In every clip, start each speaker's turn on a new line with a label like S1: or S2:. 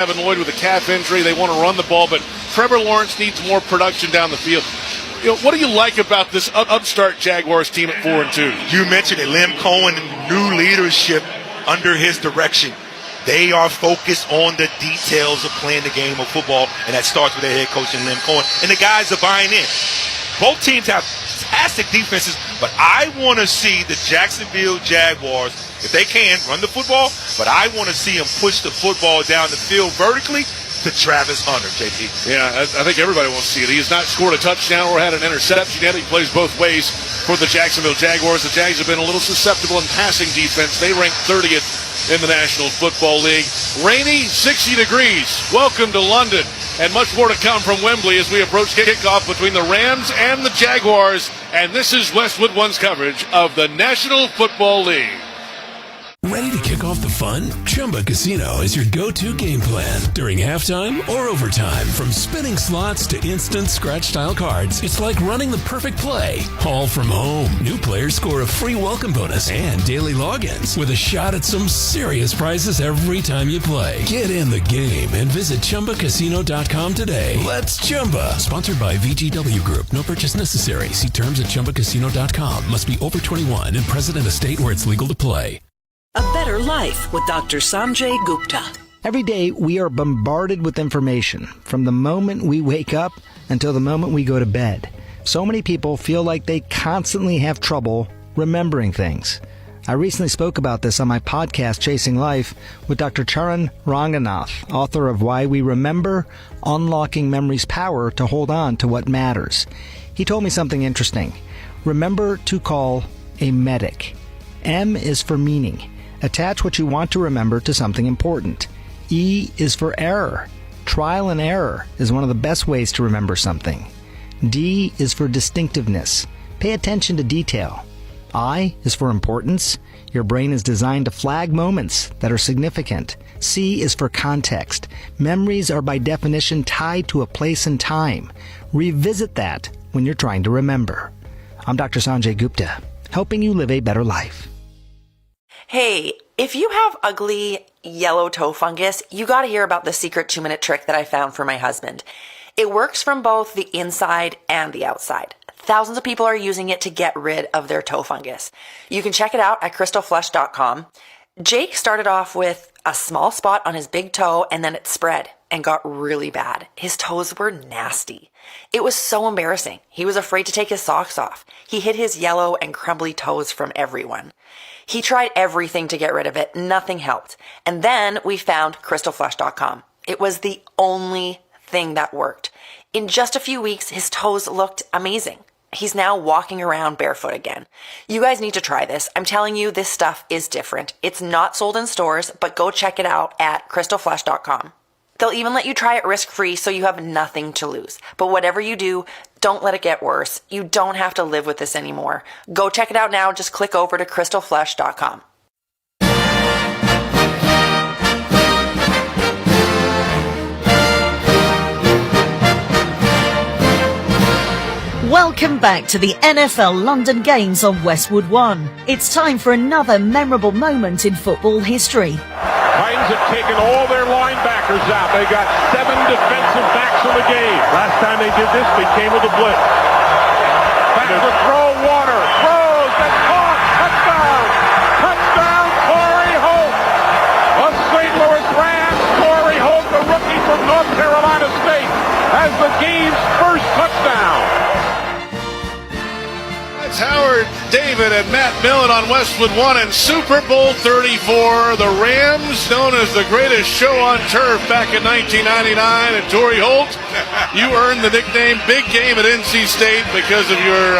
S1: Evan Lloyd with a calf injury. They want to run the ball, but Trevor Lawrence needs more production down the field. What do you like about this upstart Jaguars team at 4-2?
S2: You mentioned it, Lynn Cohen, new leadership under his direction. They are focused on the details of playing the game of football, and that starts with their head coach and Lynn Cohen. And the guys are buying in. Both teams have fantastic defenses, but I want to see the Jacksonville Jaguars, if they can, run the football, but I want to see them push the football down the field vertically to Travis Hunter, JP.
S1: Yeah, I think everybody wants to see it. He has not scored a touchdown or had an interception yet. He plays both ways for the Jacksonville Jaguars. The Jags have been a little susceptible in passing defense. They rank 30th in the National Football League. Rainy, 60 degrees. Welcome to London. And much more to come from Wembley as we approach kickoff between the Rams and the Jaguars. And this is Westwood One's coverage of the National Football League.
S3: Ready to kick off the fun? Chumba Casino is your go-to game plan during halftime or overtime. From spinning slots to instant scratch-style cards, it's like running the perfect play, all from home. New players score a free welcome bonus and daily logins with a shot at some serious prizes every time you play. Get in the game and visit ChumbaCasino.com today. Let's Chumba. Sponsored by VGW Group. No purchase necessary. See terms at ChumbaCasino.com. Must be over 21 and present in a state where it's legal to play.
S4: A Better Life with Dr. Sanjay Gupta.
S5: Every day we are bombarded with information from the moment we wake up until the moment we go to bed. So many people feel like they constantly have trouble remembering things. I recently spoke about this on my podcast, Chasing Life, with Dr. Kyren Ranganath, author of Why We Remember, Unlocking Memory's Power to Hold On to What Matters. He told me something interesting. Remember to call a medic. M is for meaning. Attach what you want to remember to something important. E is for error. Trial and error is one of the best ways to remember something. D is for distinctiveness. Pay attention to detail. I is for importance. Your brain is designed to flag moments that are significant. C is for context. Memories are by definition tied to a place and time. Revisit that when you're trying to remember. I'm Dr. Sanjay Gupta, helping you live a better life.
S6: Hey, if you have ugly yellow toe fungus, you got to hear about the secret 2-minute trick that I found for my husband. It works from both the inside and the outside. Thousands of people are using it to get rid of their toe fungus. You can check it out at crystalflush.com. Jake started off with a small spot on his big toe and then it spread and got really bad. His toes were nasty. It was so embarrassing. He was afraid to take his socks off. He hid his yellow and crumbly toes from everyone. He tried everything to get rid of it. Nothing helped. And then we found crystalflush.com. It was the only thing that worked. In just a few weeks, his toes looked amazing. He's now walking around barefoot again. You guys need to try this. I'm telling you, this stuff is different. It's not sold in stores, but go check it out at crystalflush.com. They'll even let you try it risk-free so you have nothing to lose. But whatever you do, don't let it get worse. You don't have to live with this anymore. Go check it out now. Just click over to crystalflush.com.
S7: Welcome back to the NFL London Games on Westwood One. It's time for another memorable moment in football history.
S8: Titans have taken all their linebackers out. They got 7 defensive backs in the game. Last time they did this, they came with a blitz. Back to throw, Water. Throws, and caught. Touchdown. Touchdown, Torrey Holt. Of St. Louis Rams, Torrey Holt, the rookie from North Carolina State, has the game's first touchdown.
S1: That's Howard, David, and Matt Millen on Westwood One and Super Bowl 34. The Rams, known as the greatest show on turf back in 1999. And Torrey Holt, you earned the nickname Big Game at NC State because of your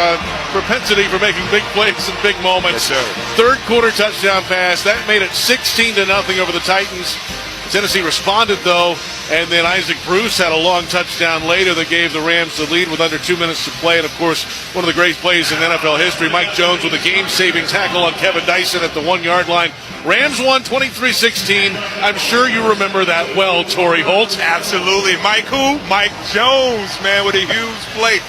S1: propensity for making big plays and big moments.
S2: Yes, sir.
S1: Third quarter touchdown pass. That made it 16-0 over the Titans. Tennessee responded, though, and then Isaac Bruce had a long touchdown later that gave the Rams the lead with under 2 minutes to play. And, of course, one of the greatest plays in NFL history, Mike Jones with a game-saving tackle on Kevin Dyson at the 1-yard line. Rams won 23-16. I'm sure you remember that well, Torrey Holt.
S2: Absolutely. Mike who? Mike Jones, man, with a huge play.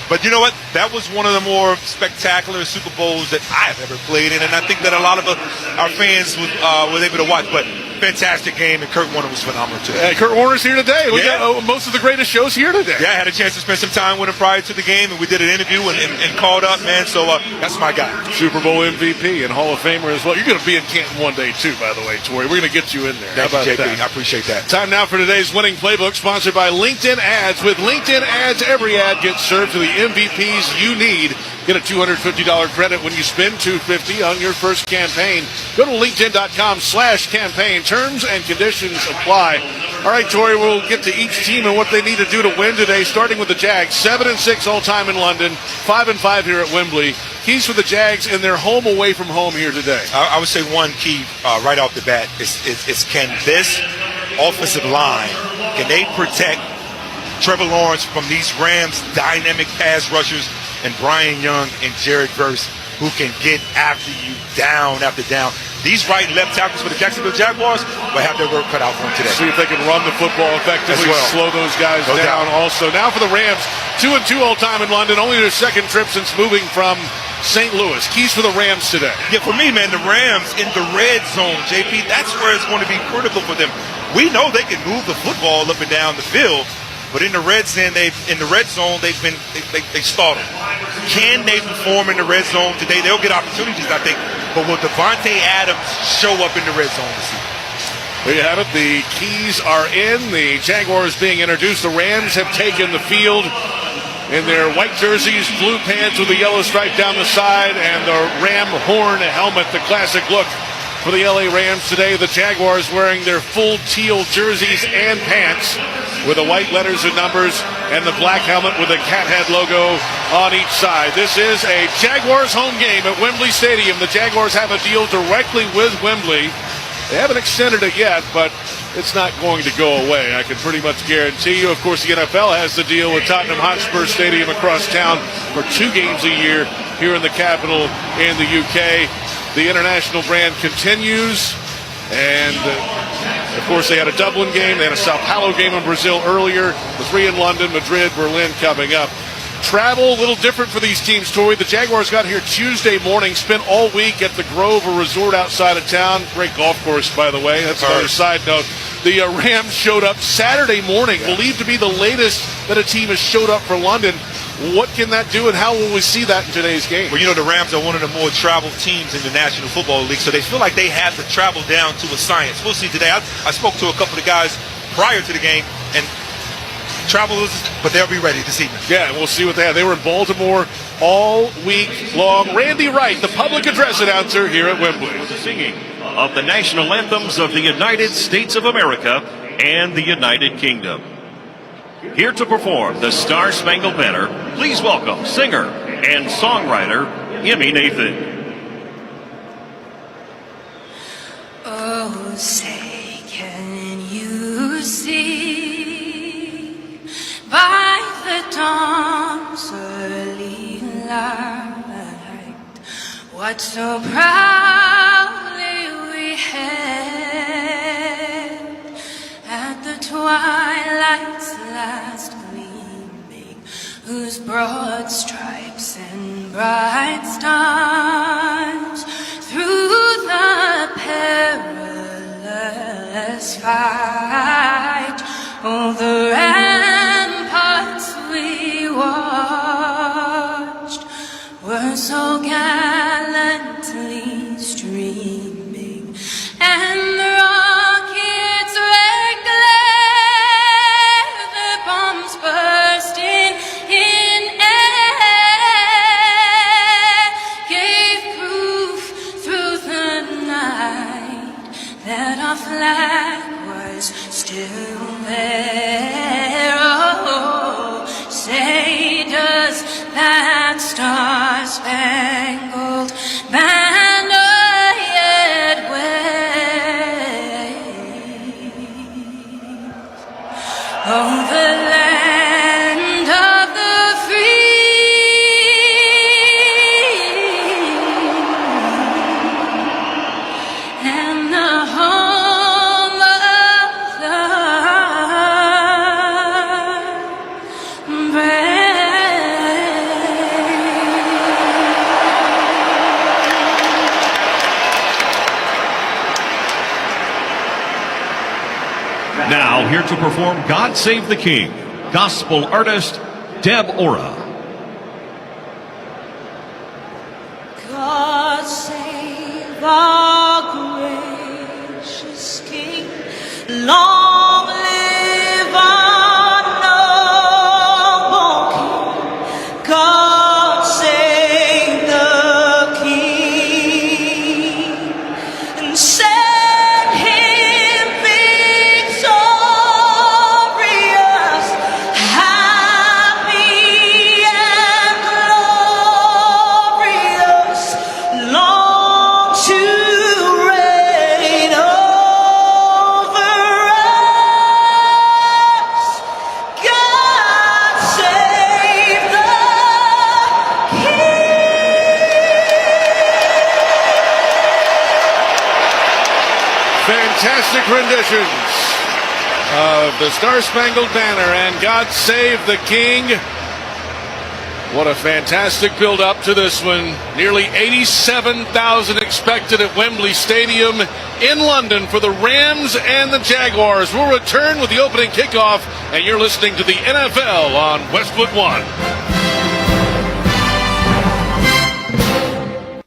S2: But you know what? That was one of the more spectacular Super Bowls that I've ever played in, and I think that a lot of our fans was able to watch. But fantastic game, and Kurt Warner was phenomenal today.
S1: Kurt Warner's here today. We
S2: Yeah.
S1: got most of the greatest shows here today.
S2: Yeah, I had a chance to spend some time with him prior to the game, and we did an interview and called up, man. So that's my guy.
S1: Super Bowl MVP and Hall of Famer as well. You're going to be in Canton one day too, by the way, Tori. We're going to get you in there.
S2: Thank
S1: How
S2: you,
S1: about
S2: JP.
S1: that?
S2: I appreciate that.
S1: Time now for today's winning playbook, sponsored by LinkedIn Ads. With LinkedIn Ads, every ad gets served to the MVPs you need. Get a $250 credit when you spend $250 on your first campaign. Go to LinkedIn.com/campaign. Terms and conditions apply. All right, Tori, we'll get to each team and what they need to do to win today, starting with the Jags. 7-6 all-time in London, 5-5 here at Wembley. Keys for the Jags in their home away from home here today.
S2: I would say one key right off the bat is can this offensive line, can they protect Trevor Lawrence from these Rams dynamic pass rushers and Brian Young and Jared Verse, who can get after you down after down. These right and left tackles for the Jacksonville Jaguars will have their work cut out for them today.
S1: See if they can run the football effectively,
S2: As well.
S1: slow those guys
S2: No
S1: down
S2: doubt.
S1: also. Now for the Rams, 2-2 all-time in London, only their second trip since moving from St. Louis. Keys for the Rams today.
S2: Yeah, for me, man, the Rams in the red zone, JP, that's where it's going to be critical for them. We know they can move the football up and down the field, but in the red zone, they stalled them. Can they perform in the red zone today? They'll get opportunities, I think. But will Devontae Adams show up in the red zone this season?
S1: There you have it. The keys are in. The Jaguars being introduced. The Rams have taken the field in their white jerseys, blue pants with a yellow stripe down the side, and the Ram horn helmet, the classic look for the LA Rams today. The Jaguars wearing their full teal jerseys and pants with the white letters and numbers and the black helmet with the cat head logo on each side. This is a Jaguars home game at Wembley Stadium. The Jaguars have a deal directly with Wembley. They haven't extended it yet, but it's not going to go away. I can pretty much guarantee you. Of course, the NFL has the deal with Tottenham Hotspur Stadium across town for 2 games a year here in the capital in the UK. The international brand continues, and of course they had a Dublin game, they had a Sao Paulo game in Brazil earlier, the 3 in London, Madrid, Berlin coming up. Travel, a little different for these teams, Tori. The Jaguars got here Tuesday morning, spent all week at the Grove, a resort outside of town. Great golf course, by the way. That's another side note. The Rams showed up Saturday morning, believed to be the latest that a team has showed up for London. What can that do, and how will we see that in today's game?
S2: Well, you know, the Rams are one of the more traveled teams in the National Football League, so they feel like they have to travel down to a science. We'll see today. I spoke to a couple of guys prior to the game, and travelers, but they'll be ready this evening.
S1: Yeah, we'll see what they have. They were in Baltimore all week long. Randy Wright, the public address announcer here at Wembley.
S9: The singing of the national anthems of the United States of America and the United Kingdom. Here to perform the Star Spangled Banner, please welcome singer and songwriter Emmy Nathan.
S10: Oh, say, can you see by the dawn's early light what so proudly we hailed at the twilight's last gleaming, whose broad stripes and bright stars through the perilous fight, oh, the ramparts we watched were so gallantly streaming, and the rockets red glare, the bombs bursting in air, gave proof through the night that our flag was still there. Oh, say, does that star-spangled banner yet wave? Oh, the land of the free and the home of the brave.
S9: here to perform God Save the King, gospel artist Deb Ora.
S10: God save our gracious King, long live our noble King. God save the King and send him victorious, happy and glorious, long to reign over us. God save the King.
S1: Fantastic renditions of the Star Spangled Banner and God Save the King. What a fantastic build-up to this one. Nearly 87,000 expected at Wembley Stadium in London for the Rams and the Jaguars. We'll return with the opening kickoff, and you're listening to the NFL on Westwood One.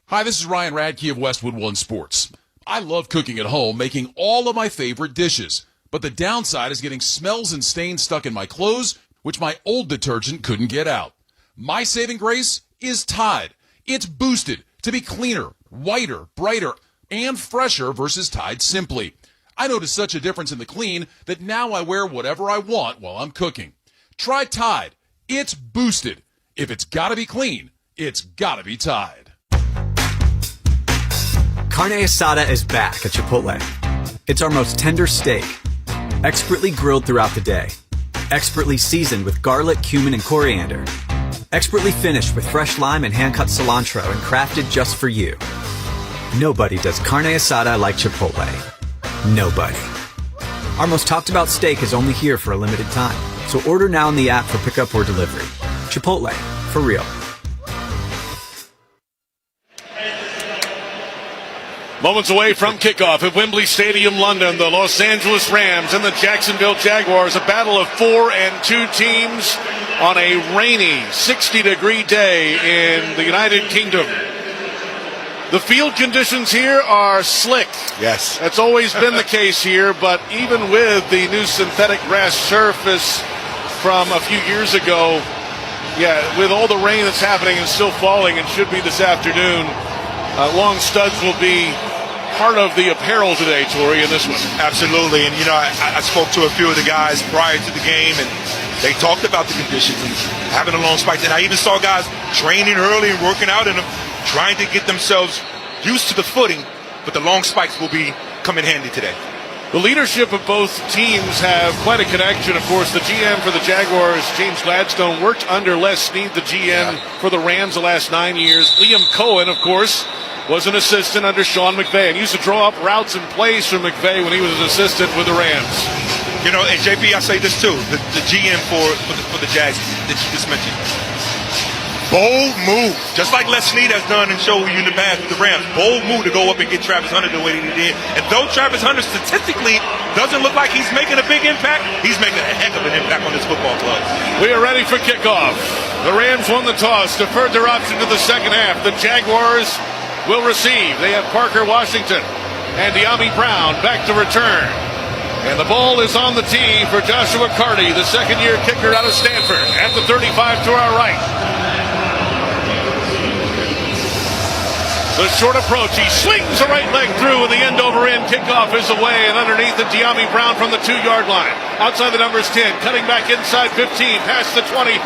S11: Hi, this is Ryan Radke of Westwood One Sports. I love cooking at home, making all of my favorite dishes. But the downside is getting smells and stains stuck in my clothes, which my old detergent couldn't get out. My saving grace is Tide. It's boosted to be cleaner, whiter, brighter, and fresher versus Tide Simply. I noticed such a difference in the clean that now I wear whatever I want while I'm cooking. Try Tide. It's boosted. If it's gotta be clean, it's gotta be Tide.
S12: Carne asada is back at Chipotle. It's our most tender steak, expertly grilled throughout the day, expertly seasoned with garlic, cumin, and coriander, expertly finished with fresh lime and hand-cut cilantro and crafted just for you. Nobody does carne asada like Chipotle. Nobody. Our most talked about steak is only here for a limited time, so order now in the app for pickup or delivery. Chipotle, for real.
S1: Moments away from kickoff at Wembley Stadium, London, the Los Angeles Rams and the Jacksonville Jaguars, a battle of 4 and 2 teams on a rainy 60-degree day in the United Kingdom. The field conditions here are slick.
S2: Yes.
S1: That's always been the case here, but even with the new synthetic grass surface from a few years ago, with all the rain that's happening and still falling and should be this afternoon, long studs will be part of the apparel today, Tori, in this one.
S2: Absolutely. And, I spoke to a few of the guys prior to the game, and they talked about the conditions and having a long spike. And I even saw guys training early and working out in them, trying to get themselves used to the footing, but the long spikes will come in handy today.
S1: The leadership of both teams have quite a connection. Of course, the GM for the Jaguars, James Gladstone, worked under Les Snead, the GM for the Rams the last 9 years. Liam Cohen, of course, was an assistant under Sean McVay and used to draw up routes and plays for McVay when he was an assistant with the Rams.
S2: And JP, I say this too, the GM for the Jags that you just mentioned. Bold move, just like Les Snead has done and showed you in the past with the Rams. Bold move to go up and get Travis Hunter the way that he did. And though Travis Hunter statistically doesn't look like he's making a big impact, he's making a heck of an impact on this football club.
S1: We are ready for kickoff. The Rams won the toss, deferred their option to the second half. The Jaguars will receive. They have Parker Washington and De'Ami Brown back to return. And the ball is on the tee for Joshua Carty, the second-year kicker out of Stanford, at the 35 to our right. The short approach, he swings the right leg through, and the end-over-end kickoff is away, and underneath the De'Ami Brown from the 2-yard line. Outside the numbers 10, cutting back inside 15, past the 20,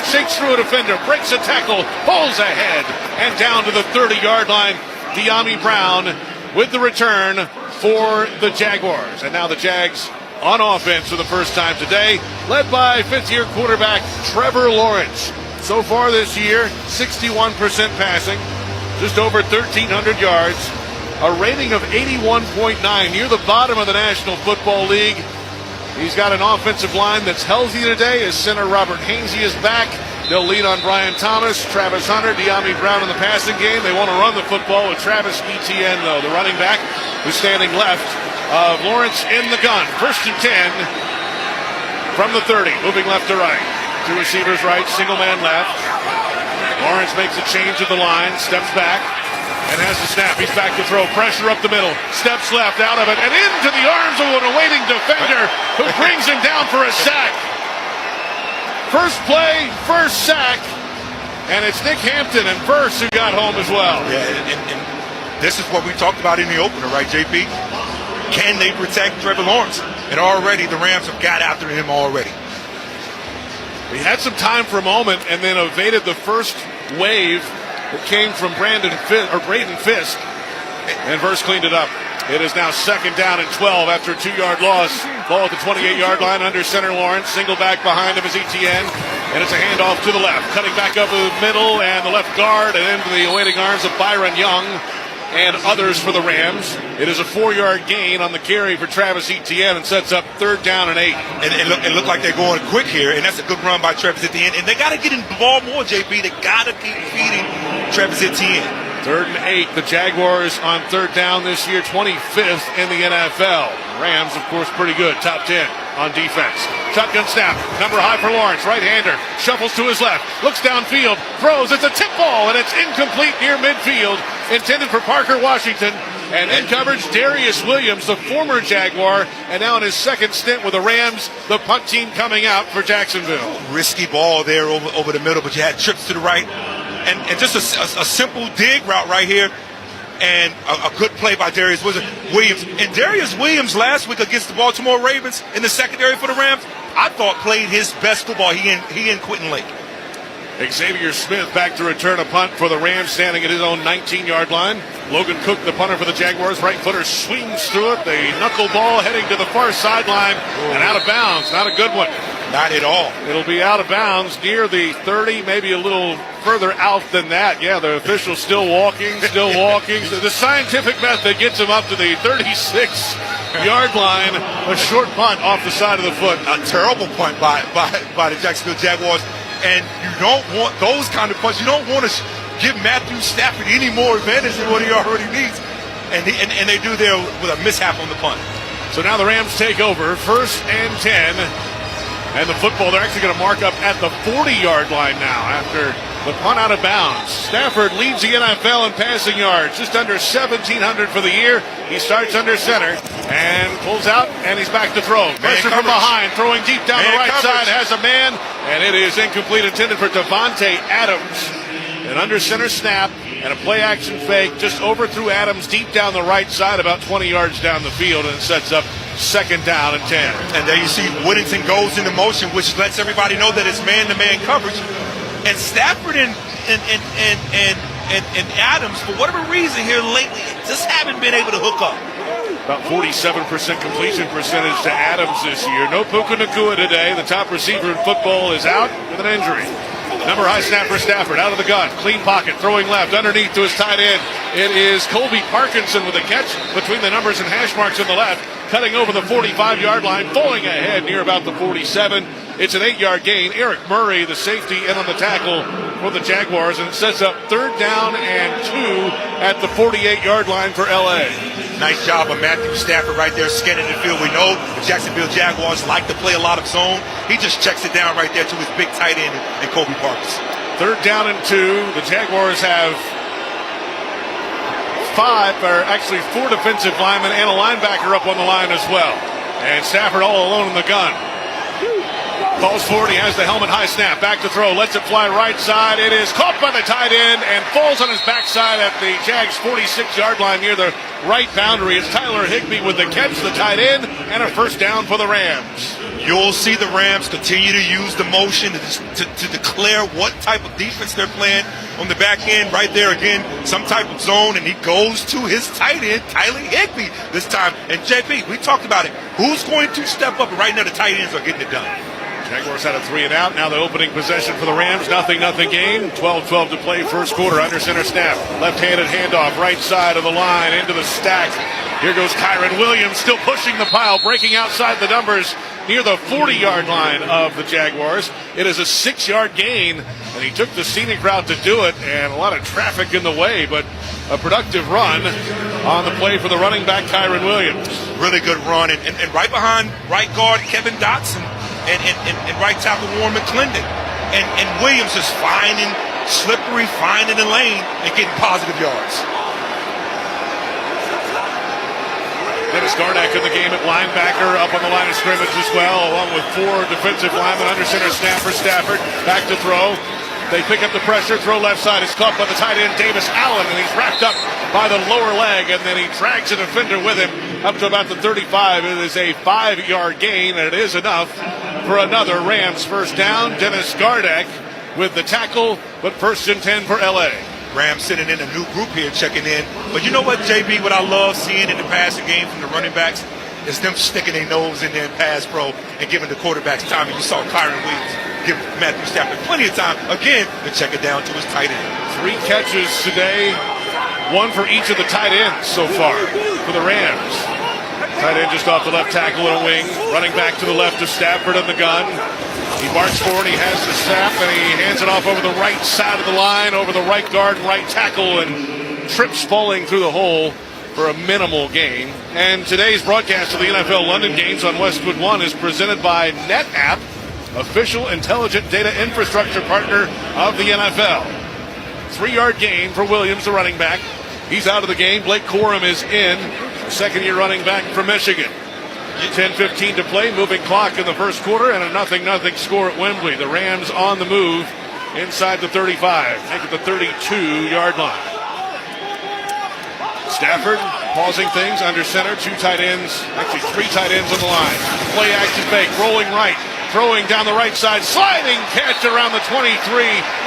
S1: shakes through a defender, breaks a tackle, pulls ahead, and down to the 30-yard line. De'Ami Brown with the return for the Jaguars. And now the Jags on offense for the first time today, led by fifth-year quarterback Trevor Lawrence. So far this year, 61% passing, just over 1,300 yards, a rating of 81.9, near the bottom of the National Football League. He's got an offensive line that's healthy today. His center, Robert Hainsey, is back. They'll lean on Brian Thomas, Travis Hunter, De'Ami Brown in the passing game. They want to run the football with Travis Etienne, though, the running back, who's standing left of Lawrence in the gun. 1st and 10 from the 30, moving left to right. Two receivers right, single man left. Lawrence makes a change at the line, steps back, and has the snap. He's back to throw. Pressure up the middle. Steps left, out of it, and into the arms of an awaiting defender who brings him down for a sack. First play, first sack, and it's Nick Hampton and Verse who got home as well.
S2: Yeah, and this is what we talked about in the opener, right, JP? Can they protect Trevor Lawrence? And already the Rams have got after him already.
S1: He had some time for a moment and then evaded the first wave that came from Braden Fisk, and Verse cleaned it up. It is now 2nd down and 12 after a 2-yard loss. Ball at the 28-yard line under center Lawrence. Single back behind him is Etienne, and it's a handoff to the left. Cutting back up the middle and the left guard and into the awaiting arms of Byron Young and others for the Rams. It is a 4-yard gain on the carry for Travis Etienne and sets up 3rd down and 8.
S2: And look like they're going quick here, and that's a good run by Travis Etienne. And they got to get involved more, JP. They got to keep feeding Travis Etienne.
S1: 3rd and 8. The Jaguars on 3rd down this year, 25th in the NFL. Rams, of course, pretty good. Top 10 on defense. Shotgun snap. Number high for Lawrence. Right-hander. Shuffles to his left. Looks downfield. Throws. It's a tip ball, and it's incomplete near midfield. Intended for Parker Washington. And in coverage, Darius Williams, the former Jaguar, and now in his 2nd stint with the Rams, the punt team coming out for Jacksonville.
S2: Risky ball there over the middle, but you had trips to the right. And just a simple dig route right here, and a good play by Darius Williams. And Darius Williams last week against the Baltimore Ravens in the secondary for the Rams, I thought played his best football. He and Quentin Lake.
S1: Xavier Smith back to return a punt for the Rams, standing at his own 19-yard line. Logan Cook, the punter for the Jaguars, right footer swings through it. The knuckle ball heading to the far sideline and out of bounds. Not a good one.
S2: Not at all.
S1: It'll be out of bounds near the 30, maybe a little further out than that. Yeah, the official's still walking. The scientific method gets him up to the 36-yard line. A short punt off the side of the foot.
S2: A terrible punt by the Jacksonville Jaguars. And you don't want those kind of punts. You don't want to give Matthew Stafford any more advantage than what he already needs. And they do there with a mishap on the punt.
S1: So now the Rams take over. 1st and 10. And the football, they're actually going to mark up at the 40-yard line now after the punt out of bounds. Stafford leads the NFL in passing yards, just under 1,700 for the year. He starts under center and pulls out, and he's back to throw. Pressure from behind, throwing deep down the right side, has a man, and it is incomplete, intended for Devontae Adams. An under center snap and a play action fake just overthrew Adams deep down the right side, about 20 yards down the field, and it sets up 2nd down and 10.
S2: And there you see Whittington goes into motion, which lets everybody know that it's man-to-man coverage. And Stafford and Adams, for whatever reason here lately, just haven't been able to hook up.
S1: About 47% completion percentage to Adams this year. No Puca Nacua today. The top receiver in football is out with an injury. Number high snap for Stafford, out of the gun, clean pocket, throwing left, underneath to his tight end. It is Colby Parkinson with a catch between the numbers and hash marks on the left, cutting over the 45-yard line, falling ahead near about the 47. It's an 8-yard gain. Eric Murray, the safety, in on the tackle for the Jaguars, and it sets up 3rd down and 2 at the 48-yard line for L.A.
S2: Nice job of Matthew Stafford right there, scanning the field. We know the Jacksonville Jaguars like to play a lot of zone. He just checks it down right there to his big tight end and Colby Parkinson. 3rd
S1: down and 2. The Jaguars have 4 defensive linemen and a linebacker up on the line as well. And Stafford all alone in the gun. Falls forward, he has the helmet high snap, back to throw, lets it fly right side. It is caught by the tight end and falls on his backside at the Jags 46-yard line near the right boundary. It's Tyler Higbee with the catch, the tight end, and a 1st down for the Rams.
S2: You'll see the Rams continue to use the motion to declare what type of defense they're playing on the back end. Right there again, some type of zone, and he goes to his tight end, Tyler Higbee, this time. And JP, we talked about it. Who's going to step up? Right now, the tight ends are getting it done.
S1: Jaguars had a 3 and out. Now the opening possession for the Rams. Nothing game. 12-12 to play, 1st quarter. Under center snap. Left-handed handoff, right side of the line, into the stack. Here goes Kyren Williams, still pushing the pile, breaking outside the numbers near the 40-yard line of the Jaguars. It is a 6-yard gain, and he took the scenic route to do it, and a lot of traffic in the way, but a productive run on the play for the running back, Kyren Williams.
S2: Really good run, and right behind right guard Kevin Dotson. and right tackle Warren McClendon. And Williams is finding the lane and getting positive yards.
S1: Dennis Gardeck in the game at linebacker, up on the line of scrimmage as well, along with 4 defensive linemen under center snap for Stafford. Back to throw. They pick up the pressure, throw left side. It's caught by the tight end, Davis Allen, and he's wrapped up by the lower leg, and then he drags a defender with him up to about the 35. It is a 5-yard gain, and it is enough for another Rams first down. Dennis Gardeck with the tackle, but first and 10 for L.A.
S2: Rams sending in a new group here, checking in. But you know what, JB, what I love seeing in the passing game from the running backs is them sticking their nose in there in pass pro and giving the quarterbacks time. And you saw Kyren Williams give Matthew Stafford plenty of time, again, to check it down to his tight end.
S1: 3 catches today, 1 for each of the tight ends so far for the Rams. Tight end just off the left tackle and a wing, running back to the left of Stafford in the gun. He marches forward, he has the snap, and he hands it off over the right side of the line, over the right guard and right tackle, and trips falling through the hole for a minimal gain. And today's broadcast of the NFL London games on Westwood One is presented by NetApp, official intelligent data infrastructure partner of the NFL. 3-yard gain for Williams, the running back. He's out of the game. Blake Corum is in, second-year running back from Michigan. 10:15 to play, moving clock in the first quarter, and a 0-0 score at Wembley. The Rams on the move inside the 35, make it the 32-yard line. Stafford pausing things under center, 2 tight ends, actually 3 tight ends on the line. Play action fake, rolling right, throwing down the right side, sliding catch around the 23,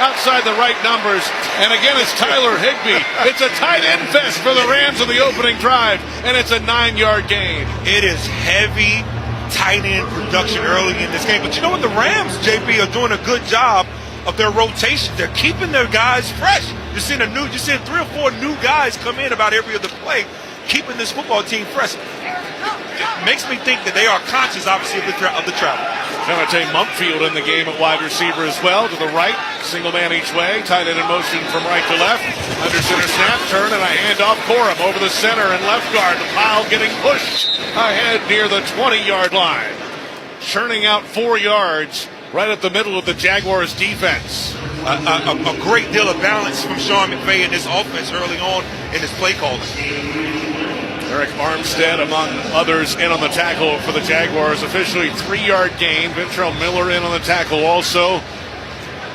S1: outside the right numbers. And again, it's Tyler Higbee. It's a tight end fest for the Rams on the opening drive, and it's a 9-yard gain.
S2: It is heavy tight end production early in this game. But you know what? The Rams, JP, are doing a good job of their rotation. They're keeping their guys fresh. You're seeing 3 or 4 new guys come in about every other play, keeping this football team fresh. It makes me think that they are conscious, obviously, of the travel.
S1: Jonathan Mumpfield in the game at wide receiver as well. To the right, single man each way. Tight end in motion from right to left. Under center snap, turn, and a handoff. Corum over the center and left guard. The pile getting pushed ahead near the 20-yard line. Churning out 4 yards right at the middle of the Jaguars defense.
S2: A great deal of balance from Sean McVay in this offense early on in his play calling.
S1: Eric Armstead, among others, in on the tackle for the Jaguars. Officially 3-yard gain. Ventrell Miller in on the tackle also.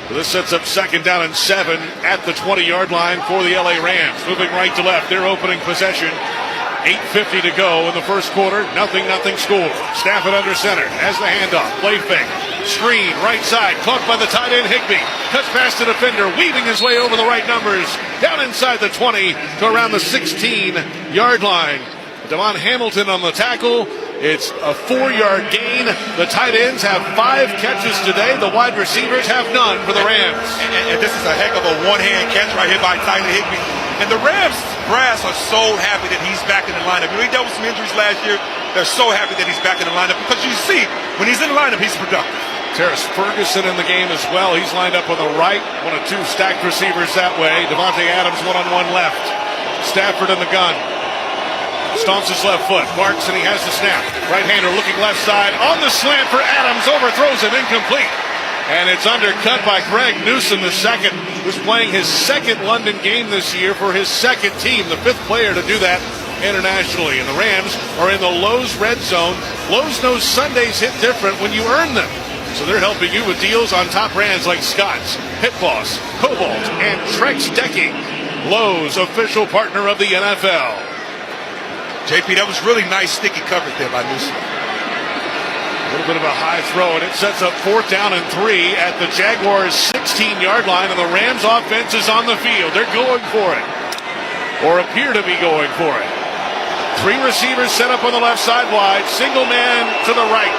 S1: This sets up second down and 7 at the 20-yard line for the LA Rams. Moving right to left, their opening possession. 8:50 to go in the first quarter. 0-0 score. Stafford under center. Has the handoff. Play fake. Screen, right side. Caught by the tight end, Higbee. Cuts past the defender. Weaving his way over the right numbers. Down inside the 20 to around the 16-yard line. Devon Hamilton on the tackle. It's a 4-yard gain. The tight ends have 5 catches today. The wide receivers have none for the Rams.
S2: And this is a heck of a one-hand catch right here by Tyler Higbee. And the Rams brass are so happy that he's back in the lineup. You know, he dealt with some injuries last year. They're so happy that he's back in the lineup because you see, when he's in the lineup, he's productive.
S1: Terrace Ferguson in the game as well. He's lined up on the right. 1 of 2 stacked receivers that way. Devontae Adams one-on-one left. Stafford in the gun. Stomps his left foot. Barks, and he has the snap. Right-hander looking left side. On the slant for Adams. Overthrows him. Incomplete. And it's undercut by Greg Newsom II, who's playing his second London game this year for his second team. The 5th player to do that internationally. And the Rams are in the Lowe's red zone. Lowe's knows Sundays hit different when you earn them. So they're helping you with deals on top brands like Scott's, Pit Boss, Cobalt, and Trex Decking. Lowe's, official partner of the NFL.
S2: JP, that was really nice sticky coverage there by Newsom.
S1: A little bit of a high throw, and it sets up 4th down and 3 at the Jaguars' 16-yard line, and the Rams offense is on the field. They're going for it, or appear to be going for it. 3 receivers set up on the left side wide, single man to the right.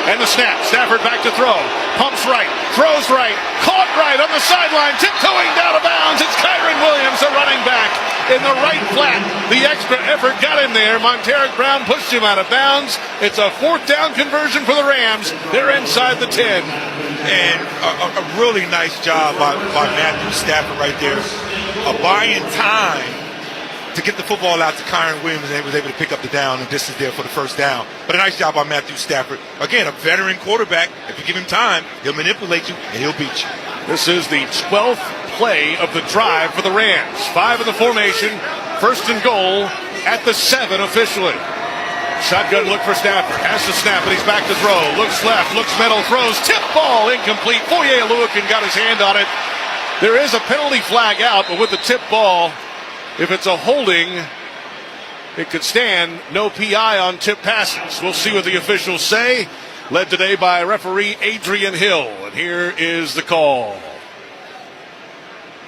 S1: And the snap, Stafford back to throw, pumps right, throws right, caught right on the sideline, tiptoeing down of bounds. It's Kyren Williams, the running back, in the right flat. The extra effort got him there. Monteric Brown pushed him out of bounds. It's a 4th down conversion for the Rams. They're inside the 10.
S2: And a really nice job by Matthew Stafford right there, buying time to get the football out to Kyren Williams, and he was able to pick up the down and distance there for the first down. But a nice job by Matthew Stafford. Again, a veteran quarterback. If you give him time, he'll manipulate you and he'll beat you.
S1: This is the 12th play of the drive for the Rams. 5 in the formation, 1st and goal at the 7 officially. Shotgun look for Stafford. Has the snap, and he's back to throw. Looks left, looks middle, throws. Tip ball, incomplete. Foye Oluokun got his hand on it. There is a penalty flag out, but with the tip ball, if it's a holding, it could stand. No PI on tip passes. We'll see what the officials say. Led today by referee Adrian Hill. And here is the call.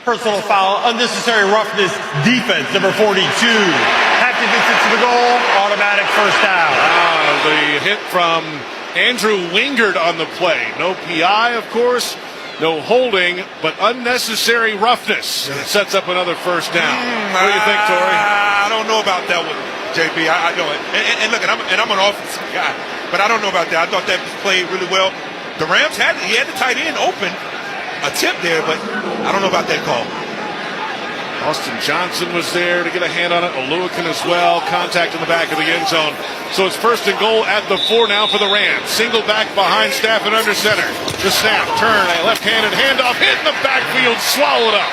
S13: Personal foul, unnecessary roughness, defense, number 42. Half distance to the goal, automatic first down.
S1: The hit from Andrew Wingard on the play. No PI, of course. No holding, but unnecessary roughness. And it sets up another first down. What do you think, Torrey?
S2: I don't know about that one, JB. I know it. And look, I'm an offensive guy, but I don't know about that. I thought that was played really well. The Rams had the tight end open. A tip there, but I don't know about that call.
S1: Austin Johnson was there to get a hand on it. Oluokun as well. Contact in the back of the end zone. So it's 1st and goal at the 4 now for the Rams. Single back behind Stafford under center. The snap, turn, a left-handed handoff, hit in the backfield, swallowed up.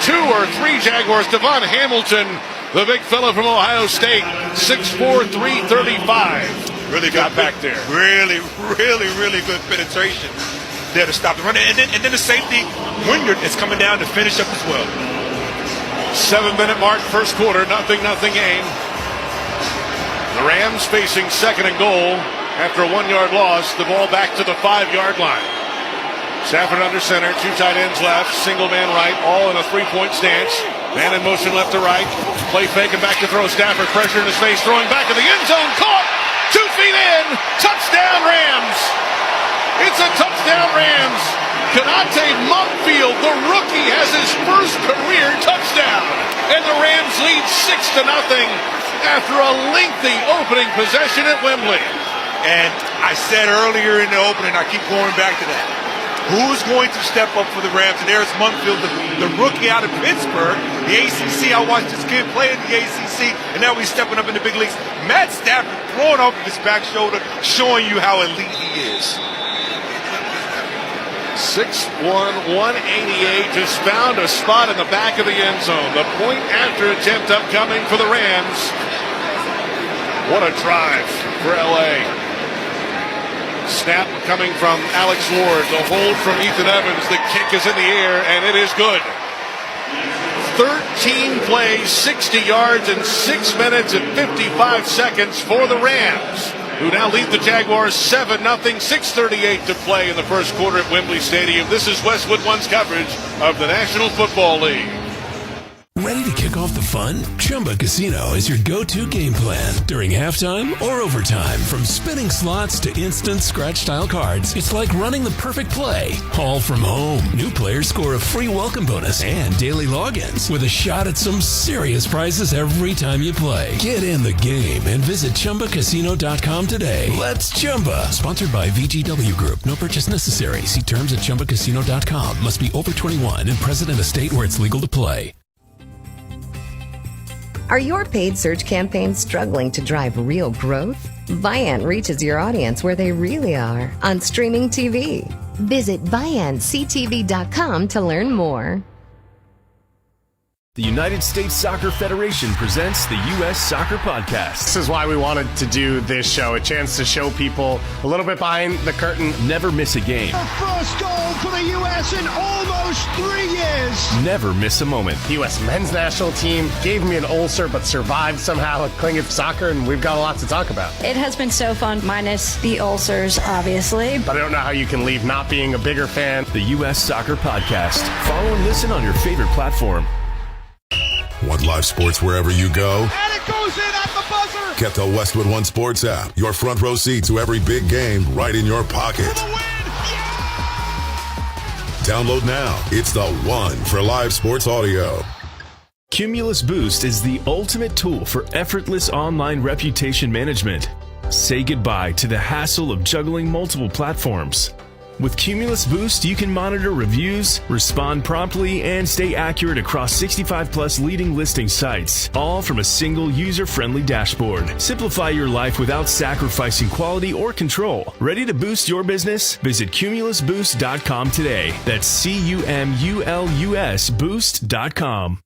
S1: 2 or 3 Jaguars. Devon Hamilton, the big fella from Ohio State, 6'4", 335.
S2: Really
S1: got
S2: good,
S1: back there.
S2: Really good penetration there to stop the run. And then the safety, Wingard, is coming down to finish up as well.
S1: 7-minute mark, first quarter, nothing game. The Rams facing 2nd and goal after a 1-yard loss. The ball back to the 5-yard line. Stafford under center, 2 tight ends left, single man right, all in a 3-point stance. Man in motion left to right. Play fake and back to throw. Stafford, pressure in his face, throwing back in the end zone. Caught! 2 feet in. Touchdown Rams. It's a touchdown Rams. Kanate Montfield, the rookie, has his first career touchdown. And the Rams lead 6-0 after a lengthy opening possession at Wembley.
S2: And I said earlier in the opening, I keep going back to that. Who's going to step up for the Rams? And there's Montfield, the rookie out of Pittsburgh, the ACC. I watched this kid play in the ACC, and now he's stepping up in the big leagues. Matt Stafford throwing off his back shoulder, showing you how elite he is.
S1: 6'1", 188, just found a spot in the back of the end zone. The point after attempt upcoming for the Rams. What a drive for LA. Snap coming from Alex Ward. The hold from Ethan Evans. The kick is in the air, and it is good. 13 plays, 60 yards, and 6 minutes and 55 seconds for the Rams, who now lead the Jaguars 7-0, 6:38 to play in the first quarter at Wembley Stadium. This is Westwood One's coverage of the National Football League.
S3: Ready to kick off the fun? Chumba Casino is your go-to game plan during halftime or overtime. From spinning slots to instant scratch-style cards, it's like running the perfect play, all from home. New players score a free welcome bonus and daily logins with a shot at some serious prizes every time you play. Get in the game and visit ChumbaCasino.com today. Let's Chumba. Sponsored by VGW Group. No purchase necessary. See terms at ChumbaCasino.com. Must be over 21 and present in a state where it's legal to play.
S14: Are your paid search campaigns struggling to drive real growth? Viant reaches your audience where they really are, on streaming TV. Visit ViantCTV.com to learn more.
S15: The United States Soccer Federation presents the U.S. Soccer Podcast.
S16: This is why we wanted to do this show, a chance to show people a little bit behind the curtain.
S15: Never miss a game.
S17: The first goal for the U.S. in almost 3 years.
S15: Never miss a moment.
S16: The U.S. men's national team gave me an ulcer but survived somehow at playing soccer, and we've got a lot to talk about.
S18: It has been so fun, minus the ulcers, obviously.
S16: But I don't know how you can leave not being a bigger fan.
S15: The U.S. Soccer Podcast. Follow and listen on your favorite platform.
S19: Want live sports wherever you go?
S17: And it goes in at the buzzer!
S19: Get the Westwood One Sports app. Your front row seat to every big game right in your pocket.
S17: Yeah!
S19: Download now. It's the one for live sports audio.
S15: Cumulus Boost is the ultimate tool for effortless online reputation management. Say goodbye to the hassle of juggling multiple platforms. With Cumulus Boost, you can monitor reviews, respond promptly, and stay accurate across 65-plus leading listing sites, all from a single user-friendly dashboard. Simplify your life without sacrificing quality or control. Ready to boost your business? Visit cumulusboost.com today. That's CUMULUS Boost.com.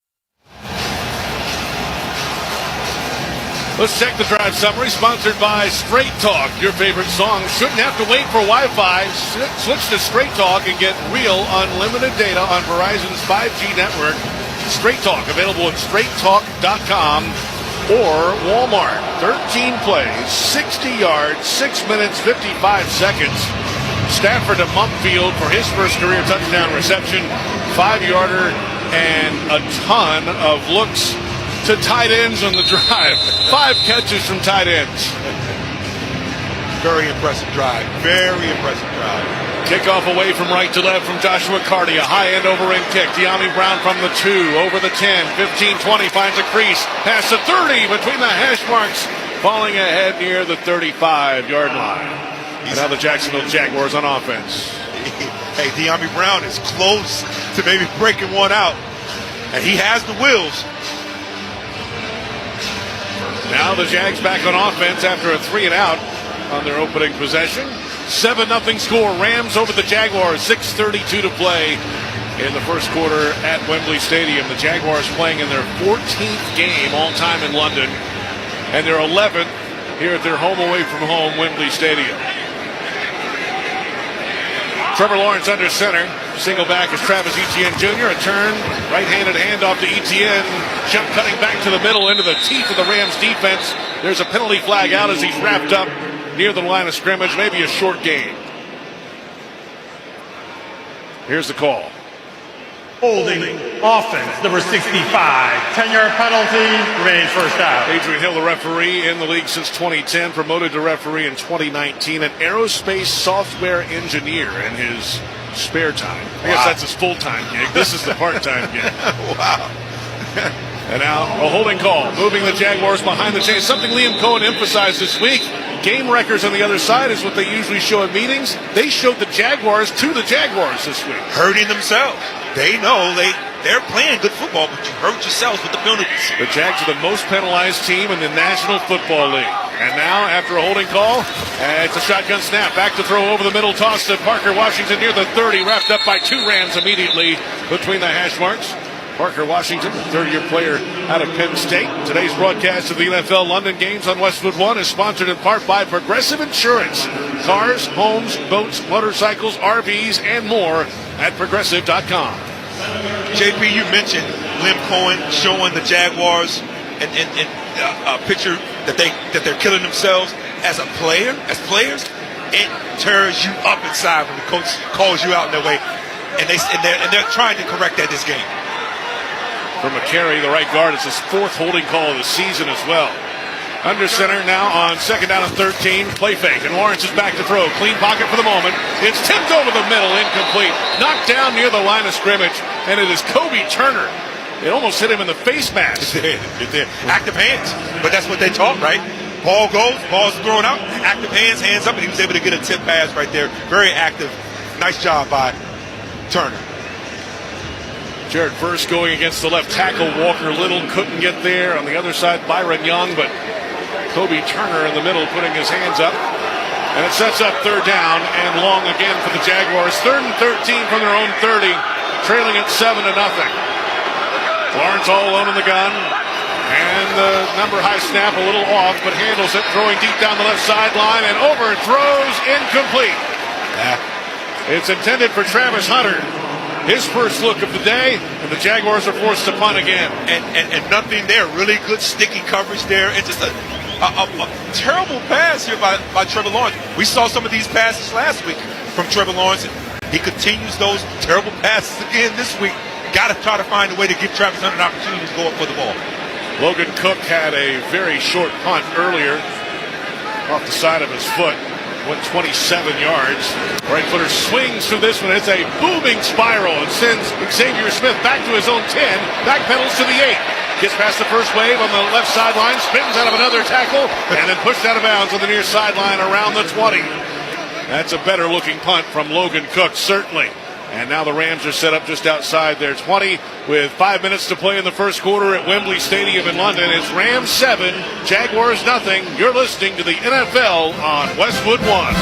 S1: Let's check the drive summary, sponsored by Straight Talk. Your favorite song shouldn't have to wait for Wi-Fi. Switch to Straight Talk and get real unlimited data on Verizon's 5G network. Straight Talk, available at straighttalk.com or Walmart. 13 plays, 60 yards, 6 minutes, 55 seconds. Stafford to Mumpfield for his first career touchdown reception. 5-yarder and a ton of looks to tight ends on the drive. 5 catches from tight ends.
S2: Very impressive drive. Very impressive drive.
S1: Kickoff away from right to left from Joshua Carty. A high end over end kick. De'Ami Brown from the 2, over the 10, 15, 20, finds a crease. Past the 30 between the hash marks. Falling ahead near the 35-yard line. And now the Jacksonville Jaguars on offense.
S2: Hey, De'Ami Brown is close to maybe breaking one out. And he has the wheels.
S1: Now the Jags back on offense after a 3-and-out on their opening possession. 7-0 score. Rams over the Jaguars. 6:32 to play in the first quarter at Wembley Stadium. The Jaguars playing in their 14th game all time in London, and their 11th here at their home away from home Wembley Stadium. Trevor Lawrence under center. Single back is Travis Etienne Jr. A turn, right-handed handoff to Etienne. Jump cutting back to the middle into the teeth of the Rams defense. There's a penalty flag out as he's wrapped up near the line of scrimmage. Maybe a short gain. Here's the call.
S13: Holding offense, number 65. 10-yard penalty, remains first out.
S1: Adrian Hill, the referee in the league since 2010, promoted to referee in 2019, an aerospace software engineer in his spare time. I guess that's his full-time gig. This is the part-time gig.
S2: Wow.
S1: And now a holding call, moving the Jaguars behind the chains. Something Liam Cohen emphasized this week. Game records on the other side is what they usually show at meetings. They showed the Jaguars to the Jaguars this week.
S2: Hurting themselves. They know they're playing good football, but you hurt yourselves with the penalties.
S1: The Jags are the most penalized team in the National Football League. And now, after a holding call, it's a shotgun snap. Back to throw over the middle, toss to Parker Washington near the 30, wrapped up by 2 Rams immediately between the hash marks. Parker Washington, the third-year player out of Penn State. Today's broadcast of the NFL London games on Westwood One is sponsored in part by Progressive Insurance. Cars, homes, boats, motorcycles, RVs, and more at Progressive.com.
S2: JP, you mentioned Liam Cohen showing the Jaguars and a picture that they're killing themselves as a player, as players. It tears you up inside when the coach calls you out in that way, and they're trying to correct that this game.
S1: For McCary, the right guard, it's his 4th holding call of the season as well. Under center now on 2nd down and 13. Play fake, and Lawrence is back to throw. Clean pocket for the moment. It's tipped over the middle, incomplete. Knocked down near the line of scrimmage, and it is Kobe Turner. It almost hit him in the face mask.
S2: It did. Active hands, but that's what they taught, right? Ball goes, ball's thrown out, active hands, hands up, and he was able to get a tip pass right there. Very active. Nice job by Turner.
S1: Jared Verse going against the left tackle. Walker Little couldn't get there. On the other side, Byron Young, but Kobe Turner in the middle putting his hands up. And it sets up 3rd down and long again for the Jaguars. 3rd and 13 from their own 30, trailing at 7-0. Lawrence all alone in the gun. And the number high snap a little off, but handles it, throwing deep down the left sideline and overthrows, incomplete. It's intended for Travis Hunter. His first look of the day, and the Jaguars are forced to punt again.
S2: And nothing there. Really good sticky coverage there. And just a terrible pass here by Trevor Lawrence. We saw some of these passes last week from Trevor Lawrence. He continues those terrible passes again this week. Got to try to find a way to give Travis Hunter an opportunity to go up for the ball.
S1: Logan Cook had a very short punt earlier off the side of his foot. Went 27 yards. Right footer swings through this one. It's a booming spiral and sends Xavier Smith back to his own 10. Backpedals to the 8. Gets past the first wave on the left sideline. Spins out of another tackle. And then pushed out of bounds on the near sideline around the 20. That's a better looking punt from Logan Cook, certainly. And now the Rams are set up just outside their 20 with 5 minutes to play in the first quarter at Wembley Stadium in London. It's Rams 7, Jaguars nothing. You're listening to the NFL on Westwood One.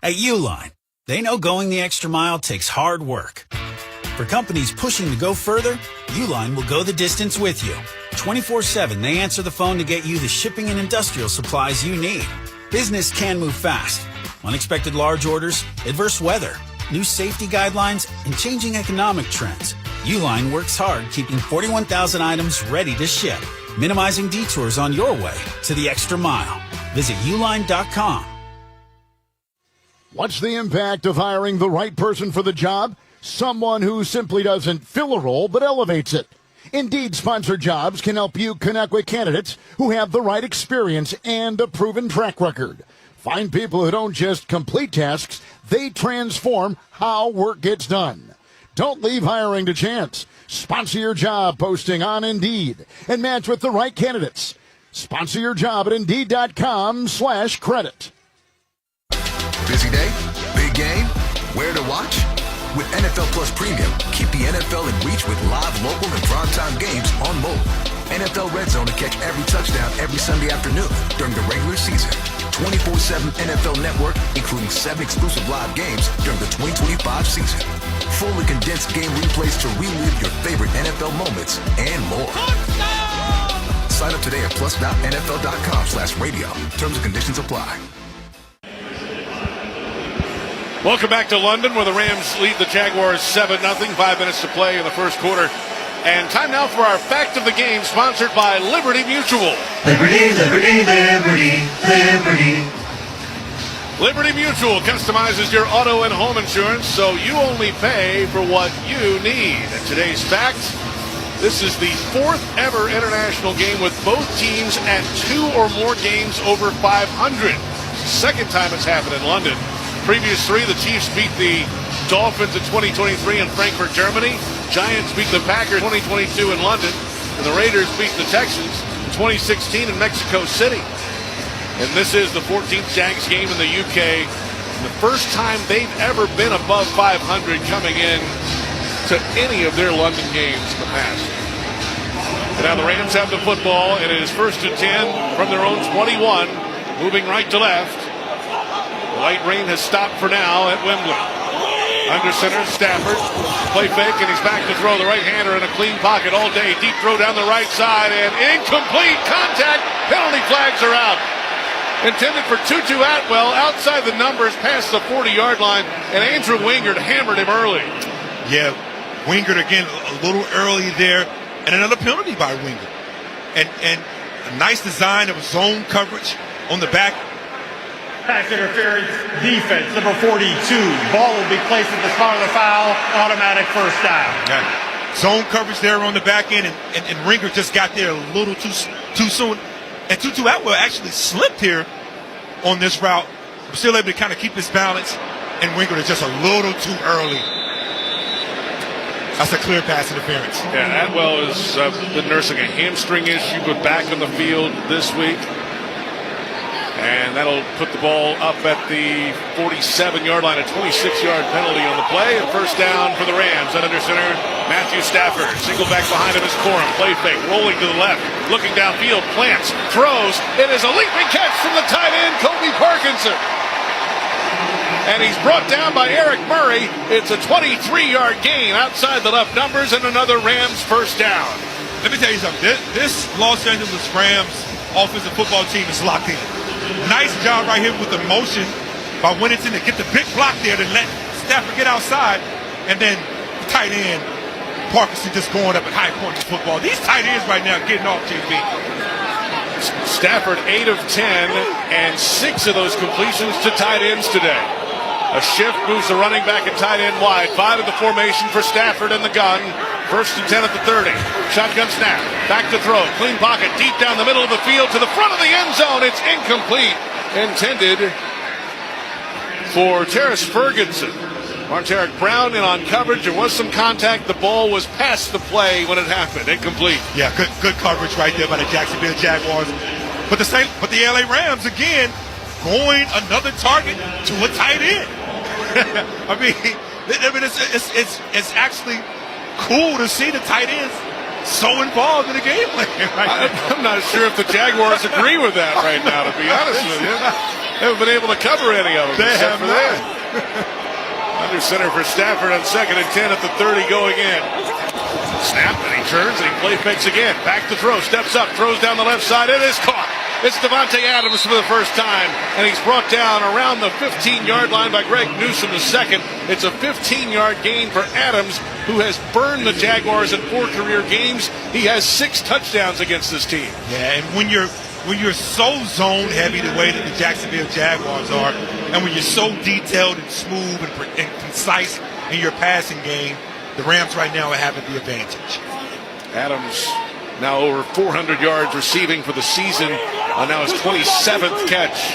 S20: At Uline, they know going the extra mile takes hard work. For companies pushing to go further, Uline will go the distance with you. 24/7, they answer the phone to get you the shipping and industrial supplies you need. Business can move fast. Unexpected large orders, adverse weather, new safety guidelines, and changing economic trends. Uline works hard keeping 41,000 items ready to ship, minimizing detours on your way to the extra mile. Visit uline.com.
S21: What's the impact of hiring the right person for the job? Someone who simply doesn't fill a role but elevates it. Indeed sponsored jobs can help you connect with candidates who have the right experience and a proven track record. Find people who don't just complete tasks, they transform how work gets done. Don't leave hiring to chance. Sponsor your job posting on Indeed and match with the right candidates. Sponsor your job at Indeed.com/credit.
S22: Busy day? Big game? Where to watch? With NFL Plus Premium, keep the NFL in reach with live, local, and primetime games on mobile. NFL Red Zone to catch every touchdown every Sunday afternoon during the regular season. 24/7 NFL Network, including 7 exclusive live games during the 2025 season. Fully condensed game replays to relive your favorite NFL moments and more. Sign up today at plus.nfl.com/radio. Terms and conditions apply.
S1: Welcome back to London, where the Rams lead the Jaguars 7-0. 5 minutes to play in the first quarter. And time now for our Fact of the Game, sponsored by Liberty Mutual.
S10: Liberty, liberty, liberty, liberty.
S1: Liberty Mutual customizes your auto and home insurance so you only pay for what you need. And today's fact, this is the 4th ever international game with both teams at 2 or more games over 500. Second time it's happened in London. Previous 3, the Chiefs beat the Dolphins in 2023 in Frankfurt, Germany. Giants beat the Packers 2022 in London. And the Raiders beat the Texans in 2016 in Mexico City. And this is the 14th Jags game in the UK. The first time they've ever been above 500 coming in to any of their London games in the past. And now the Rams have the football, and it is 1st and 10 from their own 21, moving right to left. The light rain has stopped for now at Wembley. Under center, Stafford. Play fake, and he's back to throw. The right-hander in a clean pocket all day. Deep throw down the right side, and incomplete. Contact. Penalty flags are out. Intended for Tutu Atwell, outside the numbers, past the 40-yard line, and Andrew Wingard hammered him early.
S2: Yeah, Wingard again a little early there, and another penalty by Wingard. And a nice design of zone coverage on the back.
S13: Pass interference defense, number 42. Ball will be placed at the spot of the foul. Automatic first down.
S2: Yeah. Zone coverage there on the back end, and Ringer just got there a little too soon. And Tutu Atwell actually slipped here on this route. We're still able to kind of keep his balance, and Winger is just a little too early. That's a clear pass interference.
S1: Yeah, Atwell has been nursing a hamstring issue, but back on the field this week. And that'll put the ball up at the 47-yard line, a 26-yard penalty on the play. And first down for the Rams. And under center, Matthew Stafford. Single back behind him is Corum. Play fake, rolling to the left, looking downfield, plants, throws. It is a leaping catch from the tight end, Kobe Parkinson. And he's brought down by Eric Murray. It's a 23-yard gain outside the left numbers and another Rams first down.
S2: Let me tell you something. This Los Angeles Rams offensive football team is locked in. Nice job right here with the motion by Winnington to get the big block there to let Stafford get outside. And then the tight end, Parkinson, just going up at high points of football. These tight ends right now getting off, JB.
S1: Stafford 8 of 10 and 6 of those completions to tight ends today. A shift moves the running back and tight end wide. 5 in the formation for Stafford in the gun. 1st and 10 at the 30. Shotgun snap. Back to throw. Clean pocket deep down the middle of the field to the front of the end zone. It's incomplete. Intended for Terrace Ferguson. Monteric Brown in on coverage. There was some contact. The ball was past the play when it happened. Incomplete.
S2: Yeah, good coverage right there by the Jacksonville Jaguars. But the LA Rams, again, throwing another target to a tight end. I mean, it's actually cool to see the tight ends so involved in the game plan. Right?
S1: I'm not sure if the Jaguars agree with that right now, to be honest with you. They haven't been able to cover any of them.
S2: They have
S1: for
S2: not.
S1: that. Under center for Stafford on 2nd and 10 at the 30 going in. Snap, and he turns, and he play fakes again. Back to throw, steps up, throws down the left side. It is caught. It's Devontae Adams for the first time, and he's brought down around the 15-yard line by Greg Newsome II. It's a 15-yard gain for Adams, who has burned the Jaguars in 4 career games. He has 6 touchdowns against this team.
S2: Yeah, and when you're so zone heavy the way that the Jacksonville Jaguars are, and when you're so detailed and smooth and concise in your passing game, the Rams right now are having the advantage.
S1: Adams now over 400 yards receiving for the season. Now his 27th catch.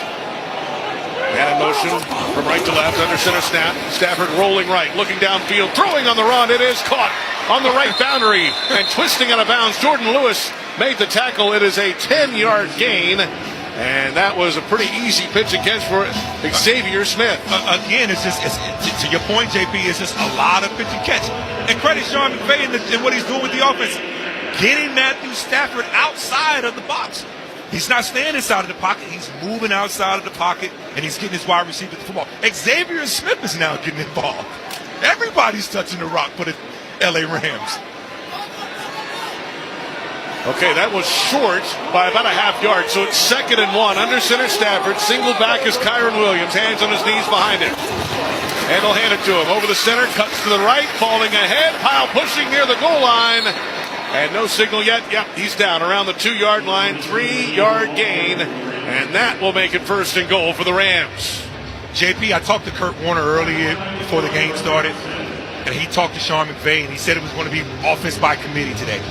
S1: Man in motion from right to left, under center snap. Stafford rolling right, looking downfield, throwing on the run. It is caught on the right boundary and twisting out of bounds. Jordan Lewis made the tackle. It is a 10-yard gain. And that was a pretty easy pitch and catch for Xavier Smith.
S2: Again, it's to your point, JP, it's just a lot of pitch and catch. And credit Sean McVay in what he's doing with the offense. Getting Matthew Stafford outside of the box. He's not staying inside of the pocket. He's moving outside of the pocket, and he's getting his wide receiver the football. Xavier Smith is now getting involved. Everybody's touching the rock for the LA Rams.
S1: Okay, that was short by about a half yard. So it's 2nd and 1. Under center Stafford. Single back is Kyren Williams. Hands on his knees behind him. And they'll hand it to him. Over the center. Cuts to the right. Falling ahead. Pile pushing near the goal line. And no signal yet. Yep, he's down around the 2-yard line. 3-yard gain. And that will make it 1st and goal for the Rams.
S2: JP, I talked to Kurt Warner earlier before the game started. And he talked to Sean McVay. And he said it was going to be offense by committee today.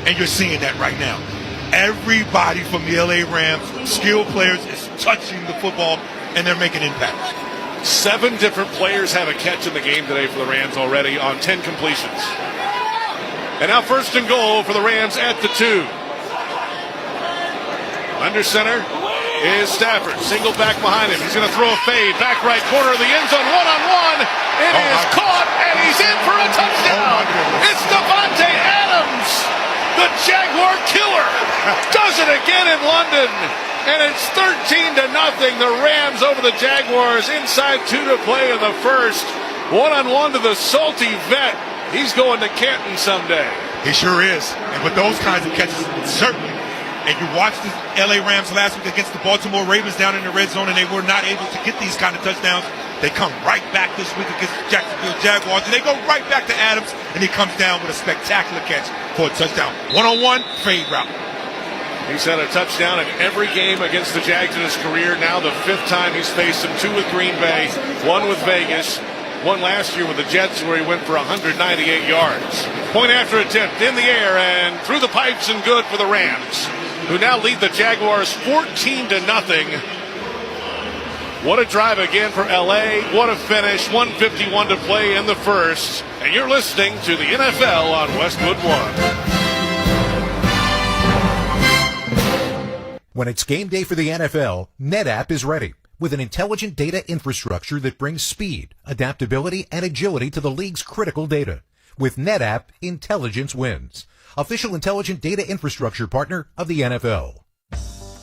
S2: And you're seeing that right now. Everybody from the LA Rams, skilled players, is touching the football, and they're making impact.
S1: 7 different players have a catch in the game today for the Rams already on 10 completions. And now 1st and goal for the Rams at the 2. Under center is Stafford. Single back behind him. He's going to throw a fade. Back right corner of the end zone. One-on-one. It is caught, and he's in for a touchdown. It's Devontae Adams. The Jaguar killer does it again in London, and it's 13-0. The Rams over the Jaguars. Inside 2 to play in the first. One-on-one to the salty vet. He's going to Canton someday.
S2: He sure is. And with those kinds of catches, certainly. And you watched the LA Rams last week against the Baltimore Ravens down in the red zone, and they were not able to get these kind of touchdowns. They come right back this week against the Jacksonville Jaguars, and they go right back to Adams, and he comes down with a spectacular catch for a touchdown. One-on-one, fade route.
S1: He's had a touchdown in every game against the Jags in his career. Now the 5th time he's faced them. 2 with Green Bay, 1 with Vegas, 1 last year with the Jets where he went for 198 yards. Point after attempt in the air and through the pipes and good for the Rams, who now lead the Jaguars 14-0. What a drive again for LA. What a finish. 1:51 to play in the first. And you're listening to the NFL on Westwood One.
S4: When it's game day for the NFL, NetApp is ready with an intelligent data infrastructure that brings speed, adaptability, and agility to the league's critical data. With NetApp, intelligence wins. Official intelligent data infrastructure partner of the NFL.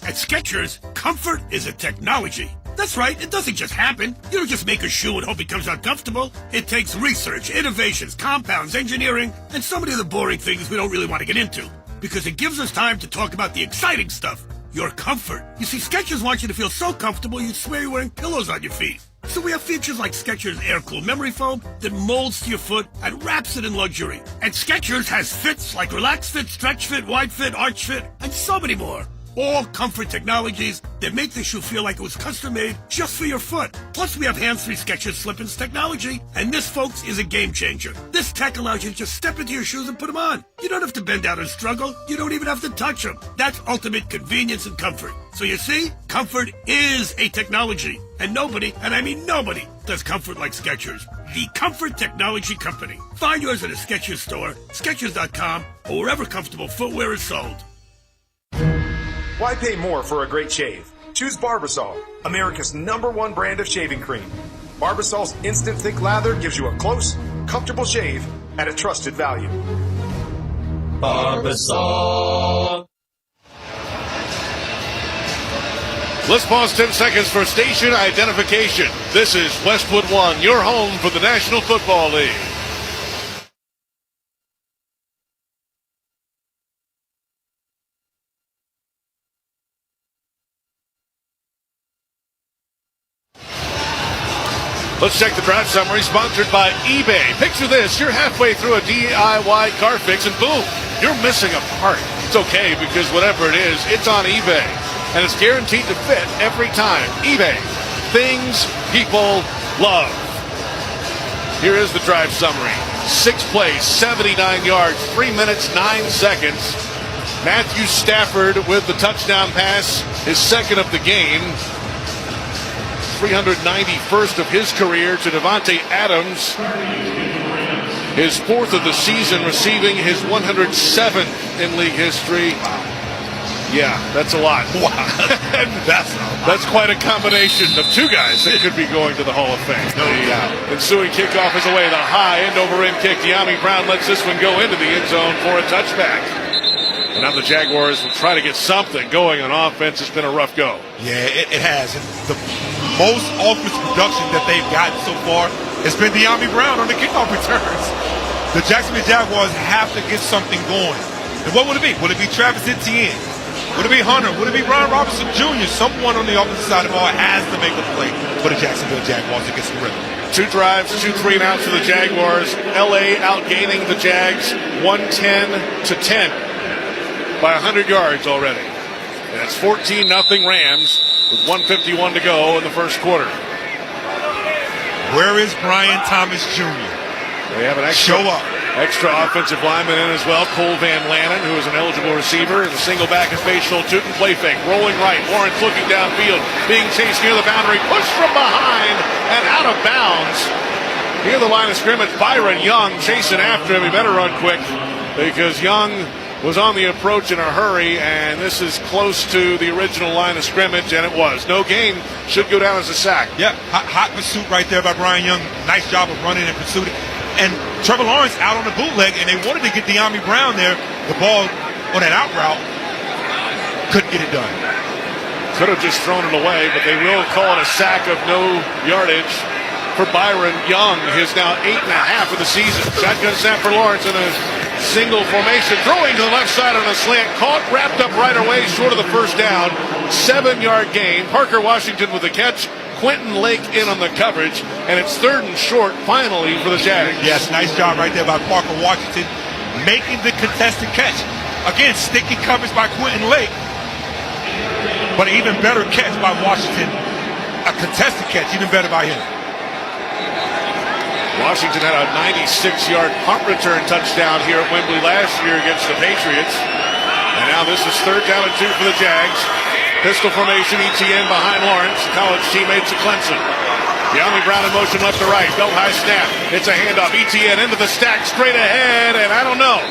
S5: At Skechers, comfort is a technology. That's right, it doesn't just happen. You don't just make a shoe and hope it comes out comfortable. It takes research, innovations, compounds, engineering, and so many of the boring things we don't really want to get into. Because it gives us time to talk about the exciting stuff, your comfort. You see, Skechers wants you to feel so comfortable you'd swear you're wearing pillows on your feet. So we have features like Skechers Air-Cool Memory Foam that molds to your foot and wraps it in luxury. And Skechers has fits like Relax Fit, Stretch Fit, Wide Fit, Arch Fit, and so many more. All comfort technologies that make the shoe feel like it was custom-made just for your foot. Plus, we have hands-free Skechers Slip-ins technology, and this, folks, is a game-changer. This tech allows you to just step into your shoes and put them on. You don't have to bend down and struggle. You don't even have to touch them. That's ultimate convenience and comfort. So you see, comfort is a technology. And nobody, and I mean nobody, does comfort like Skechers. The Comfort Technology Company. Find yours at a Skechers store, Skechers.com, or wherever comfortable footwear is sold.
S23: Why pay more for a great shave?
S6: Choose Barbasol, America's #1 brand of shaving cream. Barbasol's instant thick lather gives you a close, comfortable shave at a trusted value.
S1: Barbasol. Let's pause 10 seconds for station identification. This is Westwood One, your home for the National Football League. Let's check the drive summary, sponsored by eBay. Picture this, you're halfway through a DIY car fix and boom, you're missing a part. It's okay because whatever it is, it's on eBay. And it's guaranteed to fit every time. eBay, things people love. Here is the drive summary. 6 plays, 79 yards, 3 minutes, 9 seconds. Matthew Stafford with the touchdown pass, his second of the game. 391st of his career to Devontae Adams. His 4th of the season, receiving his 107th in league history. Yeah, that's a lot. Wow. That's quite a combination of two guys that could be going to the Hall of Fame. No doubt. Ensuing kickoff is away. The high end-over-end kick. De'Ami Brown lets this one go into the end zone for a touchback. And now the Jaguars will try to get something going on offense. It's been a rough go.
S2: Yeah, it has. The most offensive production that they've gotten so far has been De'Ami Brown on the kickoff returns. The Jacksonville Jaguars have to get something going. And what would it be? Would it be Travis Etienne? Would it be Hunter? Would it be Brian Robinson Jr.? Someone on the offensive side of the ball has to make a play for the Jacksonville Jaguars to get some rhythm. 2 drives, 2 3 and outs for the Jaguars. LA outgaining the Jags 110-10 by 100 yards already. And it's 14-0 Rams with 1:51 to go in the first quarter. Where is Brian Thomas Jr.?
S1: They have an extra offensive lineman in as well. Cole Van Lanen, who is an eligible receiver, is a single back and facial Tootin play fake. Rolling right. Lawrence looking downfield. Being chased near the boundary. Pushed from behind and out of bounds. Near the line of scrimmage, Byron Young chasing after him. He better run quick because Young was on the approach in a hurry, and this is close to the original line of scrimmage, and it was. No gain. Should go down as a sack.
S2: Yeah, hot pursuit right there by Brian Young. Nice job of running and pursuing. And Trevor Lawrence out on the bootleg, and they wanted to get De'Ami Brown there. The ball on that out route couldn't get it done.
S1: Could have just thrown it away, but they will call it a sack of no yardage for Byron Young. His now 8.5 of the season. Shotgun snap for Lawrence in a single formation. Throwing to the left side on a slant. Caught, wrapped up right away, short of the first down. 7-yard gain. Parker Washington with the catch. Quentin Lake in on the coverage, and it's 3rd and short finally for the Jags.
S2: Yes, nice job right there by Parker Washington making the contested catch. Again, sticky coverage by Quentin Lake, but an even better catch by Washington. A contested catch, even better by him.
S1: Washington had a 96-yard punt return touchdown here at Wembley last year against the Patriots. And now this is 3rd down and 2 for the Jags. Pistol formation, Etienne behind Lawrence, college teammates of Clemson. De'Ami Brown in motion left to right, belt high snap. It's a handoff, Etienne into the stack, straight ahead, and I don't know.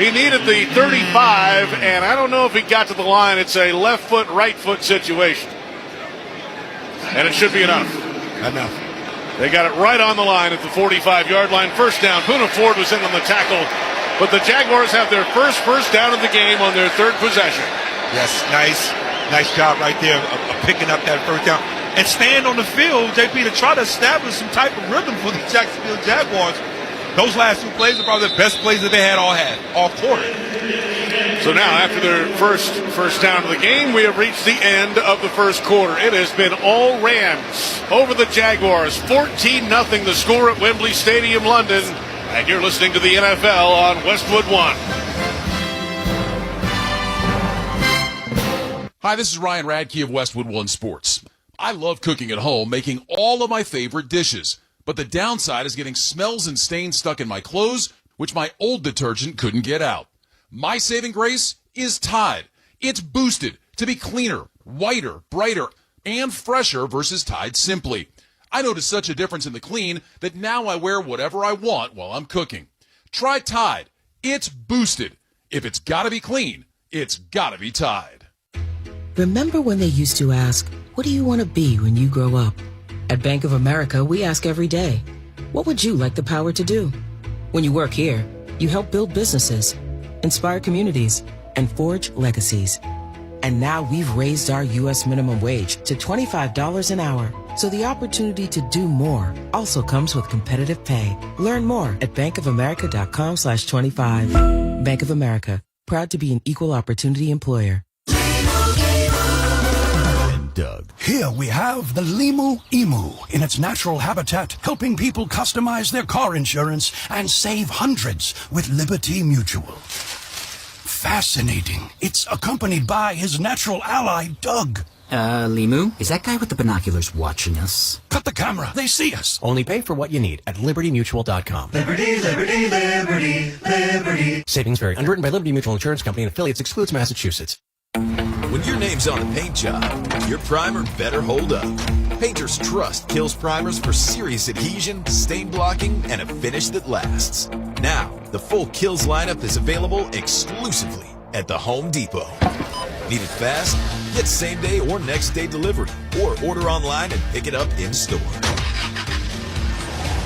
S1: He needed the 35, and I don't know if he got to the line. It's a left foot, right foot situation. And it should be enough.
S2: Enough.
S1: They got it right on the line at the 45-yard line. First down, Poona Ford was in on the tackle, but the Jaguars have their first down of the game on their 3rd possession.
S2: Yes, nice job right there of picking up that first down. And stand on the field, JP, to try to establish some type of rhythm for the Jacksonville Jaguars. Those last 2 plays are probably the best plays that they had all quarter.
S1: So now, after their first down of the game, we have reached the end of the first quarter. It has been all Rams over the Jaguars. 14-0 the score at Wembley Stadium, London. And you're listening to the NFL on Westwood One.
S11: Hi, this is Ryan Radke of Westwood One Sports. I love cooking at home, making all of my favorite dishes. But the downside is getting smells and stains stuck in my clothes, which my old detergent couldn't get out. My saving grace is Tide. It's boosted to be cleaner, whiter, brighter, and fresher versus Tide Simply. I noticed such a difference in the clean that now I wear whatever I want while I'm cooking. Try Tide. It's boosted. If it's gotta be clean, it's gotta be Tide.
S7: Remember when they used to ask, what do you want to be when you grow up? At Bank of America, we ask every day, what would you like the power to do? When you work here, you help build businesses, inspire communities, and forge legacies. And now we've raised our U.S. minimum wage to $25 an hour. So the opportunity to do more also comes with competitive pay. Learn more at bankofamerica.com/25. Bank of America, proud to be an equal opportunity employer.
S8: Doug. Here we have the Limu Emu in its natural habitat, helping people customize their car insurance and save hundreds with Liberty Mutual. Fascinating. It's accompanied by his natural ally, Doug.
S23: Limu, is that guy with the binoculars watching us?
S8: Cut the camera. They see us.
S24: Only pay for what you need at libertymutual.com.
S10: Liberty, liberty, liberty, liberty.
S24: Savings vary. Underwritten by Liberty Mutual Insurance Company and affiliates. Excludes Massachusetts.
S25: When your name's on a paint job, your primer better hold up. Painters trust Kills primers for serious adhesion, stain blocking, and a finish that lasts. Now, the full Kills lineup is available exclusively at the Home Depot. Need it fast? Get same day or next day delivery, or order online and pick it up in store.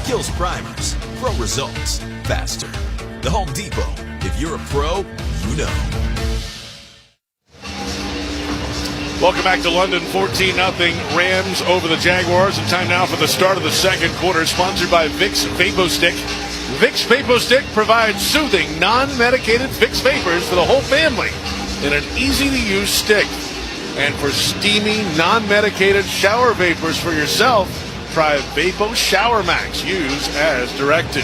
S25: Kills primers. Pro results. Faster. The Home Depot. If you're a pro, you know.
S1: Welcome back to London, 14-0 Rams over the Jaguars. And time now for the start of the second quarter, sponsored by Vicks VapoStick. Vicks VapoStick provides soothing, non-medicated Vicks vapors for the whole family in an easy-to-use stick. And for steamy, non-medicated shower vapors for yourself, try Vapo Shower Max. Use as directed.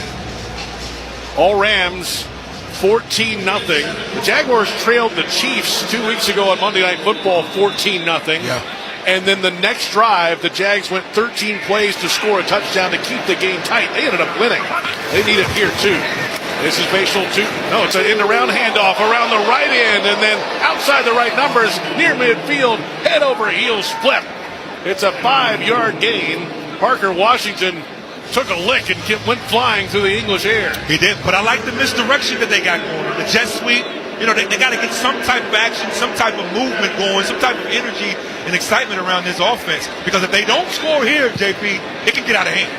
S1: All Rams, 14-0. The Jaguars trailed the Chiefs 2 weeks ago on Monday Night Football, 14-0. Yeah. And then the next drive, the Jags went 13 plays to score a touchdown to keep the game tight. They ended up winning. They need it here, too. This is Facial to, no, it's an in-around handoff around the right end, and then outside the right numbers, near midfield, head over heels flip. It's a 5-yard gain. Parker Washington took a lick and went flying through the English air.
S2: He did, but I like the misdirection that they got going. The jet sweep, you know, they got to get some type of action, some type of movement going, some type of energy and excitement around this offense. Because if they don't score here, JP, it can get out of hand.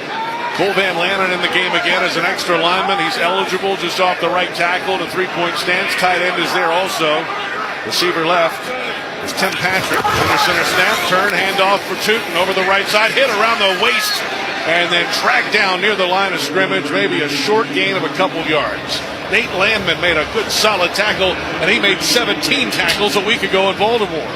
S1: Cole Van Lanen in the game again as an extra lineman. He's eligible just off the right tackle to three-point stance. Tight end is there also. Receiver left. It's Tim Patrick. Under center snap, turn, handoff for Tootin over the right side. Hit around the waist and then tracked down near the line of scrimmage. Maybe a short gain of a couple yards. Nate Landman made a good solid tackle, and he made 17 tackles a week ago in Baltimore.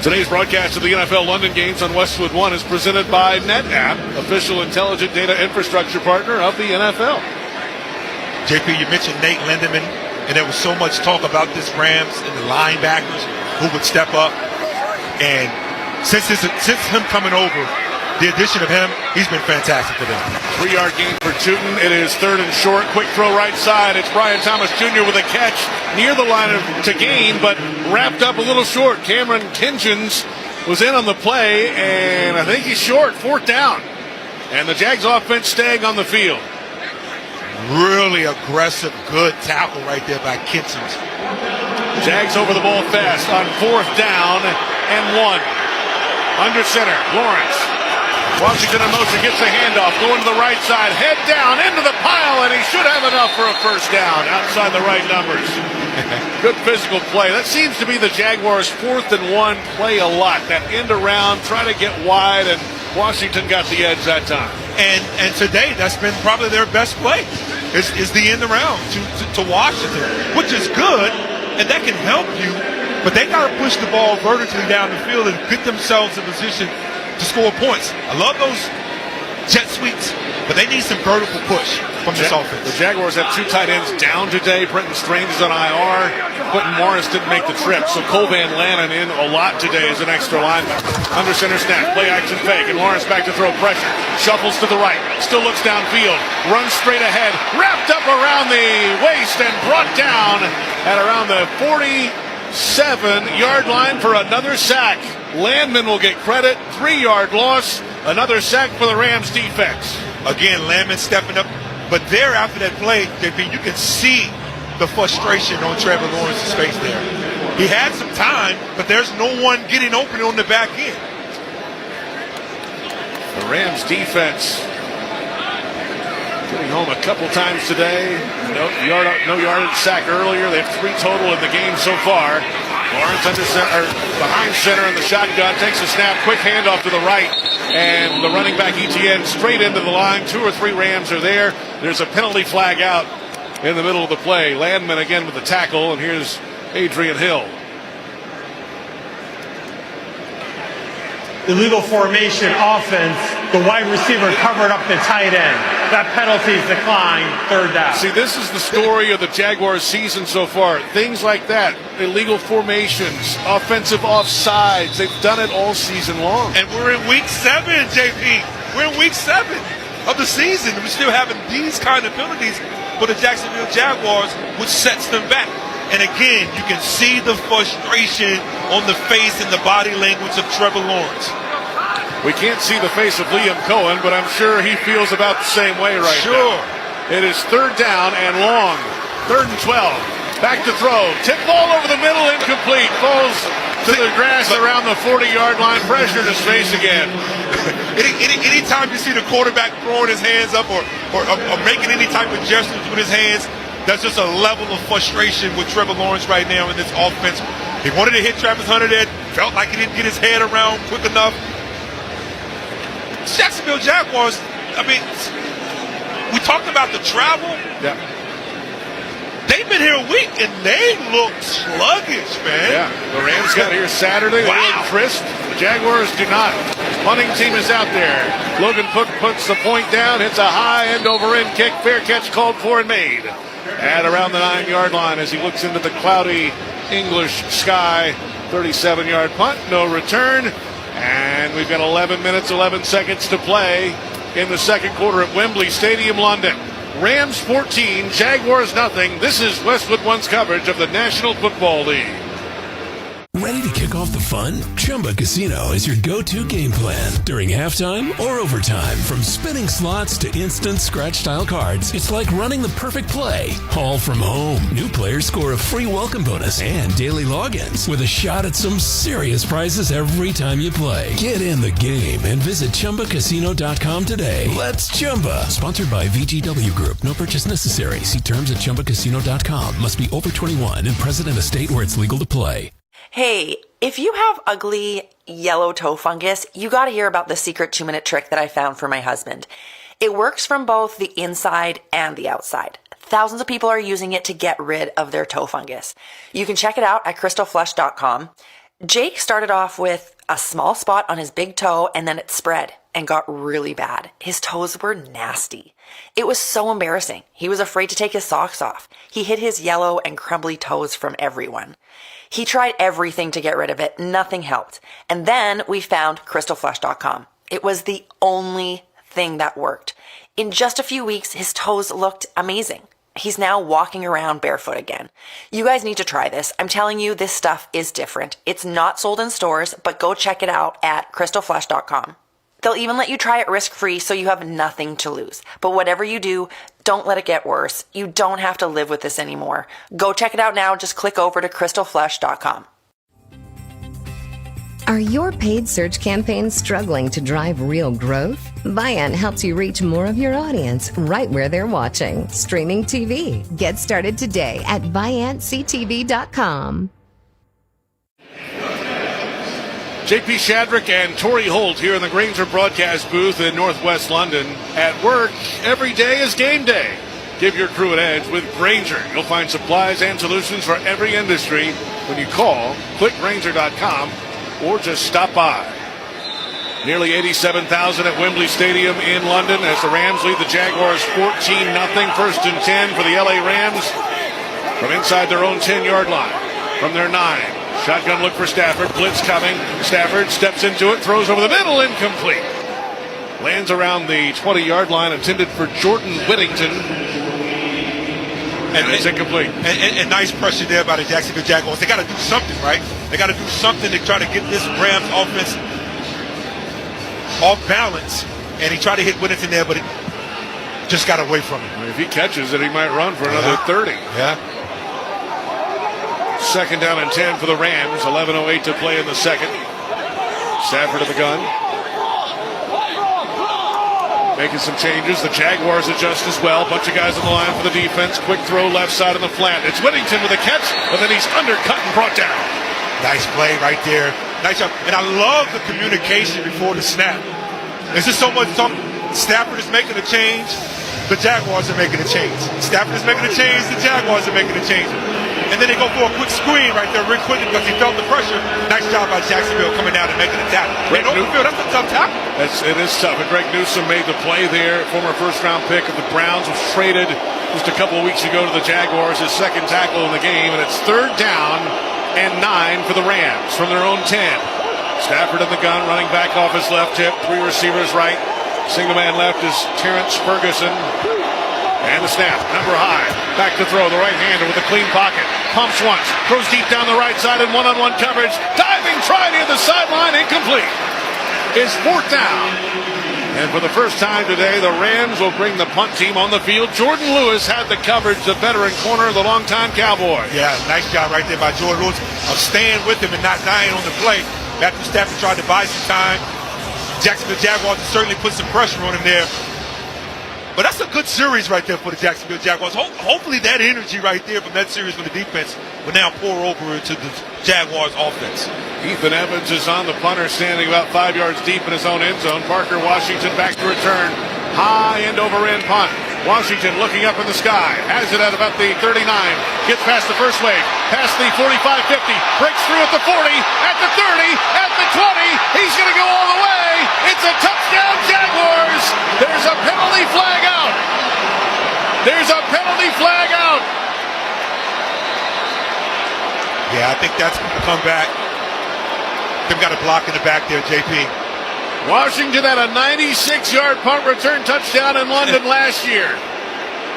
S1: Today's broadcast of the NFL London games on Westwood One is presented by NetApp, official intelligent data infrastructure partner of the NFL.
S2: JP, you mentioned Nate Lindemann, and there was so much talk about this Rams and the linebackers who would step up. And since him coming over, the addition of him, he's been fantastic for them.
S1: 3-yard gain for Tootin. It is third and short. Quick throw right side. It's Brian Thomas Jr. with a catch near the line to gain, but wrapped up a little short. Cameron Kingens was in on the play, and I think he's short. 4th down. And the Jags offense staying on the field.
S2: Really aggressive, good tackle right there by Kingens.
S1: Jags over the ball fast on 4th down and 1. Under center, Lawrence. Washington in motion, gets the handoff, going to the right side, head down into the pile, and he should have enough for a first down outside the right numbers. Good physical play. That seems to be the Jaguars' 4th and 1 play a lot. That end around, try to get wide, and Washington got the edge that time.
S2: And today, that's been probably their best play, is the end around to Washington, which is good, and that can help you, but they got to push the ball vertically down the field and get themselves in position to score points. I love those jet sweeps, but they need some vertical push from this offense.
S1: The Jaguars have 2 tight ends down today. Brenton Strange is on IR. Quentin Morris didn't make the trip, so Cole Van Lanen in a lot today as an extra lineman. Under center snap, play action fake, and Lawrence back to throw pressure. Shuffles to the right, still looks downfield, runs straight ahead, wrapped up around the waist and brought down at around the 47-yard line for another sack. Landman will get credit. 3-yard loss. Another sack for the Rams defense.
S2: Again, Landman stepping up. But there after that play, JP, you can see the frustration on Trevor Lawrence's face there. He had some time, but there's no one getting open on the back end.
S1: The Rams defense getting home a couple times today. No yardage sack earlier. They have 3 total in the game so far. Lawrence behind center in the shotgun, takes a snap, quick handoff to the right, and the running back Etienne straight into the line. 2 or 3 Rams are there. There's a penalty flag out in the middle of the play. Landman again with the tackle, and here's Adrian Hill.
S13: Illegal formation offense. The wide receiver covered up the tight end. That penalty is declined. 3rd down.
S1: See, this is the story of the Jaguars season so far. Things like that. Illegal formations, offensive offsides. They've done it all season long.
S2: And we're in week 7, JP. We're in week 7 of the season. We're still having these kind of penalties for the Jacksonville Jaguars, which sets them back. And again, you can see the frustration on the face and the body language of Trevor Lawrence.
S1: We can't see the face of Liam Cohen, but I'm sure he feels about the same way right now. It is 3rd down and long. 3rd and 12. Back to throw. Tip ball over the middle, incomplete. Falls to the grass around the 40-yard line. Pressure to space again.
S2: Anytime you see the quarterback throwing his hands up or making any type of gestures with his hands, that's just a level of frustration with Trevor Lawrence right now in this offense. He wanted to hit Travis Hunter there, felt like he didn't get his head around quick enough. Jacksonville Jaguars, I mean, we talked about the travel.
S1: Yeah.
S2: They've been here a week, and they look sluggish, man.
S1: Yeah, the Rams got here Saturday. Wow. They look crisp. The Jaguars do not. Punting team is out there. Logan puts the point down, hits a high end-over-end kick. Fair catch called for and made. At around the 9-yard line as he looks into the cloudy English sky. 37-yard punt, no return. And we've got 11 minutes, 11 seconds to play in the second quarter at Wembley Stadium, London. Rams 14, Jaguars nothing. This is Westwood One's coverage of the National Football League.
S3: Ready to kick off the fun? Chumba Casino is your go-to game plan during halftime or overtime. From spinning slots to instant scratch-style cards, it's like running the perfect play, all from home. New players score a free welcome bonus and daily logins with a shot at some serious prizes every time you play. Get in the game and visit ChumbaCasino.com today. Let's Chumba. Sponsored by VGW Group. No purchase necessary. See terms at ChumbaCasino.com. Must be over 21 and present in a state where it's legal to play.
S9: Hey, if you have ugly yellow toe fungus, you got to hear about the secret 2-minute trick that I found for my husband. It works from both the inside and the outside. Thousands of people are using it to get rid of their toe fungus. You can check it out at crystalflush.com. Jake started off with a small spot on his big toe and then it spread and got really bad. His toes were nasty. It was so embarrassing. He was afraid to take his socks off. He hid his yellow and crumbly toes from everyone. He tried everything to get rid of it. Nothing helped. And then we found crystalflush.com. It was the only thing that worked. In just a few weeks, his toes looked amazing. He's now walking around barefoot again. You guys need to try this. I'm telling you, this stuff is different. It's not sold in stores, but go check it out at crystalflush.com. They'll even let you try it risk-free so you have nothing to lose. But whatever you do, don't let it get worse. You don't have to live with this anymore. Go check it out now. Just click over to crystalflush.com.
S12: Are your paid search campaigns struggling to drive real growth? Viant helps you reach more of your audience right where they're watching. Streaming TV. Get started today at ViantCTV.com.
S1: JP Shadrick and Torrey Holt here in the Granger broadcast booth in Northwest London. At work, every day is game day. Give your crew an edge with Granger. You'll find supplies and solutions for every industry when you call, click Granger.com, or just stop by. Nearly 87,000 at Wembley Stadium in London as the Rams lead the Jaguars 14-0. 1st and 10 for the LA Rams from inside their own 10-yard line. From their 9. Shotgun look for Stafford. Blitz coming. Stafford steps into it. Throws over the middle. Incomplete. Lands around the 20-yard line. Intended for Jordan Whittington. And it's incomplete.
S2: And nice pressure there by the Jacksonville Jaguars. They got to do something, right? They got to do something to try to get this Rams offense off balance. And he tried to hit Whittington there, but it just got away from him.
S1: If he catches it, he might run for another 30.
S2: Yeah.
S1: Second down and 10 for the Rams. 11:08 to play in the second. Stafford in the gun. Making some changes. The Jaguars adjust as well. Bunch of guys on the line for the defense. Quick throw left side on the flat. It's Whittington with a catch, but then he's undercut and brought down.
S2: Nice play right there. Nice job. And I love the communication before the snap. There's just so much. Stafford is making a change. The Jaguars are making a change. Stafford is making a change. The Jaguars are making a change. And then they go for a quick screen right there real quick because he felt the pressure. Nice job by Jacksonville coming down and making a tackle. That's a tough tackle.
S1: It is tough. And Greg Newsome made the play there. Former first-round pick of the Browns was traded just a couple of weeks ago to the Jaguars. His second tackle in the game. And it's 3rd down and 9 for the Rams from their own 10. Stafford in the gun, running back off his left hip. 3 receivers right. Single man left is Terrence Ferguson. And the snap, number high. Back to throw, the right-hander with a clean pocket. Pumps once, throws deep down the right side in one-on-one coverage. Diving try near the sideline, incomplete. It's 4th down. And for the first time today, the Rams will bring the punt team on the field. Jordan Lewis had the coverage, the veteran corner, the longtime Cowboy.
S2: Yeah, nice job right there by Jordan Lewis of staying with him and not dying on the play. After Stafford tried to buy some time, Jacksonville Jaguars certainly put some pressure on him there. But that's a good series right there for the Jacksonville Jaguars. Hopefully that energy right there from that series from the defense will now pour over into the Jaguars offense.
S1: Ethan Evans is on the punter, standing about 5 yards deep in his own end zone. Parker Washington back to return. High end over end punt. Washington looking up in the sky. Has it at about the 39. Gets past the first wave. Past the 45-50. Breaks through at the 40. At the 30. At the 20. He's going to go all the way. It's a touchdown, Jaguars. There's a penalty flag out. There's a penalty flag out.
S2: Yeah, I think that's going to come back. They've got a block in the back there, JP.
S1: Washington had a 96-yard punt return touchdown in London last year.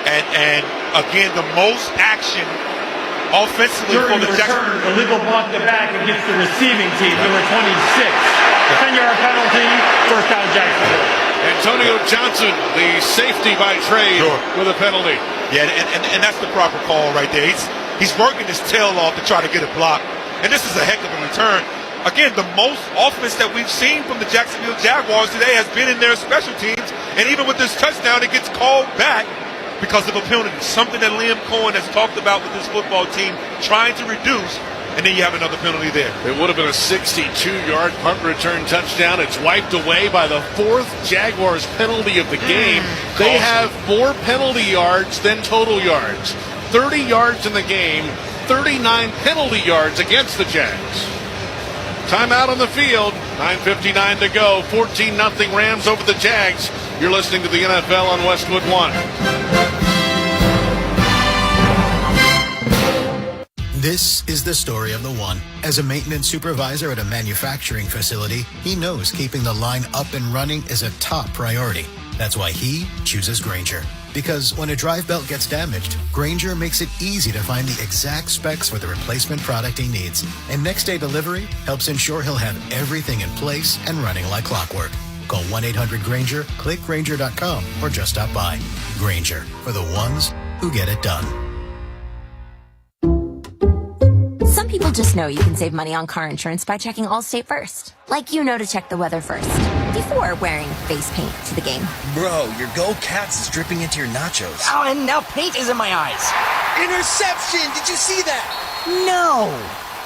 S2: And again, the most action offensively for the Jacksonville.
S13: Illegal block the back against the receiving team, number 26. 10-yard penalty, first down Jacksonville.
S1: Antonio Johnson, the safety by trade, with a penalty.
S2: Yeah, and that's the proper call right there. He's working his tail off to try to get a block. And this is a heck of a return. Again, the most offense that we've seen from the Jacksonville Jaguars today has been in their special teams. And even with this touchdown, it gets called back because of a penalty. Something that Liam Cohen has talked about with this football team, trying to reduce. And then you have another penalty there.
S1: It would have been a 62-yard punt return touchdown. It's wiped away by the 4th Jaguars penalty of the game. They have more penalty yards than total yards. 30 yards in the game, 39 penalty yards against the Jags. Timeout on the field. 9:59 to go. 14-0 Rams over the Jags. You're listening to the NFL on Westwood One.
S14: This is the story of the one. As a maintenance supervisor at a manufacturing facility, he knows keeping the line up and running is a top priority. That's why he chooses Grainger. Because when a drive belt gets damaged, Grainger makes it easy to find the exact specs for the replacement product he needs. And next day delivery helps ensure he'll have everything in place and running like clockwork. Call 1-800-GRAINGER, click Grainger.com, or just stop by. Grainger, for the ones who get it done.
S16: Some people just know you can save money on car insurance by checking Allstate first. Like you know to check the weather first, before wearing face paint to the game.
S17: Bro, your Go Cats is dripping into your nachos.
S18: Oh, and now paint is in my eyes.
S17: Interception! Did you see that?
S16: No!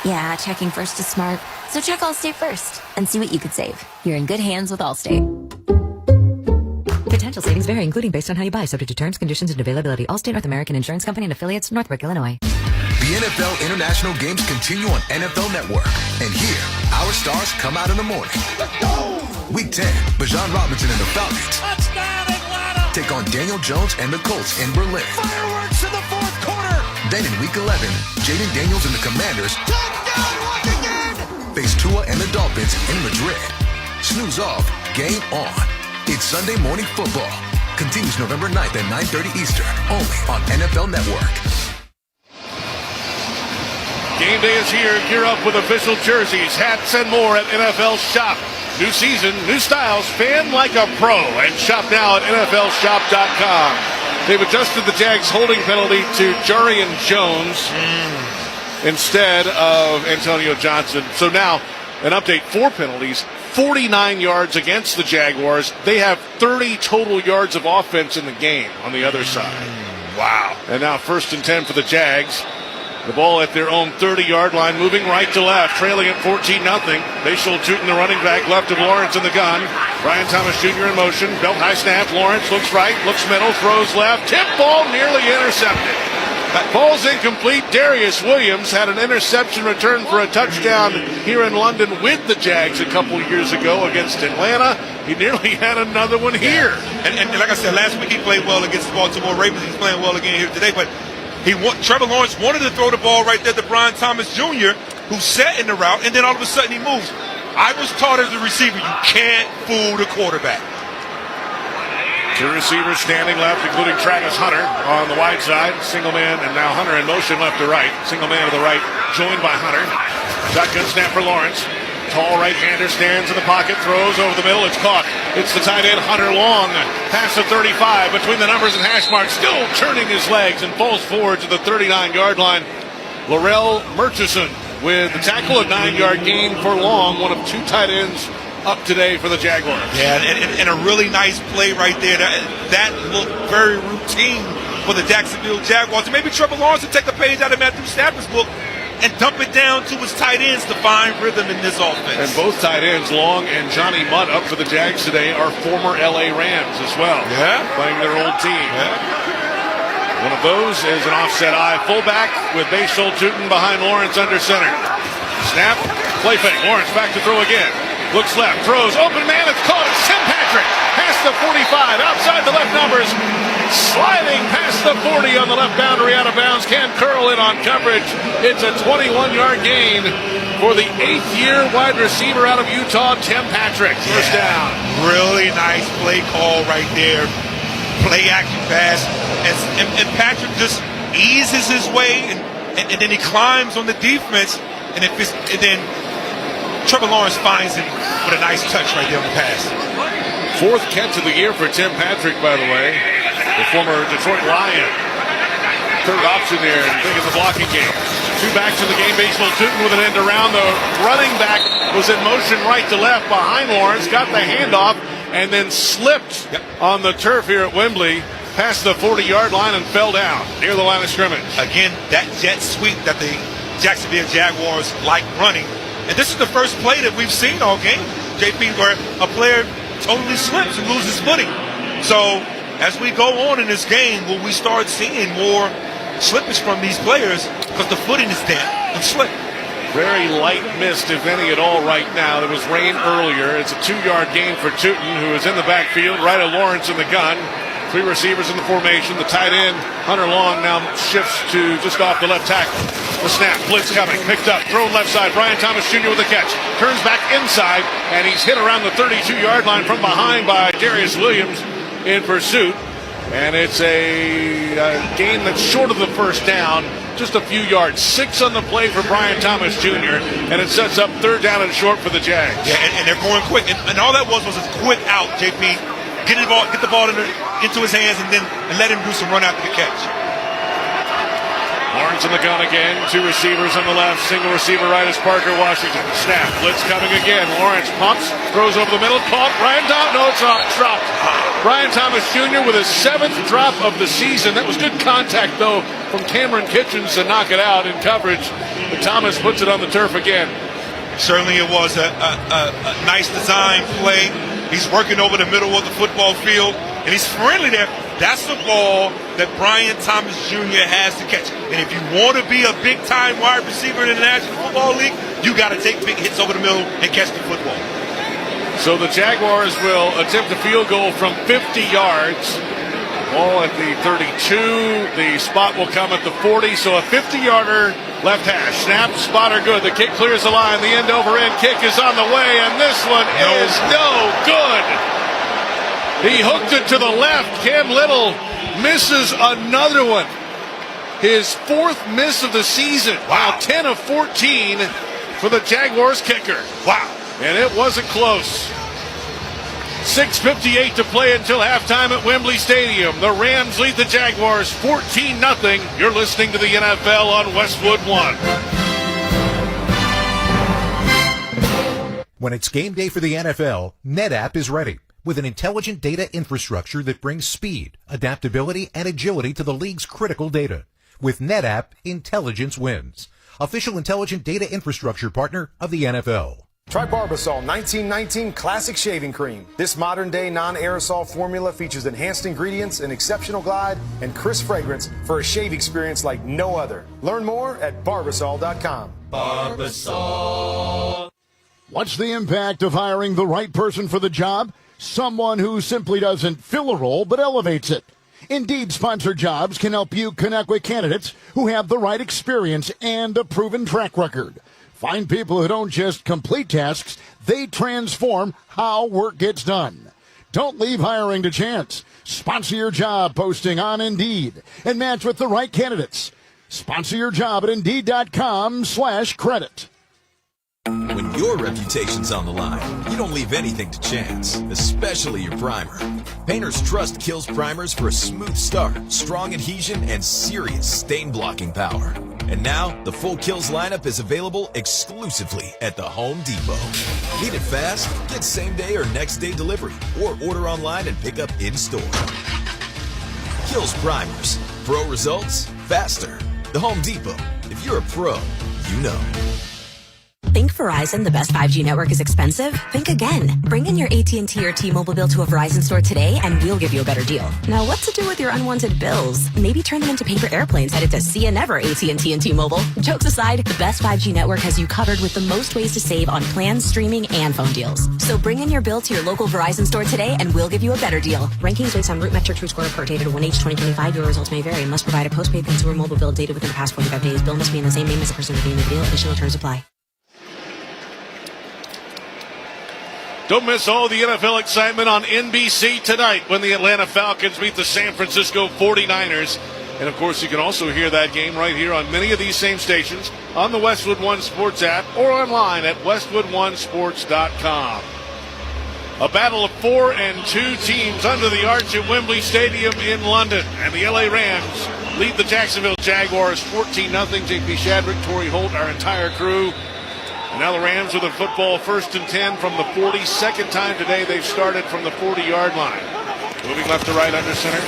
S16: Yeah, checking first is smart. So check Allstate first and see what you could save. You're in good hands with Allstate.
S19: Potential savings vary, including based on how you buy, subject to terms, conditions, and availability. Allstate North American Insurance Company and affiliates, Northbrook, Illinois.
S22: The NFL International Games continue on NFL Network. And here, our stars come out in the morning.
S10: Let's go!
S22: Week 10, Bijan Robinson and the Falcons
S10: Touchdown, Atlanta!
S22: take on Daniel Jones and the Colts in Berlin.
S10: Fireworks in the fourth quarter!
S22: Then in Week 11, Jaden Daniels and the Commanders
S10: Touchdown, Washington!
S22: face Tua and the Dolphins in Madrid. Snooze off, game on. It's Sunday Morning Football. Continues November 9th at 9:30 Eastern, only on NFL Network.
S1: Game day is here. Gear up with official jerseys, hats, and more at NFL Shop. New season, new styles, fan like a pro, and shop now at NFLShop.com. They've adjusted the Jags holding penalty to Jarian Jones. instead of Antonio Johnson. So now, an update, 4 penalties, 49 yards against the Jaguars. They have 30 total yards of offense in the game on the other side.
S2: Wow.
S1: And now 1st and 10 for the Jags. The ball at their own 30-yard line, moving right to left, trailing at 14-0. Bayshul Tootin, the running back, left of Lawrence in the gun. Brian Thomas Jr. in motion. Belt high snap. Lawrence looks right, looks middle, throws left. Tip ball nearly intercepted. That ball's incomplete. Darius Williams had an interception return for a touchdown here in London with the Jags a couple years ago against Atlanta. He nearly had another one here.
S2: And like I said, last week he played well against the Baltimore Ravens. He's playing well again here today, but Trevor Lawrence wanted to throw the ball right there to Brian Thomas Jr., who sat in the route, and then all of a sudden he moves. I was taught as a receiver, you can't fool the quarterback.
S1: 2 receivers standing left, including Travis Hunter on the wide side. Single man, and now Hunter in motion left to right. Single man to the right, joined by Hunter. Shotgun snap for Lawrence. Tall right-hander stands in the pocket, throws over the middle. It's caught. It's the tight end, Hunter Long. Past the 35, between the numbers and hash marks, still turning his legs and falls forward to the 39-yard line. Laurel Murchison with the tackle, a 9-yard gain for Long, one of 2 tight ends up today for the Jaguars.
S2: Yeah, and a really nice play right there. That looked very routine for the Jacksonville Jaguars. And maybe Trevor Lawrence will take a page out of Matthew Stafford's book and dump it down to his tight ends to find rhythm in this offense.
S1: And both tight ends, Long and Johnny Mutt, up for the Jags today, are former LA Rams as well.
S2: Yeah.
S1: Playing their old team.
S2: Yeah.
S1: One of those is an offset eye fullback with Bayshul Tootin behind Lawrence under center. Snap, play fake. Lawrence back to throw again. Looks left, throws, open man, it's caught. It's Tim Patrick. Past the 45, outside the left numbers. Sliding past the 40 on the left boundary, out of bounds. Can't curl in on coverage. It's a 21-yard gain for the 8th-year wide receiver out of Utah, Tim Patrick. First down.
S2: Really nice play call right there. Play action pass. And Patrick just eases his way, and then he climbs on the defense, and then Trevor Lawrence finds him with a nice touch right there on the pass.
S1: 4th catch of the year for Tim Patrick, by the way. The former Detroit Lion. 3rd option there, I think, in the blocking game. 2 backs in the game. Bayshul Tootin with an end around. The running back was in motion right to left behind Lawrence. Got the handoff and then slipped on the turf here at Wembley. Past the 40-yard line and fell down near the line of scrimmage.
S2: Again, that jet sweep that the Jacksonville Jaguars like running. And this is the first play that we've seen all game, JP, where a player totally slips and loses footing. So as we go on in this game, will we start seeing more slippage from these players because the footing is damp and slip?
S1: Very light mist, if any at all, right now. There was rain earlier. It's a 2-yard gain for Tootin, who is in the backfield, right of Lawrence in the gun. 3 receivers in the formation. The tight end, Hunter Long, now shifts to just off the left tackle. The snap, blitz coming, picked up, thrown left side. Brian Thomas Jr. with the catch. Turns back inside, and he's hit around the 32-yard line from behind by Darius Williams in pursuit. And it's a game that's short of the first down, just a few yards. 6 on the play for Brian Thomas Jr., and it sets up 3rd down and short for the Jags.
S2: Yeah, and they're going quick. And all that was a quick out, JP. Get the ball into his hands and let him do some run after the catch.
S1: Lawrence in the gun again. 2 receivers on the left. Single receiver right is Parker Washington. Snap. Blitz coming again. Lawrence pumps. Throws over the middle. Caught. Brian Thomas. No, it's not. Dropped. Brian Thomas Jr. with his 7th drop of the season. That was good contact, though, from Cameron Kitchens to knock it out in coverage. But Thomas puts it on the turf again.
S2: Certainly it was a nice design play. He's working over the middle of the football field, and he's friendly there. That's the ball that Brian Thomas Jr. has to catch. And if you want to be a big-time wide receiver in the National Football League, you got to take big hits over the middle and catch the football.
S1: So the Jaguars will attempt a field goal from 50 yards. Ball at the 32. The spot will come at the 40. So a 50-yarder left hash. Snap, spotter good. The kick clears the line. The end-over-end kick is on the way, and this one is no good. He hooked it to the left. Cam Little misses another one. His 4th miss of the season. Wow, 10 of 14 for the Jaguars kicker.
S2: Wow.
S1: And it wasn't close. 6:58 to play until halftime at Wembley Stadium. The Rams lead the Jaguars 14-0. You're listening to the NFL on Westwood One.
S4: When it's game day for the NFL, NetApp is ready with an intelligent data infrastructure that brings speed, adaptability, and agility to the league's critical data. With NetApp, intelligence wins. Official intelligent data infrastructure partner of the NFL.
S6: Try Barbasol 1919 Classic Shaving Cream. This modern-day non-aerosol formula features enhanced ingredients, an exceptional glide, and crisp fragrance for a shave experience like no other. Learn more at Barbasol.com.
S5: Barbasol. What's the impact of hiring the right person for the job? Someone who simply doesn't fill a role but elevates it. Indeed sponsored jobs can help you connect with candidates who have the right experience and a proven track record. Find people who don't just complete tasks, they transform how work gets done. Don't leave hiring to chance. Sponsor your job posting on Indeed and match with the right candidates. Sponsor your job at Indeed.com/credit.
S25: When your reputation's on the line, you don't leave anything to chance, especially your primer. Painters Trust kills primers for a smooth start, strong adhesion, and serious stain-blocking power. And now, the full Kills lineup is available exclusively at the Home Depot. Need it fast? Get same-day or next-day delivery, or order online and pick up in-store. Kills primers. Pro results? Faster. The Home Depot. If you're a pro, you know.
S19: Think Verizon, the best 5G network, is expensive? Think again. Bring in your AT&T or T-Mobile bill to a Verizon store today and we'll give you a better deal. Now, what to do with your unwanted bills? Maybe turn them into paper airplanes headed to See Ya Never AT&T and T-Mobile. Jokes aside, the best 5G network has you covered with the most ways to save on plans, streaming, and phone deals. So bring in your bill to your local Verizon store today and we'll give you a better deal. Rankings based on Root Metric True Score report dated 1H 2025. Your results may vary. Must provide a postpaid consumer mobile bill dated within the past 45 days. Bill must be in the same name as the person redeeming the deal. Additional terms apply.
S1: Don't miss all the NFL excitement on NBC tonight when the Atlanta Falcons meet the San Francisco 49ers. And, of course, you can also hear that game right here on many of these same stations on the Westwood One Sports app or online at westwoodonesports.com. A battle of 4 and 2 teams under the arch at Wembley Stadium in London. And the LA Rams lead the Jacksonville Jaguars 14-0. J.P. Shadrick, Torrey Holt, our entire crew. And now the Rams with a football 1st and 10 from the 40. Second time today they've started from the 40-yard line. Moving left to right under center.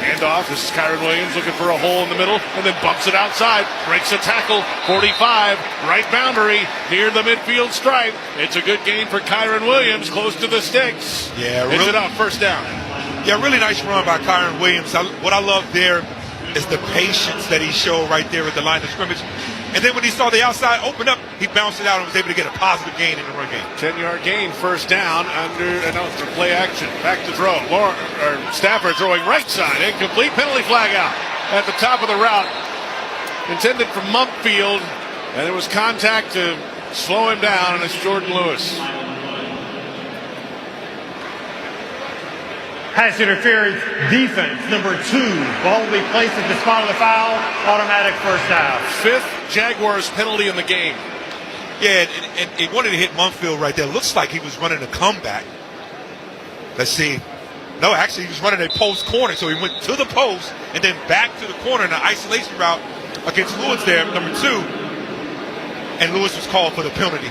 S1: Hand off. This is Kyren Williams looking for a hole in the middle and then bumps it outside. Breaks a tackle. 45. Right boundary near the midfield stripe. It's a good game for Kyren Williams close to the sticks.
S2: Yeah,
S1: Hits it up. First down.
S2: Yeah, really nice run by Kyren Williams. What I love there is the patience that he showed right there at the line of scrimmage. And then when he saw the outside open up, he bounced it out and was able to get a positive gain in the run game.
S1: 10-yard gain, first down, for play action. Back to throw. Stafford throwing right side. Incomplete. Penalty flag out at the top of the route. Intended for Mumpfield. And there was contact to slow him down, and it's Jordan Lewis.
S13: Pass interference defense, number 2. Ball will be placed at the spot of the foul. Automatic first down.
S1: 5th Jaguars penalty in the game.
S2: Yeah, and he wanted to hit Mumpfield right there. Looks like he was running a comeback. Let's see. No, actually, he was running a post corner. So he went to the post and then back to the corner in an isolation route against Lewis there, number 2. And Lewis was called for the penalty.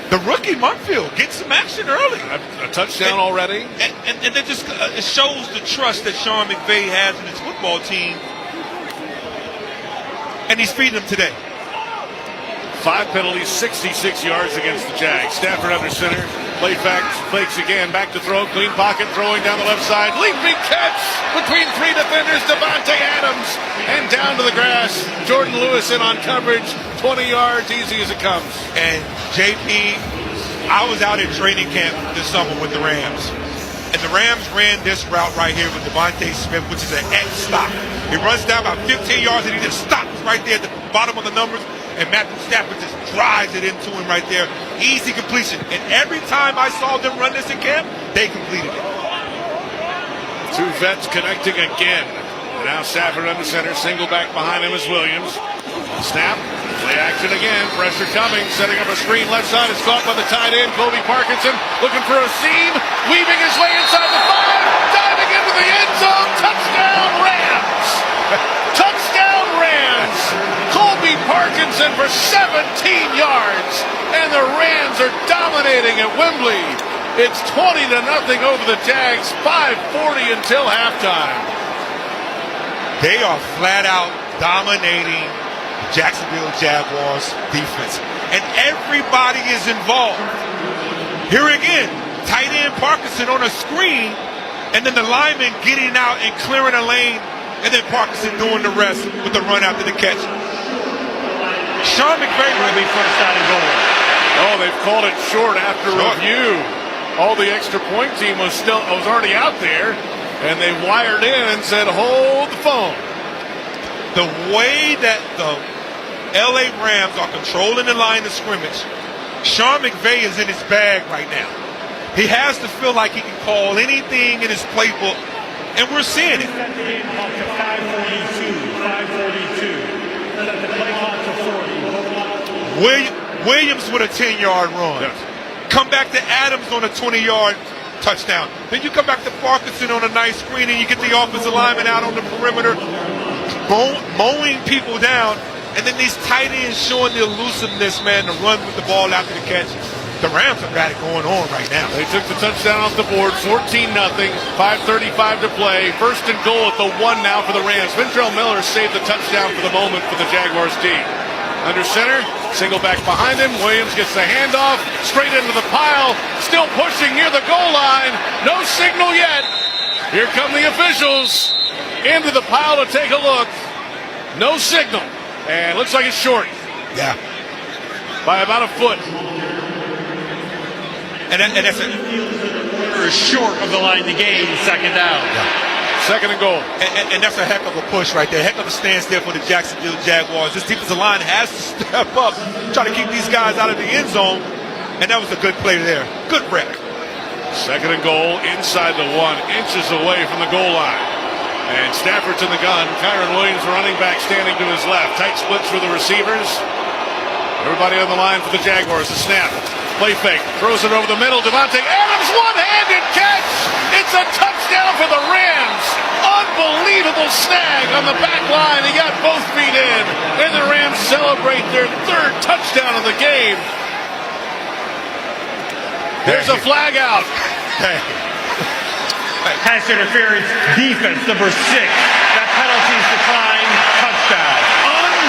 S2: The rookie Mumpfield gets some action early.
S1: A touchdown already.
S2: And that just it shows the trust that Sean McVay has in his football team. And he's feeding them today.
S1: 5 penalties, 66 yards against the Jags. Stafford under center. Play fakes again. Back to throw. Clean pocket. Throwing down the left side. Leaping catch between 3 defenders. Devontae Adams. And down to the grass. Jordan Lewis in on coverage. 20 yards. Easy as it comes.
S2: And JP, I was out at training camp this summer with the Rams. And the Rams ran this route right here with Devontae Smith, which is an X stop. He runs down about 15 yards and he just stops right there at the bottom of the numbers. And Matthew Stafford just drives it into him right there. Easy completion. And every time I saw them run this in camp, they completed it.
S1: 2 vets connecting again. Now Stafford under center. Single back behind him is Williams. Snap. Play action again. Pressure coming. Setting up a screen left side. It's caught by the tight end, Kobe Parkinson. Looking for a seam. Weaving his way inside the 5. Diving into the end zone. Touchdown, Rams. Touchdown, Rams. Kobe Parkinson for 17 yards. And the Rams are dominating at Wembley. It's 20-0 over the Jags. 5:40 until halftime.
S2: They are flat out dominating Jacksonville Jaguars defense. And everybody is involved. Here again, tight end Parkinson on a screen, and then the lineman getting out and clearing a lane, and then Parkinson doing the rest with the run after the catch. Sean McVay
S13: will be first down and goal.
S1: Oh, they've called it short after review. All the extra point team was already out there, and they wired in and said, hold the phone.
S2: The way that the LA Rams are controlling the line of scrimmage, Sean McVay is in his bag right now. He has to feel like he can call anything in his playbook, and we're seeing it.
S13: 5:42.
S2: Williams with a 10-yard run. Yes. Come back to Adams on a 20-yard touchdown. Then you come back to Parkinson on a nice screen, and you get the offensive lineman out on the perimeter, mowing people down. And then these tight ends showing the elusiveness, man, to run with the ball after the catch. The Rams have got it going on right now.
S1: They took the touchdown off the board, 14-0, 5:35 to play. First and goal at the 1 now for the Rams. Ventrell Miller saved the touchdown for the moment for the Jaguars team. Under center, single back behind him. Williams gets the handoff, straight into the pile, still pushing near the goal line. No signal yet. Here come the officials into the pile to take a look. No signal. And looks like it's short.
S2: Yeah.
S1: By about a foot.
S2: And that's
S13: short of the line to gain, second down.
S2: Yeah.
S1: Second and goal.
S2: And that's a heck of a push right there. Heck of a stance there for the Jacksonville Jaguars. This defensive line has to step up, try to keep these guys out of the end zone. And that was a good play there. Good rep.
S1: Second and goal inside the 1, inches away from the goal line. And Stafford's in the gun. Kyren Williams, running back, standing to his left. Tight splits for the receivers. Everybody on the line for the Jaguars. The snap. Play fake. Throws it over the middle. Davante Adams, one-handed catch. It's a touchdown for the Rams. Unbelievable snag on the back line. He got both feet in. And the Rams celebrate their third touchdown of the game. There's a flag out.
S13: Pass interference, defense, number 6. That penalty's declined, touchdown.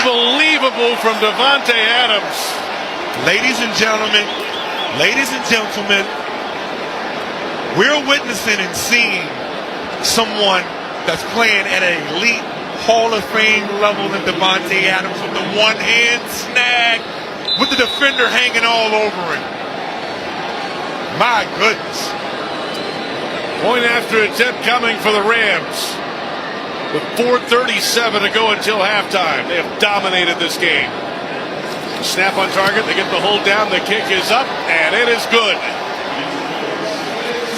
S1: Unbelievable from Davante Adams.
S2: Ladies and gentlemen, we're witnessing and seeing someone that's playing at an elite Hall of Fame level than Davante Adams with the one-hand snag with the defender hanging all over him. My goodness.
S1: Point after attempt coming for the Rams. With 4:37 to go until halftime. They have dominated this game. Snap on target. They get the hold down. The kick is up, and it is good.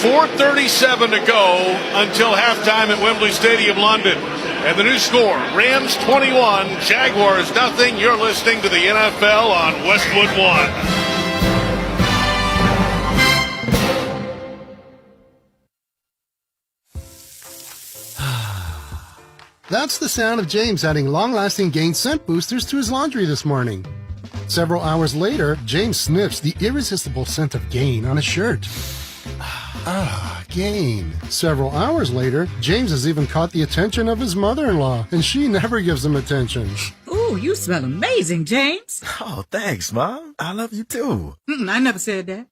S1: 4:37 to go until halftime at Wembley Stadium, London. And the new score, Rams 21, Jaguars nothing. You're listening to the NFL on Westwood One.
S7: That's the sound of James adding long-lasting Gain scent boosters to his laundry this morning. Several hours later, James sniffs the irresistible scent of Gain on his shirt. Gain. Several hours later, James has even caught the attention of his mother-in-law, and she never gives him attention.
S11: Ooh, you smell amazing, James.
S17: Oh, thanks, Mom. I love you too.
S11: I never said that.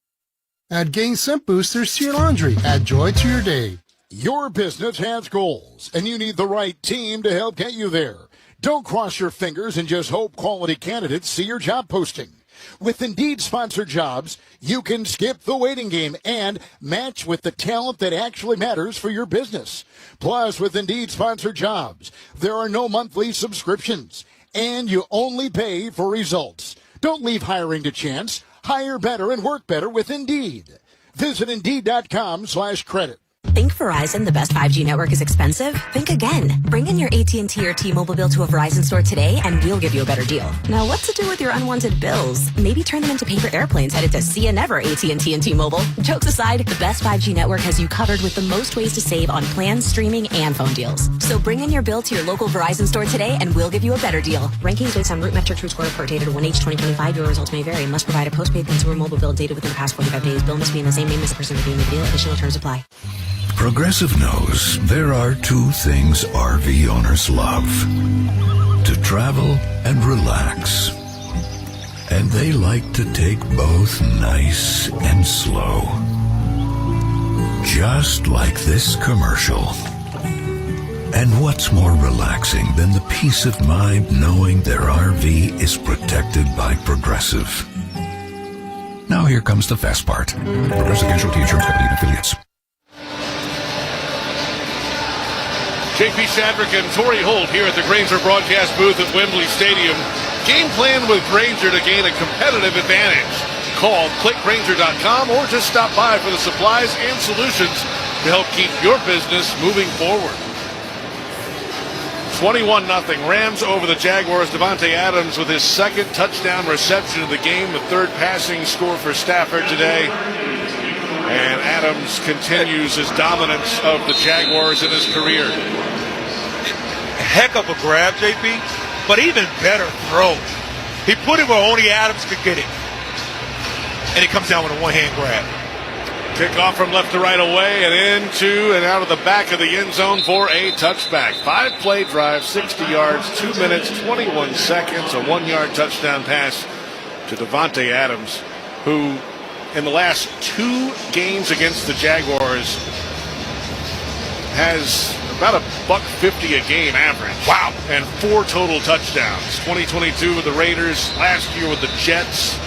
S7: Add Gain scent boosters to your laundry. Add joy to your day.
S5: Your business has goals, and you need the right team to help get you there. Don't cross your fingers and just hope quality candidates see your job posting. With Indeed sponsored jobs, you can skip the waiting game and match with the talent that actually matters for your business. Plus, with Indeed sponsored jobs, there are no monthly subscriptions, and you only pay for results. Don't leave hiring to chance. Hire better and work better with Indeed. Visit Indeed.com/credit.
S19: Think Verizon, the best 5G network, is expensive? Think again. Bring in your AT&T or T-Mobile bill to a Verizon store today and we'll give you a better deal. Now, what to do with your unwanted bills? Maybe turn them into paper airplanes headed to see you never, AT&T and T-Mobile. Jokes aside, the best 5G network has you covered with the most ways to save on plans, streaming, and phone deals. So bring in your bill to your local Verizon store today and we'll give you a better deal. Rankings based on root metric true score report dated 1H 2025. Your results may vary. Must provide a postpaid consumer mobile bill dated within the past 45 days. Bill must be in the same name as the person reviewing the deal. Additional terms apply.
S8: Progressive knows there are two things RV owners love: to travel and relax. And they like to take both nice and slow. Just like this commercial. And what's more relaxing than the peace of mind knowing their RV is protected by Progressive? Now here comes the fast part. Progressive Casualty Insurance Company and Affiliates.
S1: J.P. Shadrick and Torrey Holt here at the Grainger broadcast booth at Wembley Stadium. Game plan with Grainger to gain a competitive advantage. Call clickgrainger.com or just stop by for the supplies and solutions to help keep your business moving forward. 21-0 Rams over the Jaguars. Davante Adams with his second touchdown reception of the game, the third passing score for Stafford today. And Adams continues his dominance of the Jaguars in his career.
S2: Heck of a grab, JP, but even better throw. He put it where only Adams could get it. And it comes down with a one-hand grab.
S1: Kickoff from left to right away and into and out of the back of the end zone for a touchback. 5-play drive, 60 yards, 2 minutes, 21 seconds, a 1-yard touchdown pass to Davante Adams, who in the last 2 games against the Jaguars has about $150 a game average.
S2: Wow.
S1: And 4 total touchdowns. 2022 with the Raiders, last year with the Jets,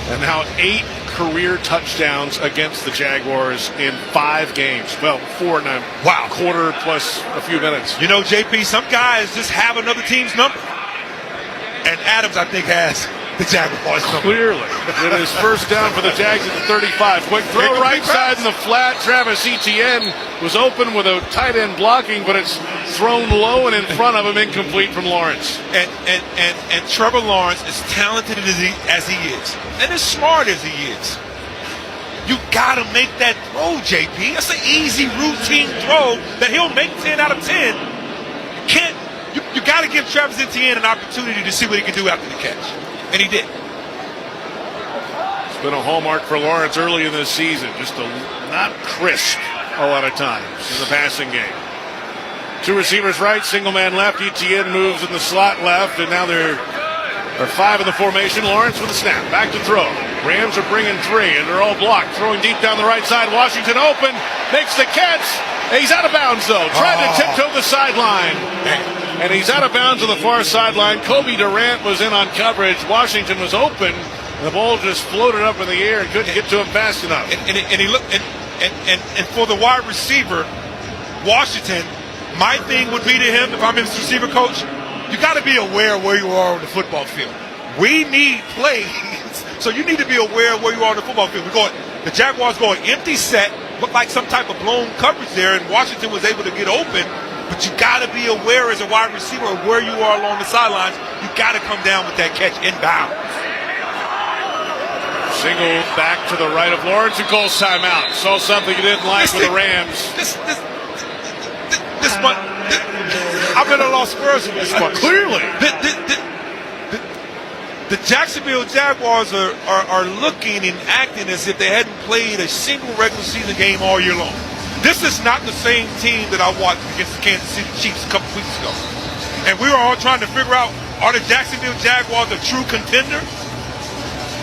S1: and now 8 career touchdowns against the Jaguars in 5 games. Well, 4 and a quarter plus a few minutes.
S2: You know, JP, some guys just have another team's number. And Adams, I think, has the Jaguars number.
S1: Clearly. It is first down for the Jags at the 35. Quick throw right side in the flat. Travis Etienne was open with a tight end blocking, but it's thrown low and in front of him, incomplete from Lawrence.
S2: And Trevor Lawrence, as talented as he is, and as smart as he is, you gotta make that throw, JP. That's an easy routine throw that he'll make 10 out of 10. You gotta give Travis Etienne an opportunity to see what he can do after the catch. And he did.
S1: It's been a hallmark for Lawrence early in this season. Just not crisp a lot of times in the passing game. 2 receivers right, single man left. Etienne moves in the slot left, and now there are 5 in the formation. Lawrence with a snap. Back to throw. Rams are bringing 3, and they're all blocked. Throwing deep down the right side. Washington open. Makes the catch. He's out of bounds, though. Tried to tiptoe the sideline. And he's out of bounds on the far sideline. Kobe Durant was in on coverage. Washington was open. The ball just floated up in the air and couldn't get to him fast enough.
S2: And he looked. And for the wide receiver, Washington, my thing would be to him, if I'm his receiver coach, you got to be aware of where you are on the football field. We need plays, so you need to be aware of where you are on the football field. The Jaguars going empty set, looked like some type of blown coverage there, and Washington was able to get open. But you got to be aware as a wide receiver of where you are along the sidelines. You got to come down with that catch inbound.
S1: Single back to the right of Lawrence, who calls timeout. Saw something he didn't like with the Rams.
S2: This one, I've been a lost words in this one.
S1: Clearly.
S2: The Jacksonville Jaguars are looking and acting as if they hadn't played a single regular season game all year long. This is not the same team that I watched against the Kansas City Chiefs a couple weeks ago. And we were all trying to figure out, are the Jacksonville Jaguars a true contender?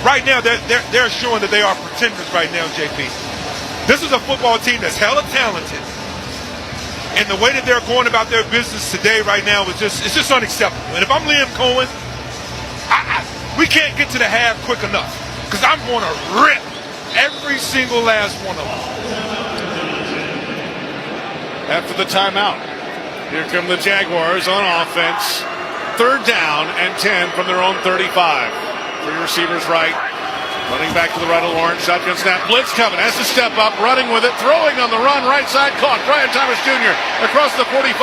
S2: Right now, they're showing that they are pretenders right now, JP. This is a football team that's hella talented. And the way that they're going about their business today right now is just unacceptable. And if I'm Liam Cohen, we can't get to the half quick enough, because I'm going to rip every single last one of them.
S1: After the timeout, here come the Jaguars on offense. 3rd down and 10 from their own 35. 3 receivers right, Running back to the right of Lawrence. Shotgun snap. Blitz coming. Has to step up. Running with it. Throwing on the run. Right side caught. Brian Thomas Jr. across the 45.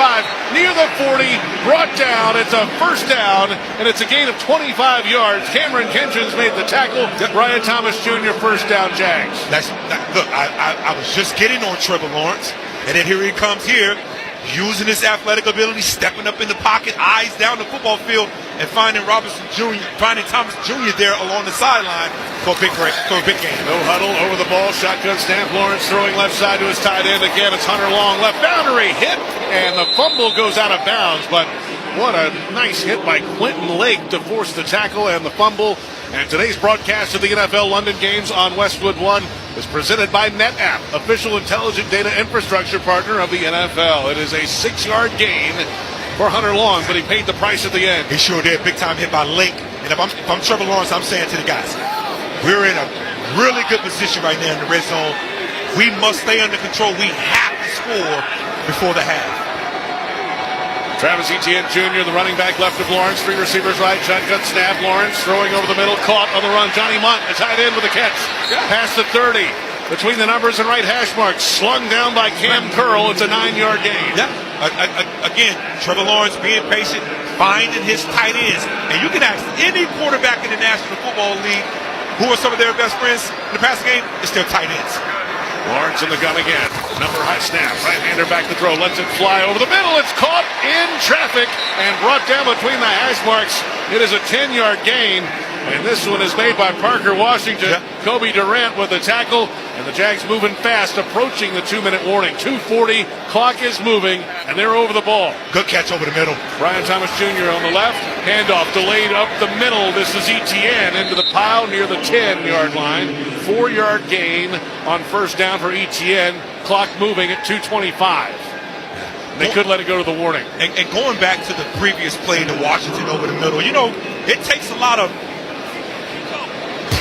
S1: Near the 40. Brought down. It's a first down. And it's a gain of 25 yards. Cameron Kinchins made the tackle. Brian Thomas Jr. first down, Jags.
S2: Look, I was just getting on Trevor Lawrence. And then here he comes here. Using his athletic ability, stepping up in the pocket, eyes down the football field, and finding Thomas Jr. there along the sideline for a big game.
S1: No huddle, over the ball, shotgun snap. Lawrence throwing left side to his tight end. Again, it's Hunter Long, left boundary, hit, and the fumble goes out of bounds. But what a nice hit by Quentin Lake to force the tackle and the fumble. And today's broadcast of the NFL London games on Westwood One is presented by NetApp, official intelligent data infrastructure partner of the NFL. It is a 6-yard gain for Hunter Long, but he paid the price at the end.
S2: He sure did. Big time hit by Lake. And if I'm Trevor Lawrence, I'm saying to the guys, we're in a really good position right now in the red zone. We must stay under control. We have to score before the half.
S1: Travis Etienne Jr., the running back left of Lawrence, 3 receivers right, shotgun snap. Lawrence throwing over the middle, caught on the run. Johnny Munt, a tight end with a catch. Past the 30, between the numbers and right hash marks, slung down by Cam Curl. It's a 9-yard gain.
S2: Yeah. Again, Trevor Lawrence being patient, finding his tight ends. And you can ask any quarterback in the National Football League who are some of their best friends in the passing game, it's their tight ends.
S1: Lawrence in the gun again. Number high snap. Right-hander back to throw. Lets it fly over the middle. It's caught in traffic and brought down between the hash marks. It is a 10-yard gain. And this one is made by Parker Washington. Kobe Durant with the tackle. And the Jags moving fast, approaching the 2-minute warning. 2:40. Clock is moving, and they're over the ball.
S2: Good catch over the middle.
S1: Brian Thomas Jr. on the left. Handoff delayed up the middle. This is Etienne into the pile near the 10-yard line. 4-yard gain on first down for Etienne. Clock moving at 2:25. They could let it go to the warning.
S2: And going back to the previous play to Washington over the middle, you know, it takes a lot of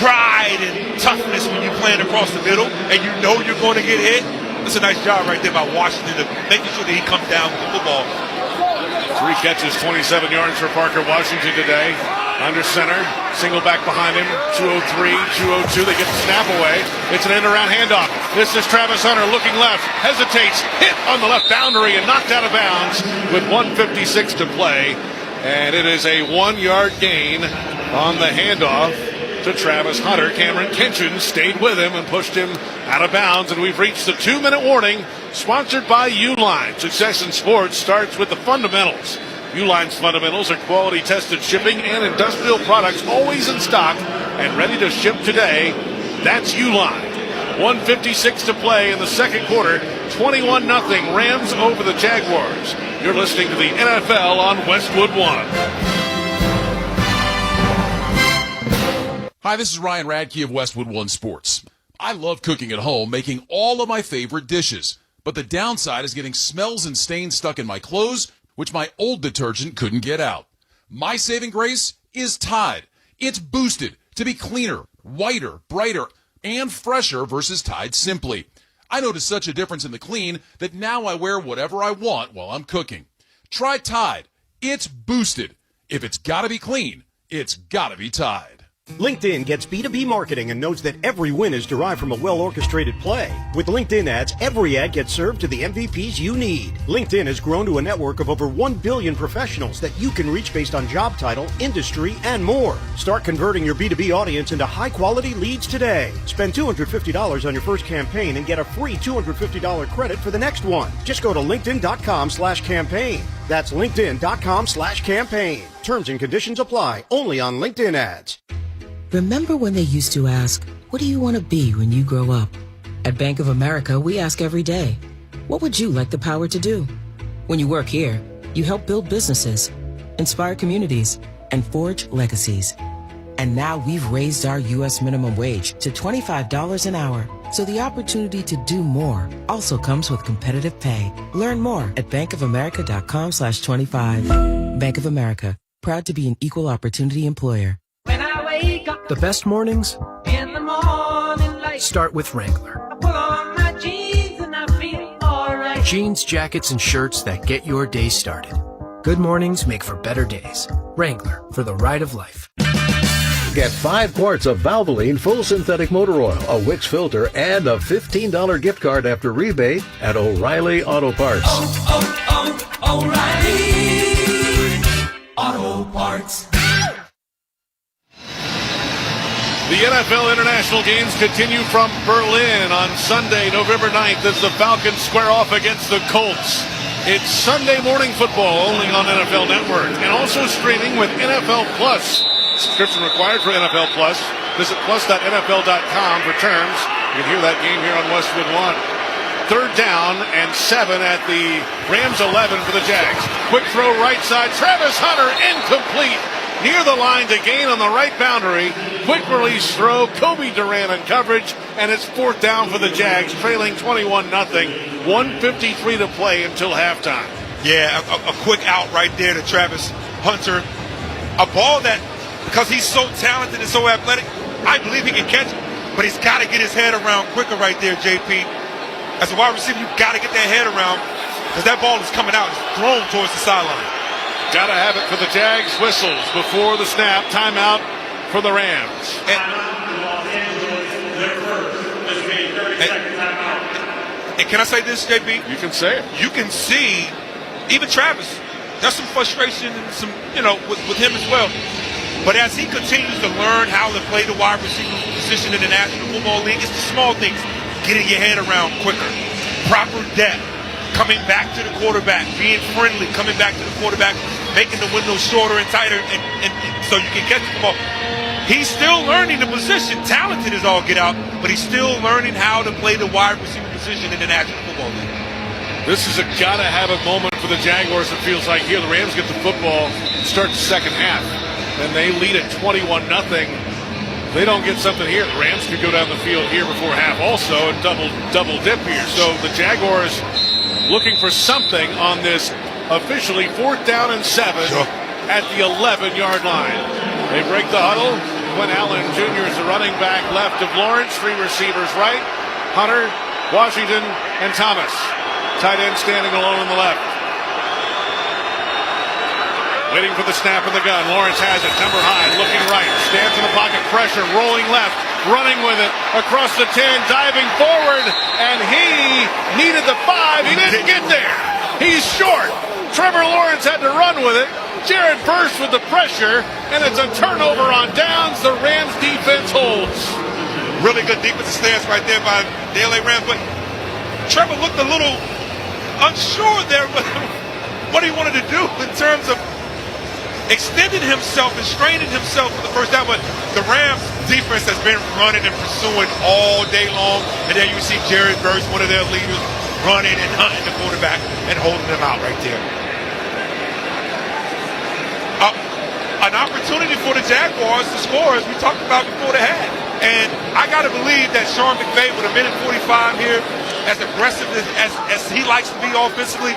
S2: pride and toughness when you're playing across the middle and you know you're going to get hit. That's a nice job right there by Washington of making sure that he comes down with the football.
S1: 3 catches, 27 yards for Parker Washington today. Under center, single back behind him, 203, 202. They get the snap away. It's an end-around handoff. This is Travis Hunter looking left, hesitates, hit on the left boundary and knocked out of bounds with 1:56 to play. And it is a 1-yard gain on the handoff to Travis Hunter. Cameron Kinchins stayed with him and pushed him out of bounds. And we've reached the 2-minute warning, sponsored by Uline. Success in sports starts with the fundamentals. Uline's fundamentals are quality tested shipping and industrial products always in stock and ready to ship today. That's Uline. 1:56 to play in the second quarter. 21-0 Rams over the Jaguars. You're listening to the NFL on Westwood One.
S15: Hi, this is Ryan Radke of Westwood One Sports. I love cooking at home, making all of my favorite dishes. But the downside is getting smells and stains stuck in my clothes, which my old detergent couldn't get out. My saving grace is Tide. It's boosted to be cleaner, whiter, brighter, and fresher versus Tide Simply. I noticed such a difference in the clean that now I wear whatever I want while I'm cooking. Try Tide. It's boosted. If it's gotta be clean, it's gotta be Tide.
S20: LinkedIn gets B2B marketing and knows that every win is derived from a well-orchestrated play. With LinkedIn ads, every ad gets served to the MVPs you need. LinkedIn has grown to a network of over 1 billion professionals that you can reach based on job title, industry, and more. Start converting your B2B audience into high-quality leads today. Spend $250 on your first campaign and get a free $250 credit for the next one. Just go to linkedin.com/campaign. That's linkedin.com/campaign. Terms and conditions apply. Only on LinkedIn ads.
S21: Remember when they used to ask, what do you want to be when you grow up? At Bank of America, we ask every day, what would you like the power to do? When you work here, you help build businesses, inspire communities, and forge legacies. And now we've raised our U.S. minimum wage to $25 an hour. So the opportunity to do more also comes with competitive pay. Learn more at bankofamerica.com/25. Bank of America, proud to be an equal opportunity employer.
S23: The best mornings
S10: In the morning light,
S23: start with Wrangler.
S10: I put on my jeans and I feel alright.
S23: Jeans, jackets, and shirts that get your day started. Good mornings make for better days. Wrangler, for the ride of life.
S3: Get 5 quarts of Valvoline full synthetic motor oil, a Wix filter, and a $15 gift card after rebate at O'Reilly Auto Parts.
S10: O'Reilly Auto Parts.
S1: The NFL International games continue from Berlin on Sunday, November 9th, as the Falcons square off against the Colts. It's Sunday morning football only on NFL Network and also streaming with NFL Plus. Subscription required for NFL Plus. Visit plus.nfl.com for terms. You can hear that game here on Westwood One. 3rd down and 7 at the Rams 11 for the Jags. Quick throw right side. Travis Hunter incomplete. Near the line to gain on the right boundary. Quick release throw. Kobe Durant in coverage. And it's 4th down for the Jags, trailing 21-0. 1:53 to play until halftime.
S2: Yeah, a quick out right there to Travis Hunter. A ball that, because he's so talented and so athletic, I believe he can catch it. But he's got to get his head around quicker right there, JP. As a wide receiver, you've got to get that head around because that ball is coming out. It's thrown towards the sideline.
S1: Got to have it for the Jags. Whistles before the snap. Timeout for the Rams.
S2: And can I say this, JP?
S1: You can say it.
S2: You can see, even Travis, there's some frustration and some, with him as well. But as he continues to learn how to play the wide receiver position in the National Football League, it's the small things. Getting your head around quicker. Proper depth. Coming back to the quarterback. Being friendly. Coming back to the quarterback. Making the window shorter and tighter and so you can catch the ball. He's still learning the position. Talented as all get out, but he's still learning how to play the wide receiver position in the National Football League.
S1: This is a gotta-have-it moment for the Jaguars, it feels like here. The Rams get the football, start the second half, and they lead at 21-0. They don't get something here. The Rams could go down the field here before half also and double dip here. So the Jaguars looking for something on this officially 4th down and 7 at the 11-yard line. They break the huddle. Quinn Allen Jr. is the running back left of Lawrence. 3 receivers right. Hunter, Washington, and Thomas. Tight end standing alone on the left. Waiting for the snap of the gun. Lawrence has it. Number high. Looking right. Stands in the pocket. Pressure. Rolling left. Running with it. Across the 10. Diving forward. And he needed the 5. He didn't get there. He's short. Trevor Lawrence had to run with it. Jared Verse with the pressure, and it's a turnover on downs. The Rams defense holds.
S2: Really good defensive stance right there by the LA Rams, but Trevor looked a little unsure there what he wanted to do in terms of extending himself and straining himself for the first down, but the Rams defense has been running and pursuing all day long, and there you see Jared Verse, one of their leaders, running and hunting the quarterback and holding them out right there. An opportunity for the Jaguars to score, as we talked about before the half. And I got to believe that Sean McVay, with 1:45 here, as aggressive as he likes to be offensively,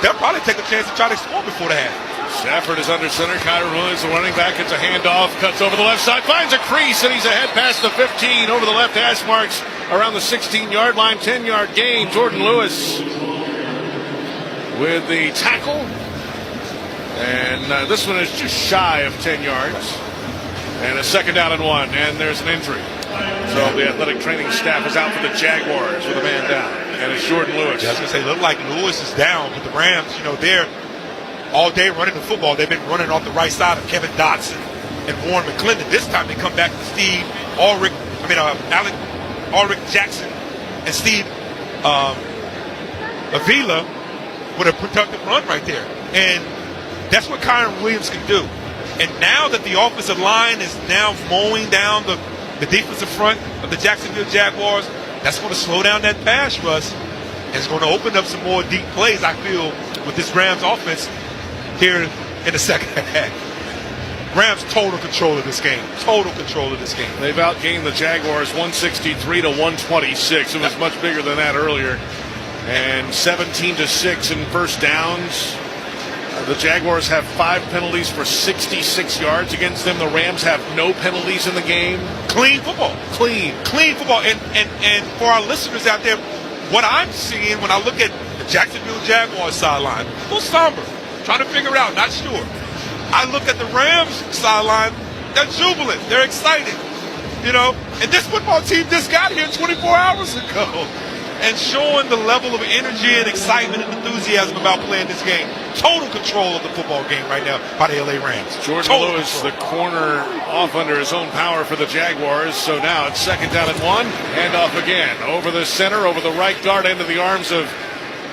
S2: they'll probably take a chance to try to score before the half.
S1: Stafford is under center. Kyren Williams, the running back, gets a handoff, cuts over the left side, finds a crease, and he's ahead past the 15, over the left hash marks, around the 16-yard line, 10-yard gain. Jordan Lewis with the tackle. And this one is just shy of 10 yards. And a 2nd down and 1. And there's an injury. So the athletic training staff is out for the Jaguars with a man down. And it's Jordan Lewis.
S2: Yeah, I was going to say, look like Lewis is down. But the Rams, they're all day running the football. They've been running off the right side of Kevin Dotson and Warren McClendon. This time they come back to Steve Ulrich, Jackson and Steve Avila with a productive run right there. And that's what Kyren Williams can do. And now that the offensive line is now mowing down the defensive front of the Jacksonville Jaguars, that's going to slow down that pass rush. And it's going to open up some more deep plays, I feel, with this Rams offense here in the second half. Rams total control of this game. Total control of this game.
S1: They've outgained the Jaguars 163 to 126. It was much bigger than that earlier. And 17-6 in first downs. The Jaguars have 5 penalties for 66 yards against them. The Rams have no penalties in the game.
S2: Clean football. Clean football. And for our listeners out there, what I'm seeing when I look at the Jacksonville Jaguars sideline, a little somber, trying to figure it out, not sure. I look at the Rams sideline, They're jubilant. They're excited. You know, and this football team just got here 24 hours ago and showing the level of energy and excitement and enthusiasm about playing this game. Total control of the football game right now by the LA Rams.
S1: Jordan Lewis, the corner, off under his own power for the Jaguars. So now it's 2nd down and 1. Handoff again over the center, over the right guard, into the arms of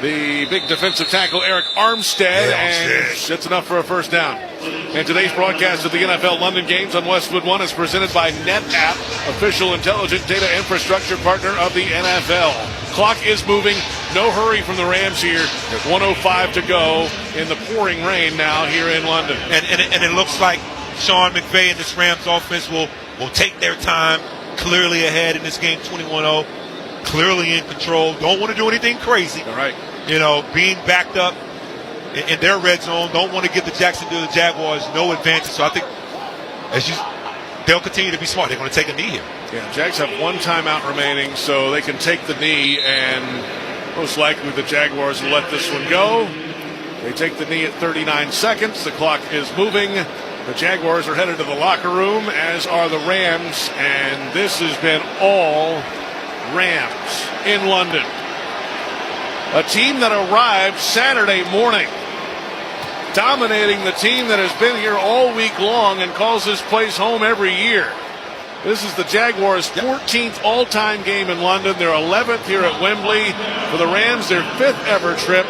S1: the big defensive tackle Eric Armstead, and that's enough for a first down. And today's broadcast of the NFL London Games on Westwood One is presented by NetApp, official intelligent data infrastructure partner of the NFL. Clock is moving. No hurry from the Rams here. 1:05 to go in the pouring rain now here in London.
S2: And it looks like Sean McVay and this Rams offense will take their time, clearly ahead in this game, 21-0. Clearly in control. Don't want to do anything crazy.
S1: All right.
S2: You know, being backed up in their red zone. Don't want to give the Jacksonville Jaguars no advantage. So I think they'll continue to be smart. They're going to take a knee here.
S1: Yeah, Jags have 1 timeout remaining, so they can take the knee, and most likely the Jaguars will let this one go. They take the knee at 39 seconds. The clock is moving. The Jaguars are headed to the locker room, as are the Rams, and this has been all Rams in London. A team that arrived Saturday morning, dominating the team that has been here all week long and calls this place home every year. This is the Jaguars' 14th all-time game in London, their 11th here at Wembley. For the Rams, their 5th ever trip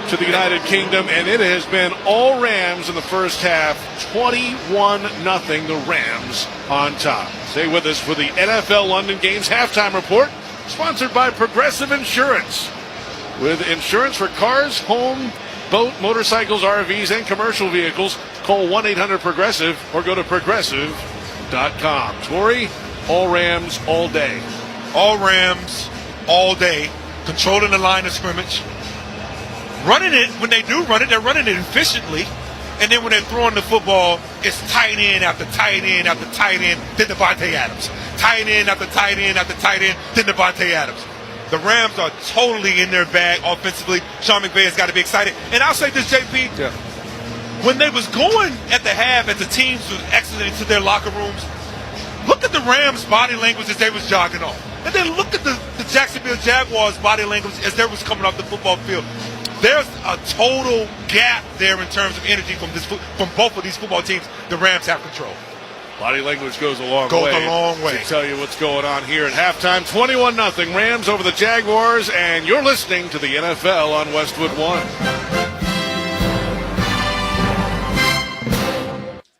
S1: to the United Kingdom, and it has been all Rams in the first half. 21-0, the Rams on top. Stay with us for the NFL London Games halftime report, sponsored by Progressive Insurance. With insurance for cars, home, boat, motorcycles, RVs, and commercial vehicles, call 1-800-PROGRESSIVE or go to progressive.com. Torrey, all Rams all day.
S2: All Rams all day, controlling the line of scrimmage. Running it, when they do run it, they're running it efficiently. And then when they're throwing the football, it's tight end after tight end after tight end, then Devontae Adams. Tight end after tight end after tight end, then Devontae Adams. The Rams are totally in their bag offensively. Sean McVay has got to be excited. And I'll say this, JP.
S1: Yeah.
S2: When they was going at the half, as the teams was exiting to their locker rooms, look at the Rams' body language as they was jogging off. And then look at the Jacksonville Jaguars' body language as they was coming off the football field. There's a total gap there in terms of energy from both of these football teams. The Rams have control.
S1: Body language goes a long way.
S2: Goes a long way.
S1: To tell you what's going on here at halftime. 21-0 Rams over the Jaguars, and you're listening to the NFL on Westwood One.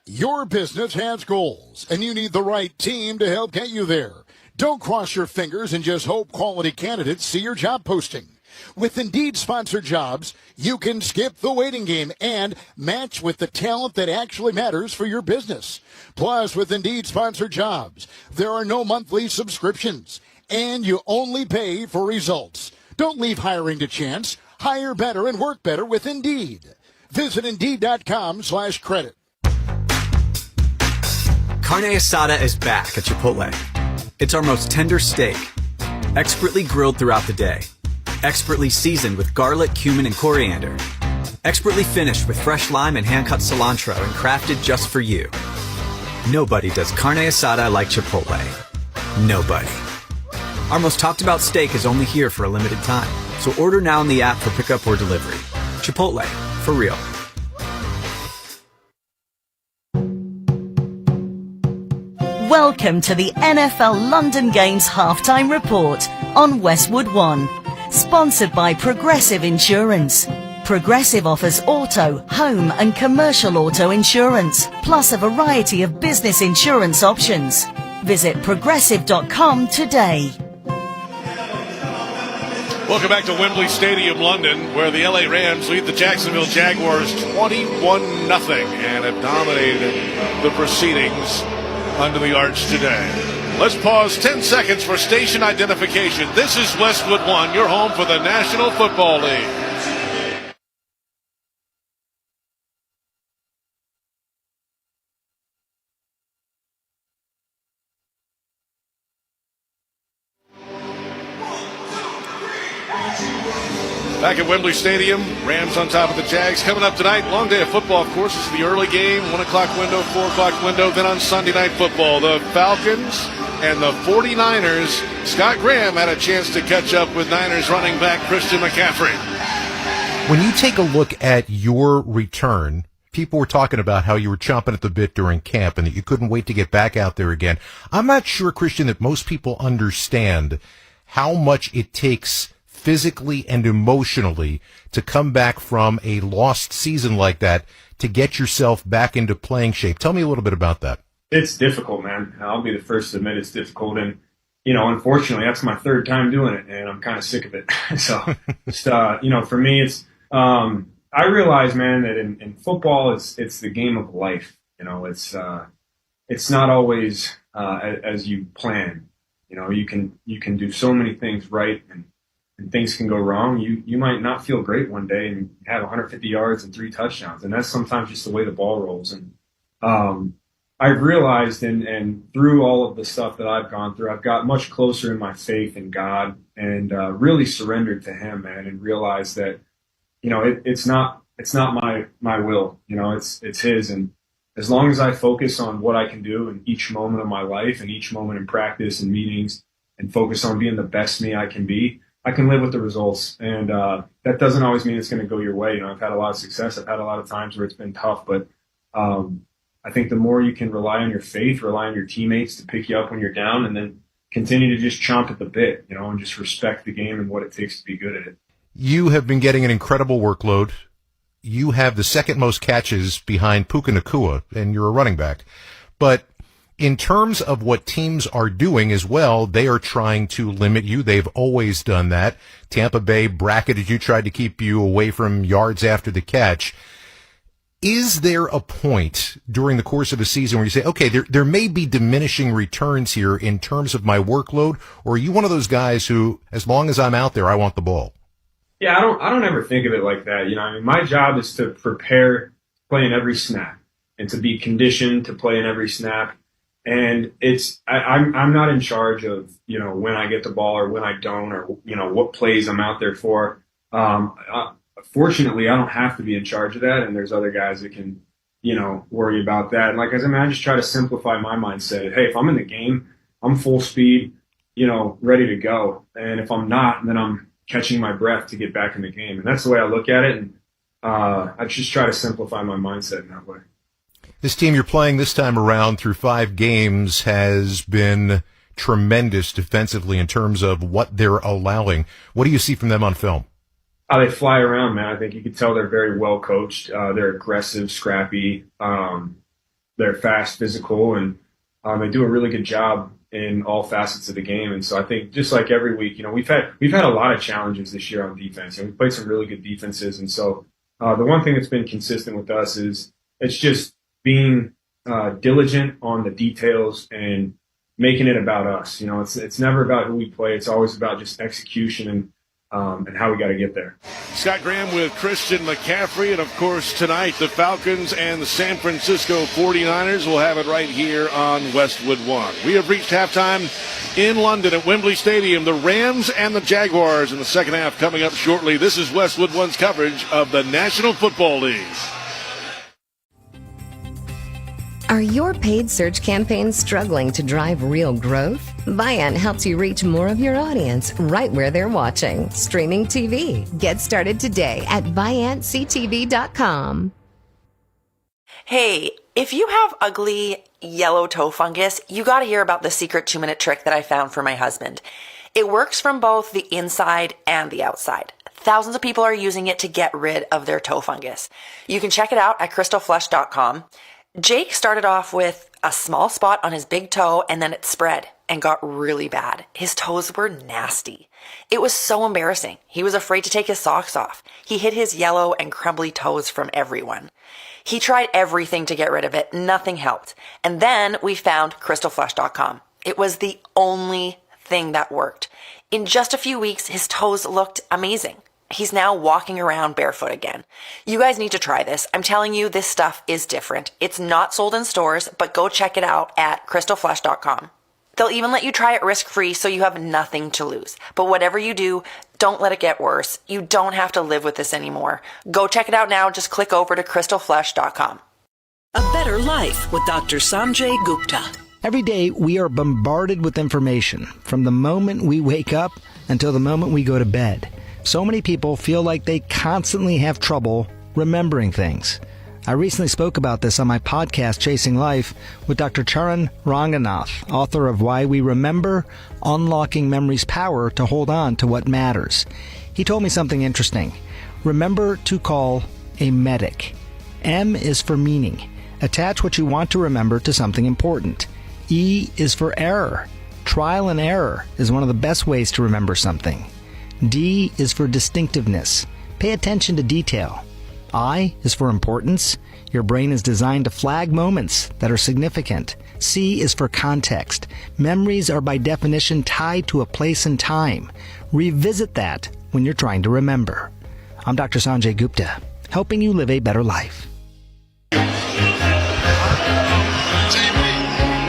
S5: Your business has goals, and you need the right team to help get you there. Don't cross your fingers and just hope quality candidates see your job posting. With Indeed sponsored jobs, you can skip the waiting game and match with the talent that actually matters for your business. Plus, with Indeed sponsored jobs, there are no monthly subscriptions, and you only pay for results. Don't leave hiring to chance. Hire better and work better with Indeed. Visit Indeed.com/credit.
S9: Carne asada is back at Chipotle. It's our most tender steak, expertly grilled throughout the day. Expertly seasoned with garlic, cumin, and coriander. Expertly finished with fresh lime and hand-cut cilantro and crafted just for you. Nobody does carne asada like Chipotle. Nobody. Our most talked about steak is only here for a limited time, so order now in the app for pickup or delivery. Chipotle, for real.
S12: Welcome to the NFL London Games halftime report on Westwood One. Sponsored by Progressive Insurance. Progressive offers auto, home and commercial auto insurance, plus a variety of business insurance options. Visit progressive.com today.
S1: Welcome back to Wembley Stadium, London, where the LA Rams lead the Jacksonville Jaguars 21-0 and have dominated the proceedings under the arch today. Let's pause 10 seconds for station identification. This is Westwood One, your home for the National Football League. Back at Wembley Stadium, Rams on top of the Jags. Coming up tonight, long day of football, of course. This is the early game, 1 o'clock window, 4 o'clock window. Then on Sunday Night Football, the Falcons and the 49ers. Scott Graham had a chance to catch up with Niners running back Christian McCaffrey.
S4: When you take a look at your return, people were talking about how you were chomping at the bit during camp and that you couldn't wait to get back out there again. I'm not sure, Christian, that most people understand how much it takes physically and emotionally to come back from a lost season like that to get yourself back into playing shape. Tell me a little bit about that.
S14: It's difficult, man. I'll be the first to admit it's difficult. And, unfortunately, that's my third time doing it, and I'm kind of sick of it. So, just, for me, it's I realize, man, that in football, it's the game of life. It's not always as you plan. You can do so many things right, and things can go wrong. You might not feel great one day and have 150 yards and 3 touchdowns, and that's sometimes just the way the ball rolls. And I've realized, and through all of the stuff that I've gone through, I've got much closer in my faith in God and really surrendered to Him, man, and realized that it's not my will. It's His, and as long as I focus on what I can do in each moment of my life and each moment in practice and meetings, and focus on being the best me I can be, I can live with the results. And that doesn't always mean it's going to go your way. I've had a lot of success. I've had a lot of times where it's been tough, but I think the more you can rely on your faith, rely on your teammates to pick you up when you're down, and then continue to just chomp at the bit, and just respect the game and what it takes to be good at it.
S4: You have been getting an incredible workload. You have the second most catches behind Puca Nacua, and you're a running back. But in terms of what teams are doing as well, they are trying to limit you. They've always done that. Tampa Bay bracketed you, tried to keep you away from yards after the catch. Is there a point during the course of a season where you say, okay, there may be diminishing returns here in terms of my workload, or are you one of those guys who, as long as I'm out there, I want the ball?
S14: Yeah, I don't ever think of it like that. My job is to prepare to play in every snap and to be conditioned to play in every snap. And I'm not in charge of, when I get the ball or when I don't, or, what plays I'm out there for. Fortunately, I don't have to be in charge of that. And there's other guys that can, worry about that. And like, I just try to simplify my mindset. Hey, if I'm in the game, I'm full speed, ready to go. And if I'm not, then I'm catching my breath to get back in the game. And that's the way I look at it. And I just try to simplify my mindset in that way.
S4: This team you're playing this time around through 5 games has been tremendous defensively in terms of what they're allowing. What do you see from them on film?
S14: They fly around, man. I think you can tell they're very well coached. They're aggressive, scrappy. They're fast, physical, and they do a really good job in all facets of the game. And so I think just like every week, we've had a lot of challenges this year on defense, and we've played some really good defenses. And so the one thing that's been consistent with us is it's just being diligent on the details and making it about us. It's never about who we play. It's always about just execution and how we got to get there.
S1: Scott Graham with Christian McCaffrey. And, of course, tonight the Falcons and the San Francisco 49ers will have it right here on Westwood One. We have reached halftime in London at Wembley Stadium. The Rams and the Jaguars in the second half coming up shortly. This is Westwood One's coverage of the National Football League.
S16: Are your paid search campaigns struggling to drive real growth? Viant helps you reach more of your audience right where they're watching. Streaming TV. Get started today at ViantCTV.com.
S18: Hey, if you have ugly yellow toe fungus, you gotta hear about the secret 2-minute trick that I found for my husband. It works from both the inside and the outside. Thousands of people are using it to get rid of their toe fungus. You can check it out at crystalflush.com. Jake started off with a small spot on his big toe, and then it spread and got really bad. His toes were nasty. It was so embarrassing. He was afraid to take his socks off. He hid his yellow and crumbly toes from everyone. He tried everything to get rid of it. Nothing helped. And then we found crystalflush.com. It was the only thing that worked. In just a few weeks, his toes looked amazing. He's now walking around barefoot again. You guys need to try this. I'm telling you, this stuff is different. It's not sold in stores, but go check it out at crystalflush.com. They'll even let you try it risk-free so you have nothing to lose. But whatever you do, don't let it get worse. You don't have to live with this anymore. Go check it out now. Just click over to crystalflesh.com.
S6: A better life with Dr. Sanjay Gupta.
S13: Every day we are bombarded with information from the moment we wake up until the moment we go to bed. So many people feel like they constantly have trouble remembering things. I recently spoke about this on my podcast, Chasing Life, with Dr. Kyren Ranganath, author of Why We Remember, Unlocking Memory's Power to Hold On to What Matters. He told me something interesting. Remember to call a medic. M is for meaning. Attach what you want to remember to something important. E is for error. Trial and error is one of the best ways to remember something. D is for distinctiveness. Pay attention to detail. I is for importance. Your brain is designed to flag moments that are significant. C is for context. Memories are by definition tied to a place and time. Revisit that when you're trying to remember. I'm Dr. Sanjay Gupta, helping you live a better life.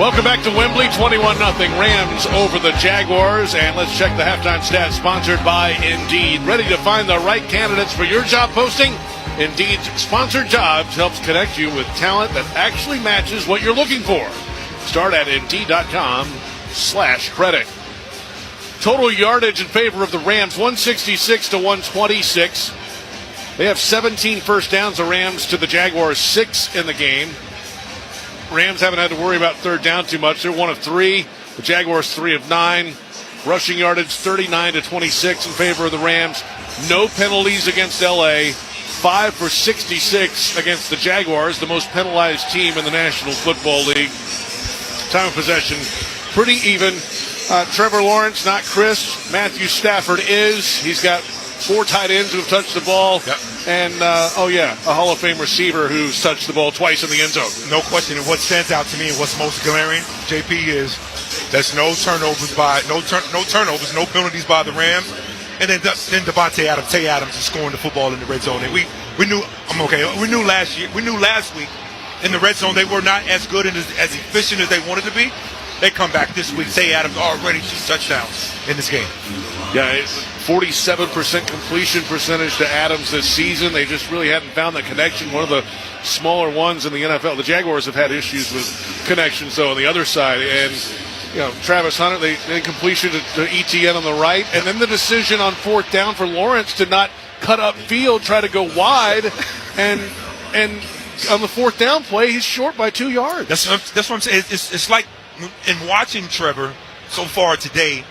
S1: Welcome back to Wembley, 21-0 Rams over the Jaguars. And let's check the halftime stats sponsored by Indeed. Ready to find the right candidates for your job posting? Indeed's Sponsored Jobs helps connect you with talent that actually matches what you're looking for. Start at Indeed.com/credit. Total yardage in favor of the Rams, 166 to 126. They have 17 first downs, the Rams, to the Jaguars, 6 in the game. Rams haven't had to worry about third down too much. They're 1 of 3. The Jaguars 3 of 9. Rushing yardage 39 to 26 in favor of the Rams. No penalties against LA. 5 for 66 against the Jaguars, the most penalized team in the National Football League. Time of possession pretty even. Trevor Lawrence, not Chris. Matthew Stafford is. He's got 4 tight ends who have touched the ball. Yep. And, a Hall of Fame receiver who's touched the ball twice in the end zone.
S2: No question. And what stands out to me and what's most glaring, JP, is there's no turnovers, no penalties by the Rams. And then Devontae Adams, Tay Adams is scoring the football in the red zone. And we knew last week in the red zone they were not as good and as efficient as they wanted to be. They come back this week. Tay Adams already 2 touchdowns in this game.
S1: Yeah, 47% completion percentage to Adams this season. They just really hadn't found that connection. One of the smaller ones in the NFL. The Jaguars have had issues with connections, though, on the other side. And Travis Hunter, they completion to Etienne on the right. And then the decision on 4th down for Lawrence to not cut up field, try to go wide. And on the 4th down play, he's short by 2 yards.
S2: That's what I'm saying. It's like in watching Trevor so far today,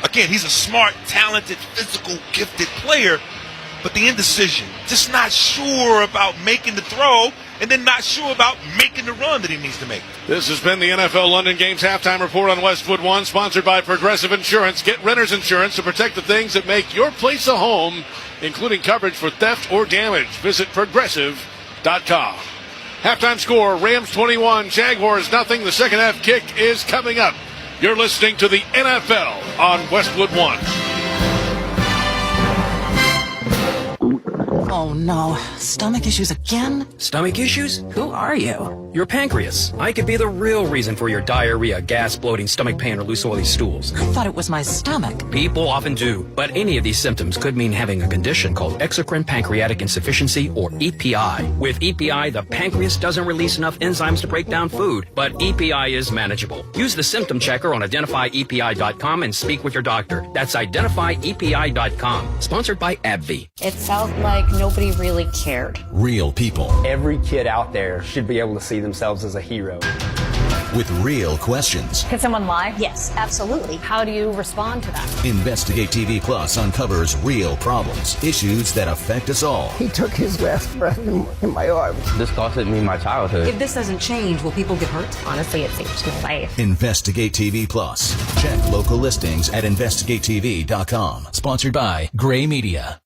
S2: again, he's a smart, talented, physical, gifted player, but the indecision, just not sure about making the throw, and then not sure about making the run that he needs to make.
S1: This has been the NFL London Games halftime report on Westwood One, sponsored by Progressive Insurance. Get renter's insurance to protect the things that make your place a home, including coverage for theft or damage. Visit Progressive.com. Halftime score, Rams 21, Jaguars nothing. The second half kick is coming up. You're listening to the NFL on Westwood One.
S6: Oh no, stomach issues again?
S23: Stomach issues?
S6: Who are you?
S23: Your pancreas. I could be the real reason for your diarrhea, gas, bloating, stomach pain, or loose oily stools.
S6: I thought it was my stomach.
S23: People often do, but any of these symptoms could mean having a condition called exocrine pancreatic insufficiency, or EPI. With EPI, the pancreas doesn't release enough enzymes to break down food, but EPI is manageable. Use the symptom checker on identifyepi.com and speak with your doctor. That's identifyepi.com. Sponsored by AbbVie.
S22: It felt like nobody really cared.
S24: Real people.
S25: Every kid out there should be able to see themselves as a hero.
S24: With real questions.
S22: Can someone lie? Yes, absolutely. How do you respond to that?
S24: Investigate TV Plus uncovers real problems, issues that affect us all.
S26: He took his last breath in my arms.
S25: This costed me my childhood.
S6: If this doesn't change, will people get hurt?
S22: Honestly, it saved my life.
S24: Investigate TV Plus. Check local listings at investigatetv.com. Sponsored by Gray Media.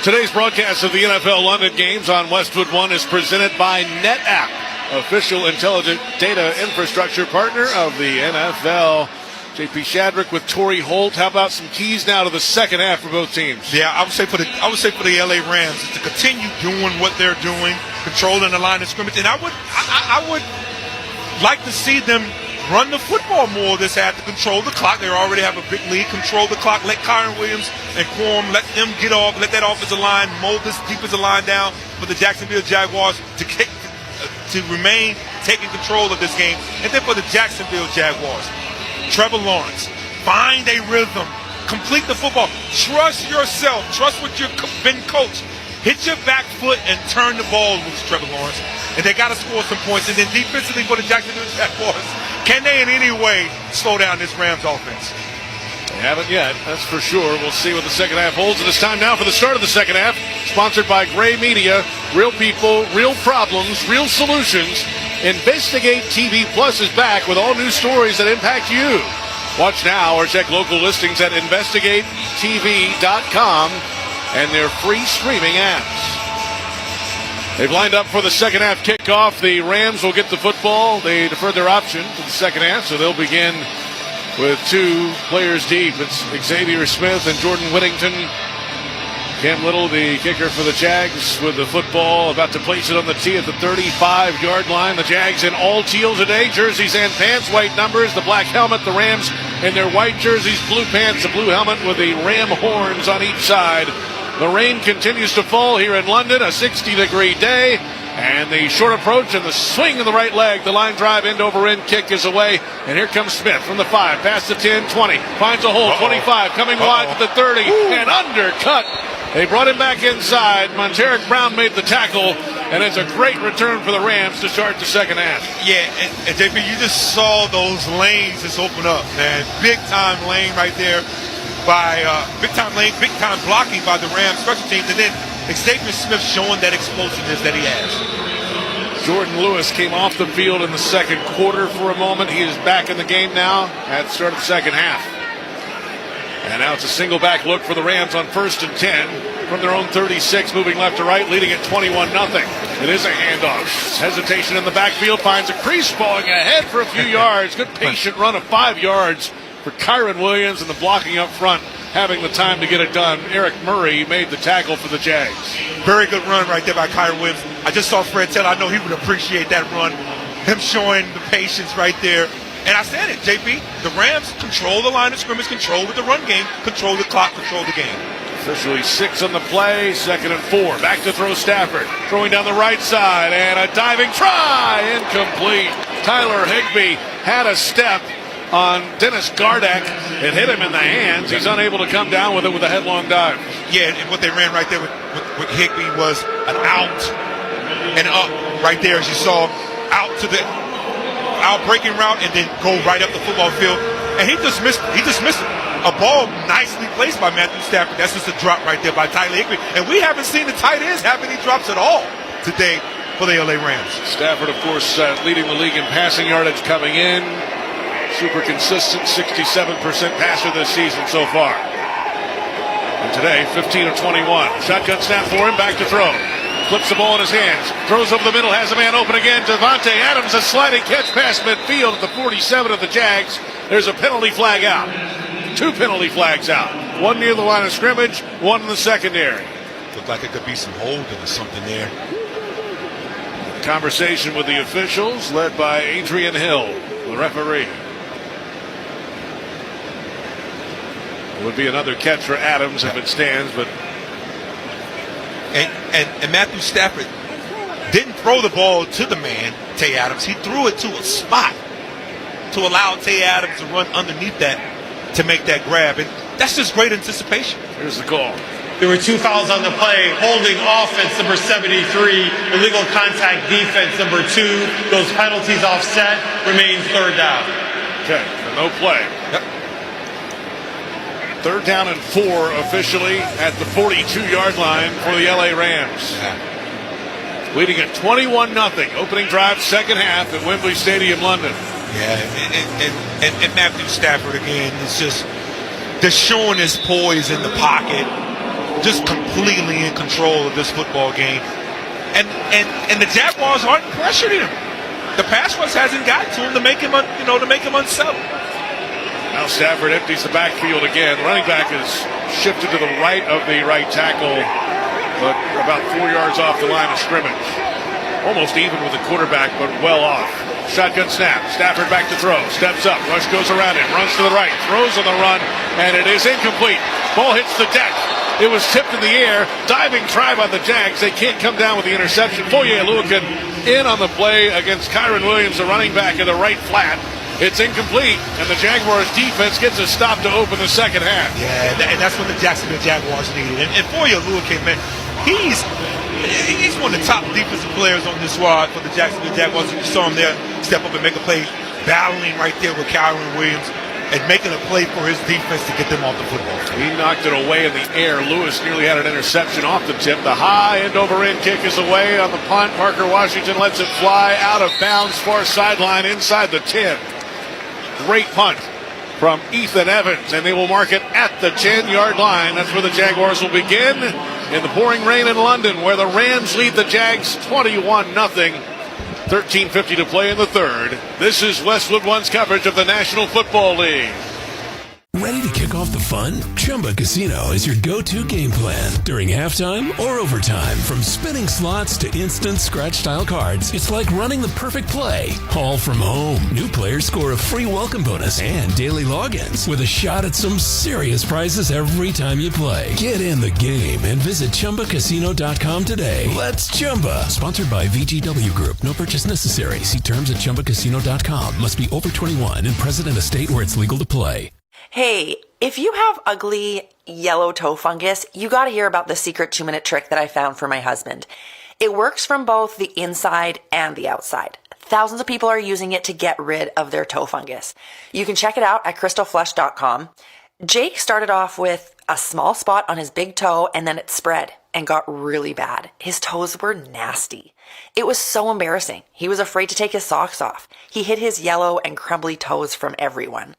S1: Today's broadcast of the NFL London Games on Westwood One is presented by NetApp, official intelligent data infrastructure partner of the NFL. JP Shadrick with Torrey Holt. How about some keys now to the second half for both teams?
S2: Yeah, I would say for the LA Rams is to continue doing what they're doing, controlling the line of scrimmage. And I would like to see them run the football more this half to control the clock. They already have a big lead. Control the clock. Let Kyren Williams and Quorum, let them get off. Let that offensive line mold this defensive line down for the Jacksonville Jaguars to remain taking control of this game. And then for the Jacksonville Jaguars, Trevor Lawrence, find a rhythm. Complete the football. Trust yourself. Trust what you've been coached. Hit your back foot and turn the ball loose, Trevor Lawrence. And they got to score some points. And then defensively for the Jacksonville Jaguars, can they in any way slow down this Rams offense?
S1: They haven't yet, that's for sure. We'll see what the second half holds. And it's time now for the start of the second half. Sponsored by Gray Media. Real people, real problems, real solutions. Investigate TV Plus is back with all new stories that impact you. Watch now or check local listings at investigatetv.com and their free streaming apps. They've lined up for the second half kickoff. The Rams will get the football. They deferred their option to the second half, so they'll begin with two players deep. It's Xavier Smith and Jordan Whittington. Cam Little, the kicker for the Jags, with the football, about to place it on the tee at the 35-yard line. The Jags in all teal today, jerseys and pants, white numbers, the black helmet, the Rams in their white jerseys, blue pants, the blue helmet with the Ram horns on each side. The rain continues to fall here in London, a 60-degree day, and the short approach and the swing of the right leg. The line drive end-over-end kick is away, and here comes Smith from the 5, past the 10, 20, finds a hole, 25, coming wide to the 30, and undercut. They brought him back inside. Monteric Brown made the tackle, and it's a great return for the Rams to start the second half.
S2: Yeah, and JP, you just saw those lanes just open up, man. Big-time lane right there by big-time blocking by the Rams special teams, and then Xavier Smith showing that explosiveness that he has.
S1: Jordan Lewis came off the field in the second quarter for a moment. He is back in the game now at the start of the second half. And now it's a single back look for the Rams on 1st and 10 from their own 36, moving left to right, leading at 21-0. It is a handoff. Hesitation in the backfield, finds a crease, falling ahead for a few yards. Good patient run of 5 yards for Kyren Williams, and the blocking up front having the time to get it done. Eric Murray made the tackle for the Jags.
S2: Very good run right there by Kyren Williams. I just saw Fred Taylor. I know he would appreciate that run. Him showing the patience right there. And I said it, JP, the Rams control the line of scrimmage, control with the run game, control the clock, control the game.
S1: Officially 6 on the play, 2nd and 4. Back to throw Stafford. Throwing down the right side, and a diving try, incomplete. Tyler Higbee had a step on Dennis Gardeck. It hit him in the hands. He's unable to come down with it with a headlong dive.
S2: Yeah, and what they ran right there with Higbee was an out and up right there, as you saw, out to the breaking route and then go right up the football field. And he just missed it. A ball nicely placed by Matthew Stafford. That's just a drop right there by Tyler Higbee. And we haven't seen the tight ends have any drops at all today for the LA Rams.
S1: Stafford, of course, leading the league in passing yardage coming in. Super consistent, 67% passer this season so far. And today, 15 of 21. Shotgun snap for him, back to throw. Flips the ball in his hands. Throws over the middle, has a man open again. Devontae Adams, a sliding catch past midfield at the 47 of the Jags. There's a penalty flag out. 2 penalty flags out. One near the line of scrimmage, one in the secondary.
S2: Looked like it could be some holding or something there.
S1: Conversation with the officials, led by Adrian Hill, the referee. It would be another catch for Adams if it stands, but...
S2: And Matthew Stafford didn't throw the ball to the man, Tay Adams. He threw it to a spot to allow Tay Adams to run underneath that to make that grab. And that's just great anticipation.
S1: Here's the call.
S7: There were 2 fouls on the play. Holding offense, number 73. Illegal contact defense, number 2. Those penalties offset. Remains 3rd down.
S1: Okay, so no play. Yep. 3rd down and 4 officially at the 42-yard line for the LA Rams. Leading at 21-0. Opening drive, second half at Wembley Stadium, London.
S2: Yeah, and Matthew Stafford again is just showing his poise in the pocket, just completely in control of this football game. And the Jaguars aren't pressuring him. The pass rush hasn't got to him to make him unsettled.
S1: Now Stafford empties the backfield again. Running back is shifted to the right of the right tackle, but about 4 yards off the line of scrimmage. Almost even with the quarterback, but well off. Shotgun snap. Stafford back to throw. Steps up. Rush goes around him. Runs to the right. Throws on the run. And it is incomplete. Ball hits the deck. It was tipped in the air. Diving try by the Jags. They can't come down with the interception. Foye Oluokun in on the play against Kyren Williams, the running back in the right flat. It's incomplete, and the Jaguars defense gets a stop to open the second half.
S2: Yeah, and that's what the Jacksonville Jaguars needed. And Foye Oluokun, man, he's one of the top defensive players on this squad for the Jacksonville Jaguars. You saw him there step up and make a play, battling right there with Kyren Williams and making a play for his defense to get them off the football field.
S1: He knocked it away in the air. Lewis nearly had an interception off the tip. The high end-over-end kick is away on the punt. Parker Washington lets it fly out of bounds, far sideline inside the 10. Great punt from Ethan Evans, and they will mark it at the 10-yard line. That's where the Jaguars will begin in the pouring rain in London, where the Rams lead the Jags 21-0. 13:50 to play in the third. This is Westwood One's coverage of the National Football League.
S8: Ready to kick off the fun? Chumba Casino is your go-to game plan during halftime or overtime. From spinning slots to instant scratch-style cards, it's like running the perfect play, all from home. New players score a free welcome bonus and daily logins with a shot at some serious prizes every time you play. Get in the game and visit ChumbaCasino.com today. Let's Chumba. Sponsored by VGW Group. No purchase necessary. See terms at ChumbaCasino.com. Must be over 21 and present in a state where it's legal to play.
S18: Hey, if you have ugly yellow toe fungus, you gotta hear about the secret 2-minute trick that I found for my husband. It works from both the inside and the outside. Thousands of people are using it to get rid of their toe fungus. You can check it out at crystalflesh.com. Jake started off with a small spot on his big toe, and then it spread and got really bad. His toes were nasty. It was so embarrassing. He was afraid to take his socks off. He hid his yellow and crumbly toes from everyone.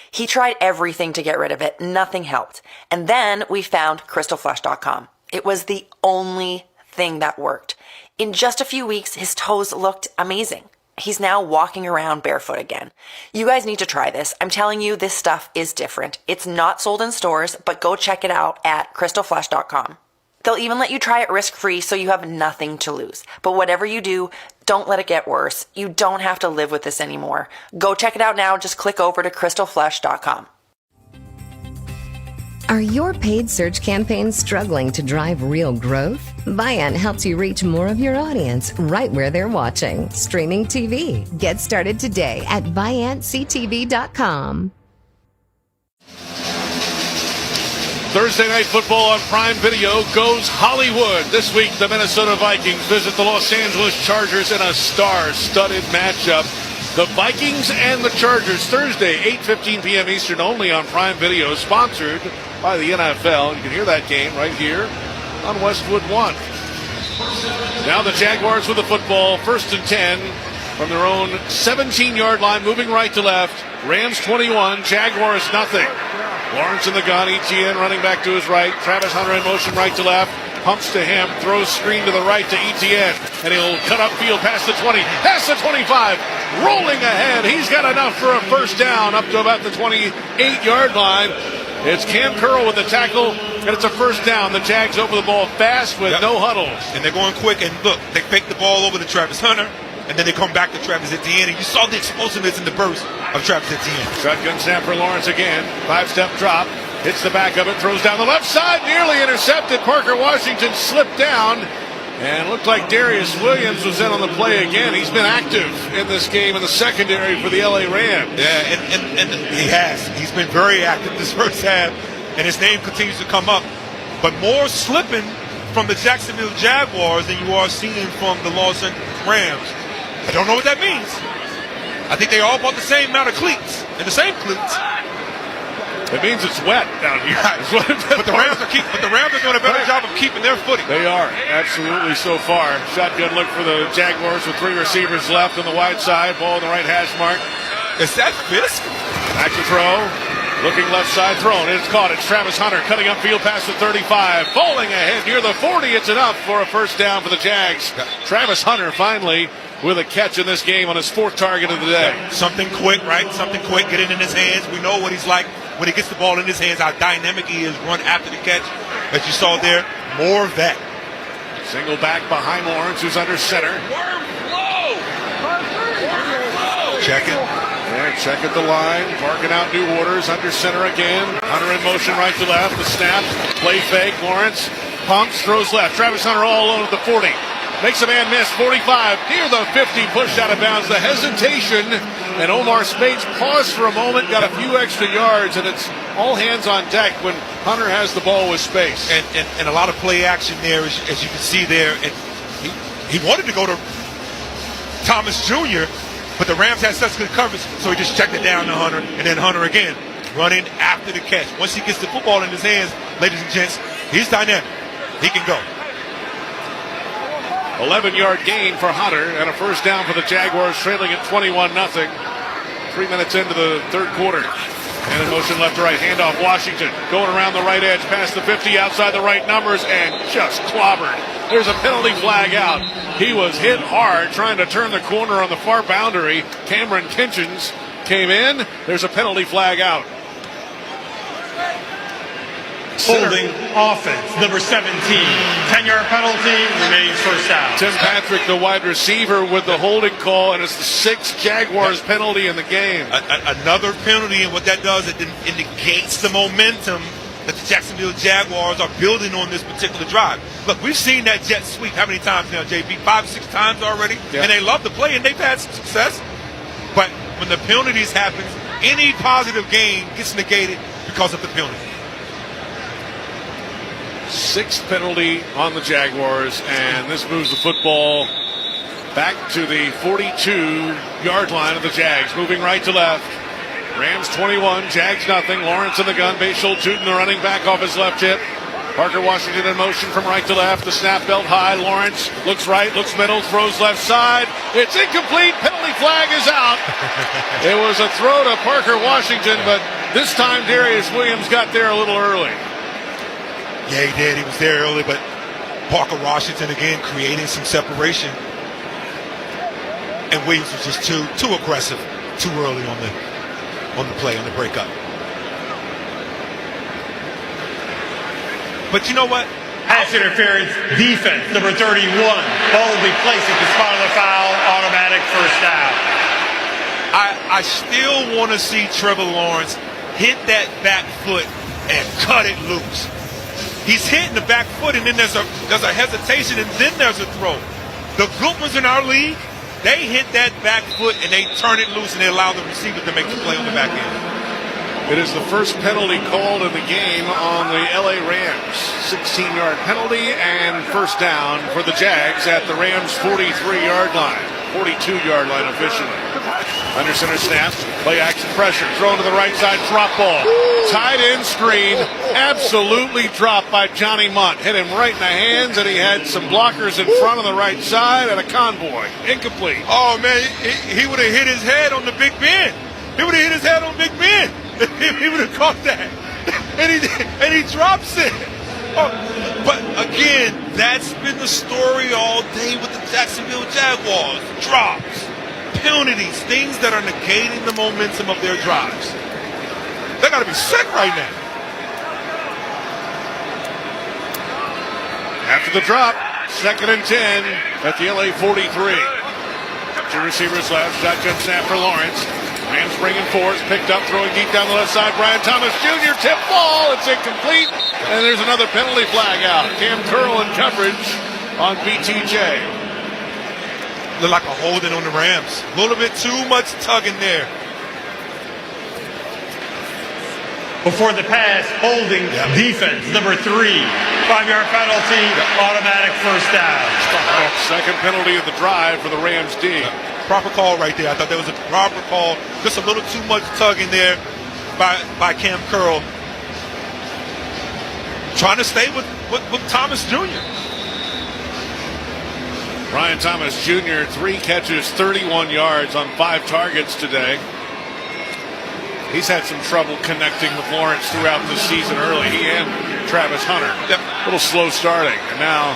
S18: He tried everything to get rid of it. Nothing helped. And then we found crystalflesh.com. It was the only thing that worked. In just a few weeks, his toes looked amazing. He's now walking around barefoot again. You guys need to try this. I'm telling you, this stuff is different. It's not sold in stores, but go check it out at crystalflesh.com. They'll even let you try it risk-free, so you have nothing to lose. But whatever you do, don't let it get worse. You don't have to live with this anymore. Go check it out now. Just click over to crystalflesh.com.
S16: Are your paid search campaigns struggling to drive real growth? Viant helps you reach more of your audience right where they're watching. Streaming TV. Get started today at ViantCTV.com.
S1: Thursday Night Football on Prime Video goes Hollywood. This week, the Minnesota Vikings visit the Los Angeles Chargers in a star-studded matchup. The Vikings and the Chargers, Thursday, 8:15 p.m. Eastern, only on Prime Video, sponsored by the NFL. You can hear that game right here on Westwood One. Now the Jaguars with the football, 1st and 10 from their own 17-yard line, moving right to left. Rams 21, Jaguars nothing. Lawrence in the gun, Etienne running back to his right. Travis Hunter in motion right to left. Pumps to him, throws screen to the right to Etienne. And he'll cut upfield past the 20, past the 25. Rolling ahead. He's got enough for a first down up to about the 28-yard line. It's Cam Curl with the tackle, and it's a first down. The Jags over the ball fast with no huddles.
S2: And they're going quick, and look, they fake the ball over to Travis Hunter, and then they come back to Travis Etienne, and you saw the explosiveness in the burst of Travis Etienne.
S1: Shotgun snap for Lawrence again. 5-step drop. Hits the back of it. Throws down the left side. Nearly intercepted. Parker Washington slipped down. And looked like Darius Williams was in on the play again. He's been active in this game in the secondary for the LA Rams.
S2: Yeah, and he has. He's been very active this first half, and his name continues to come up. But more slipping from the Jacksonville Jaguars than you are seeing from the Los Angeles Rams. I don't know what that means. I think they all bought the same amount of cleats, and the same cleats.
S1: It means it's wet down here.
S2: But the Rams are doing a better job of keeping their footing.
S1: They are, absolutely so far. Shotgun look for the Jaguars with 3 receivers left on the wide side. Ball on the right hash mark.
S2: Is that Fisk?
S1: Back to throw. Looking left side, thrown. It's caught. It's Travis Hunter cutting upfield past the 35. Bowling ahead near the 40. It's enough for a first down for the Jags. Travis Hunter finally with a catch in this game on his 4th target of the day.
S2: Something quick, right? Something quick, get it in his hands. We know what he's like when he gets the ball in his hands, how dynamic he is, run after the catch. As you saw there, more of that.
S1: Single back behind Lawrence, who's under center.
S2: Check it.
S1: There, check at the line. Marking out new orders. Under center again. Hunter in motion right to left. The snap. Play fake. Lawrence pumps. Throws left. Travis Hunter all alone at the 40. Makes a man miss. 45. Near the 50. Pushed out of bounds. The hesitation. And Omar Speights paused for a moment. Got a few extra yards. And it's all hands on deck when Hunter has the ball with space.
S2: And a lot of play action there, as you can see there. And he wanted to go to Thomas Jr., but the Rams had such good coverage, so he just checked it down to Hunter, and then Hunter again, running after the catch. Once he gets the football in his hands, ladies and gents, he's dynamic. He can go.
S1: 11-yard gain for Hunter, and a first down for the Jaguars, trailing at 21-0. 3 minutes into the third quarter. And in motion left to right, handoff Washington, going around the right edge, past the 50, outside the right numbers, and just clobbered. There's a penalty flag out. He was hit hard trying to turn the corner on the far boundary. Cameron Kinchins came in. There's a penalty flag out.
S7: Holding offense, number 17. 10-yard penalty, remains first down.
S1: Tim Patrick, the wide receiver, with the holding call, and it's the 6th Jaguars penalty in the game.
S2: Another penalty, and what that does, it indicates the momentum that the Jacksonville Jaguars are building on this particular drive. Look, we've seen that jet sweep how many times now, JB? 5 or 6 times already, and they love to play, and they've had success. But when the penalties happen, any positive gain gets negated because of the penalty.
S1: 6th penalty on the Jaguars, and this moves the football back to the 42-yard line of the Jags, moving right to left. Rams 21, Jags nothing. Lawrence in the gun, Bayshul Tootin, the running back, off his left hip. Parker Washington in motion from right to left. The snap belt high. Lawrence looks right, looks middle, throws left side. It's incomplete. Penalty flag is out. It was a throw to Parker Washington, but this time Darius Williams got there a little early.
S2: Yeah, he did. He was there early, but Parker Washington again creating some separation. And Williams was just too aggressive, too early on the play, on the breakup. But you know what?
S7: Pass interference, defense, number 31. Ball will be placed at the spot of the foul, automatic first down.
S2: I still want to see Trevor Lawrence hit that back foot and cut it loose. He's hitting the back foot, and then there's a hesitation, and then there's a throw. The good ones in our league, they hit that back foot, and they turn it loose, and they allow the receiver to make the play on the back end.
S1: It is the first penalty called in the game on the LA Rams. 16-yard penalty and first down for the Jags at the Rams' 43-yard line. 42-yard line officially. Under center snap, play action pressure, thrown to the right side, drop ball. Tight end screen, absolutely dropped by Johnny Munt. Hit him right in the hands, and he had some blockers in front on the right side and a convoy. Incomplete.
S2: Oh, man, he would have hit his head on the Big Ben. He would have hit his head on Big Ben. He would have caught that. And he drops it. Oh, but again, that's been the story all day with the Jacksonville Jaguars. Drops, penalties, things that are negating the momentum of their drives. They got to be sick right now.
S1: After the drop, 2nd and 10 at the LA 43. Two receivers left, shotgun snap for Lawrence. Rams bringing force, picked up, throwing deep down the left side. Brian Thomas Jr. tip ball. It's incomplete. And there's another penalty flag out. Cam Curl in coverage on BTJ.
S2: Look like a holding on the Rams. A little bit too much tugging there.
S7: Before the pass, holding defense, number 3. 5-yard penalty, automatic first down.
S1: Second penalty of the drive for the Rams D.
S2: Proper call right there. I thought that was a proper call. Just a little too much tugging there by Cam Curl. Trying to stay with Thomas Jr.
S1: Brian Thomas Jr., 3 catches, 31 yards on 5 targets today. He's had some trouble connecting with Lawrence throughout the season early. He and Travis Hunter. A little slow starting. And now,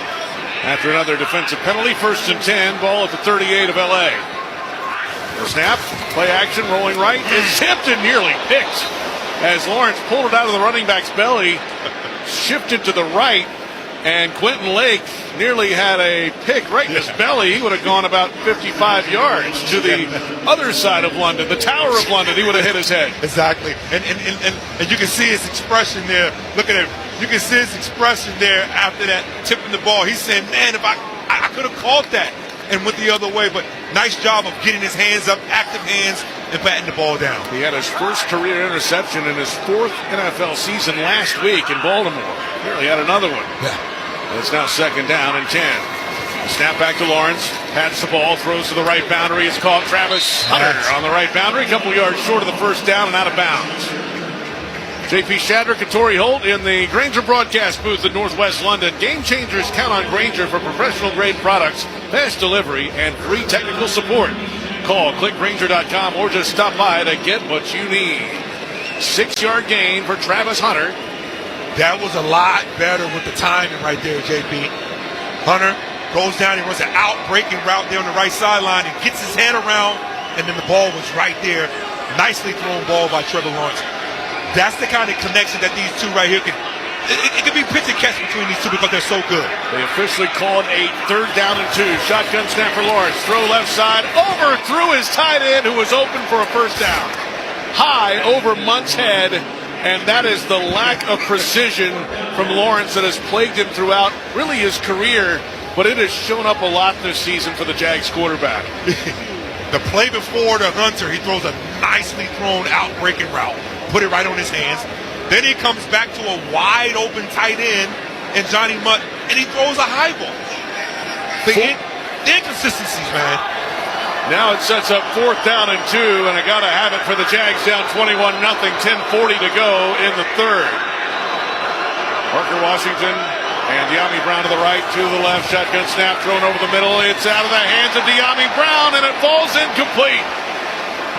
S1: after another defensive penalty, 1st and 10, ball at the 38 of LA. The snap, play action, rolling right, is zipped and nearly picked as Lawrence pulled it out of the running back's belly, shifted to the right, And Quentin Lake nearly had a pick right in his belly. He would have gone about 55 yards to the other side of London, the Tower of London. He would have hit his head.
S2: Exactly. And you can see his expression there. Look at him. You can see his expression there after that tipping the ball. He's saying, man, if I could have caught that and went the other way. But nice job of getting his hands up, active hands, and batting the ball down.
S1: He had his first career interception in his 4th NFL season last week in Baltimore. Nearly had another one.
S2: Yeah.
S1: It's now 2nd down and 10. Snap back to Lawrence. Pats the ball, throws to the right boundary. It's called Travis Hunter on the right boundary. A couple yards short of the first down and out of bounds. J.P. Shadrick and Torrey Holt in the Grainger broadcast booth in Northwest London. Game changers count on Grainger for professional-grade products, fast delivery, and free technical support. Call clickgrainger.com or just stop by to get what you need. 6-yard gain for Travis Hunter.
S2: That was a lot better with the timing right there, JP. Hunter goes down, he runs an out-breaking route there on the right sideline and gets his head around, and then the ball was right there. Nicely thrown ball by Trevor Lawrence. That's the kind of connection that these two right here can. It could be pitch and catch between these two because they're so good.
S1: They officially called a 3rd down and 2. Shotgun snap for Lawrence. Throw left side. Overthrew his tight end who was open for a first down. High over Munt's head. And that is the lack of precision from Lawrence that has plagued him throughout really his career. But it has shown up a lot this season for the Jags quarterback.
S2: The play before the Hunter, he throws a nicely thrown out-breaking route. Put it right on his hands. Then he comes back to a wide open tight end and Johnny Mutt, and he throws a high ball. The inconsistencies, man.
S1: Now it sets up 4th down and 2, and I got to have it for the Jags down 21-0, 10:40 to go in the 3rd. Parker Washington and De'Ami Brown to the right, to the left. Shotgun snap thrown over the middle. It's out of the hands of De'Ami Brown, and it falls incomplete.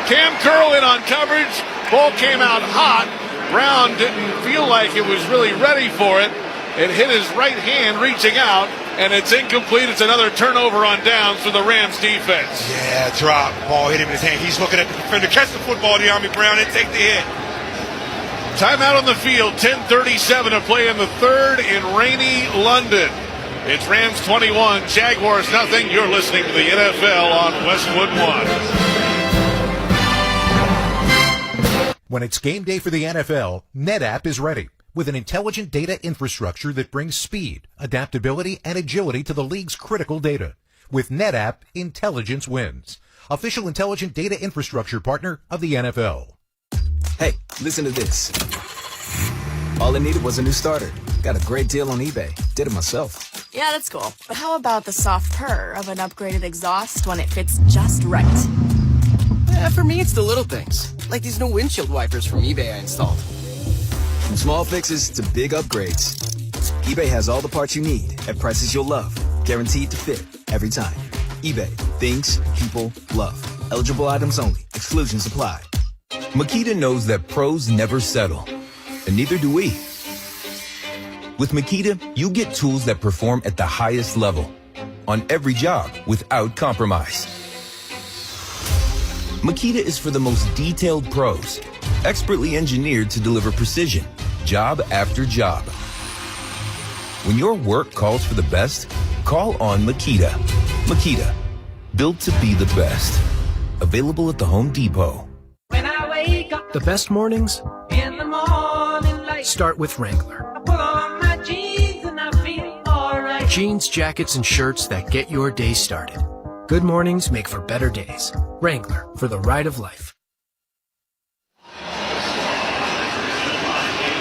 S1: Cam Curl in on coverage. Ball came out hot. Brown didn't feel like it was really ready for it. It hit his right hand reaching out, and it's incomplete. It's another turnover on downs for the Rams defense.
S2: Yeah, drop. Ball hit him in his hand. He's looking at the defender. Catch the football, De'Ami Brown, and take the hit.
S1: Timeout on the field. 10:37 to play in the 3rd in rainy London. It's Rams 21, Jaguars nothing. You're listening to the NFL on Westwood One.
S4: When it's game day for the NFL, NetApp is ready with an intelligent data infrastructure that brings speed, adaptability, and agility to the league's critical data. With NetApp, intelligence wins. Official intelligent data infrastructure partner of the NFL.
S11: Hey, listen to this. All I needed was a new starter. Got a great deal on eBay. Did it myself.
S15: Yeah, that's cool. But how about the soft purr of an upgraded exhaust when it fits just right?
S11: For me, it's the little things, like these new windshield wipers from eBay I installed. From small fixes to big upgrades, eBay has all the parts you need at prices you'll love, guaranteed to fit every time. eBay, things people love. Eligible items only. Exclusions apply.
S17: Makita knows that pros never settle, and neither do we. With Makita, you get tools that perform at the highest level on every job without compromise. Makita is for the most detailed pros, expertly engineered to deliver precision, job after job. When your work calls for the best, call on Makita. Makita, built to be the best. Available at the Home Depot.
S10: When I wake up
S23: The best mornings
S10: in the morning light,
S23: start with Wrangler.
S10: I put on my jeans and I feel alright.
S23: Jeans, jackets, and shirts that get your day started. Good mornings make for better days. Wrangler, for the ride of life.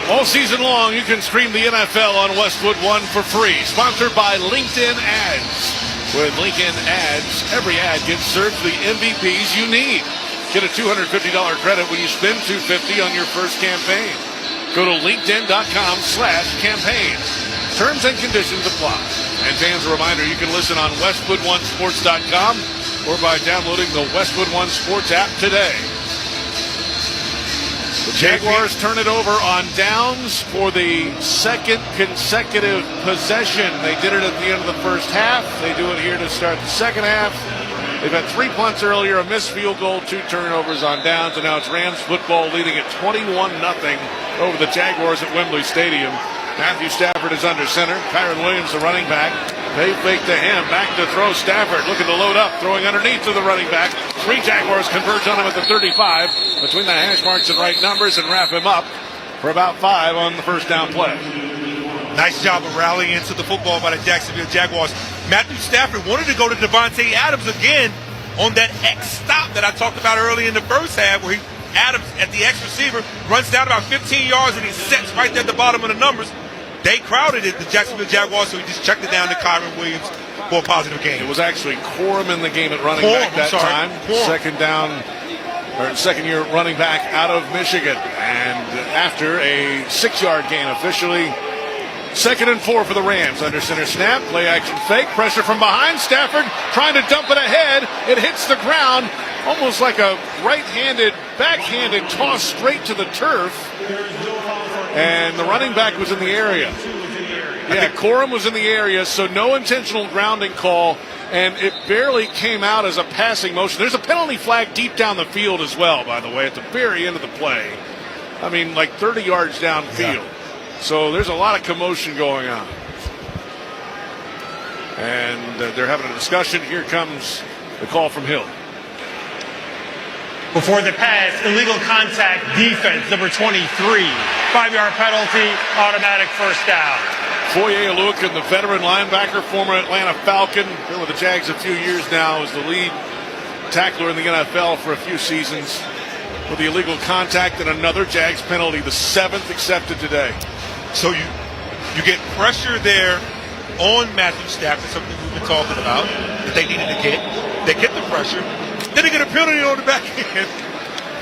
S1: All season long, you can stream the NFL on Westwood One for free. Sponsored by LinkedIn Ads. With LinkedIn Ads, every ad gets served the MVPs you need. Get a $250 credit when you spend $250 on your first campaign. Go to linkedin.com/campaign. Terms and conditions apply. And fans, a reminder, you can listen on westwood1sports.com or by downloading the Westwood One Sports app today. The Jaguars turn it over on downs for the 2nd consecutive possession. They did it at the end of the first half. They do it here to start the second half. They've had 3 punts earlier, a missed field goal, 2 turnovers on downs, and now it's Rams football leading at 21-0 over the Jaguars at Wembley Stadium. Matthew Stafford is under center. Kyren Williams, the running back. They fake to him. Back to throw. Stafford looking to load up. Throwing underneath to the running back. 3 Jaguars converge on him at the 35. Between the hash marks and right numbers and wrap him up for about 5 on the first down play.
S2: Nice job of rallying into the football by the Jacksonville Jaguars. Matthew Stafford wanted to go to Davante Adams again on that X stop that I talked about early in the first half, where Adams at the X receiver runs down about 15 yards and he sets right there at the bottom of the numbers. They crowded it, the Jacksonville Jaguars, so he just checked it down to Kyren Williams for a positive gain.
S1: It was actually Corum in the game at running back that time. Second year running back out of Michigan. And after a 6-yard gain officially, 2nd and 4 for the Rams. Under center snap, play action fake, pressure from behind. Stafford trying to dump it ahead. It hits the ground, almost like a right-handed, backhanded toss straight to the turf. And the running back was in the area. Yeah, Corum was in the area, so no intentional grounding call, and it barely came out as a passing motion. There's a penalty flag deep down the field as well, by the way, at the very end of the play. I mean, like 30 yards downfield. Yeah. So there's a lot of commotion going on. And they're having a discussion. Here comes the call from Hill.
S7: Before the pass, illegal contact, defense, number 23. 5-yard penalty, automatic first down.
S1: Foye Aluakin, the veteran linebacker, former Atlanta Falcon, been with the Jags a few years now, is the lead tackler in the NFL for a few seasons with the illegal contact and another Jags penalty, the 7th accepted today.
S2: So you get pressure there on Matthew Stafford, something we've been talking about, that they needed to get. They get the pressure. Then they get a penalty on the back end.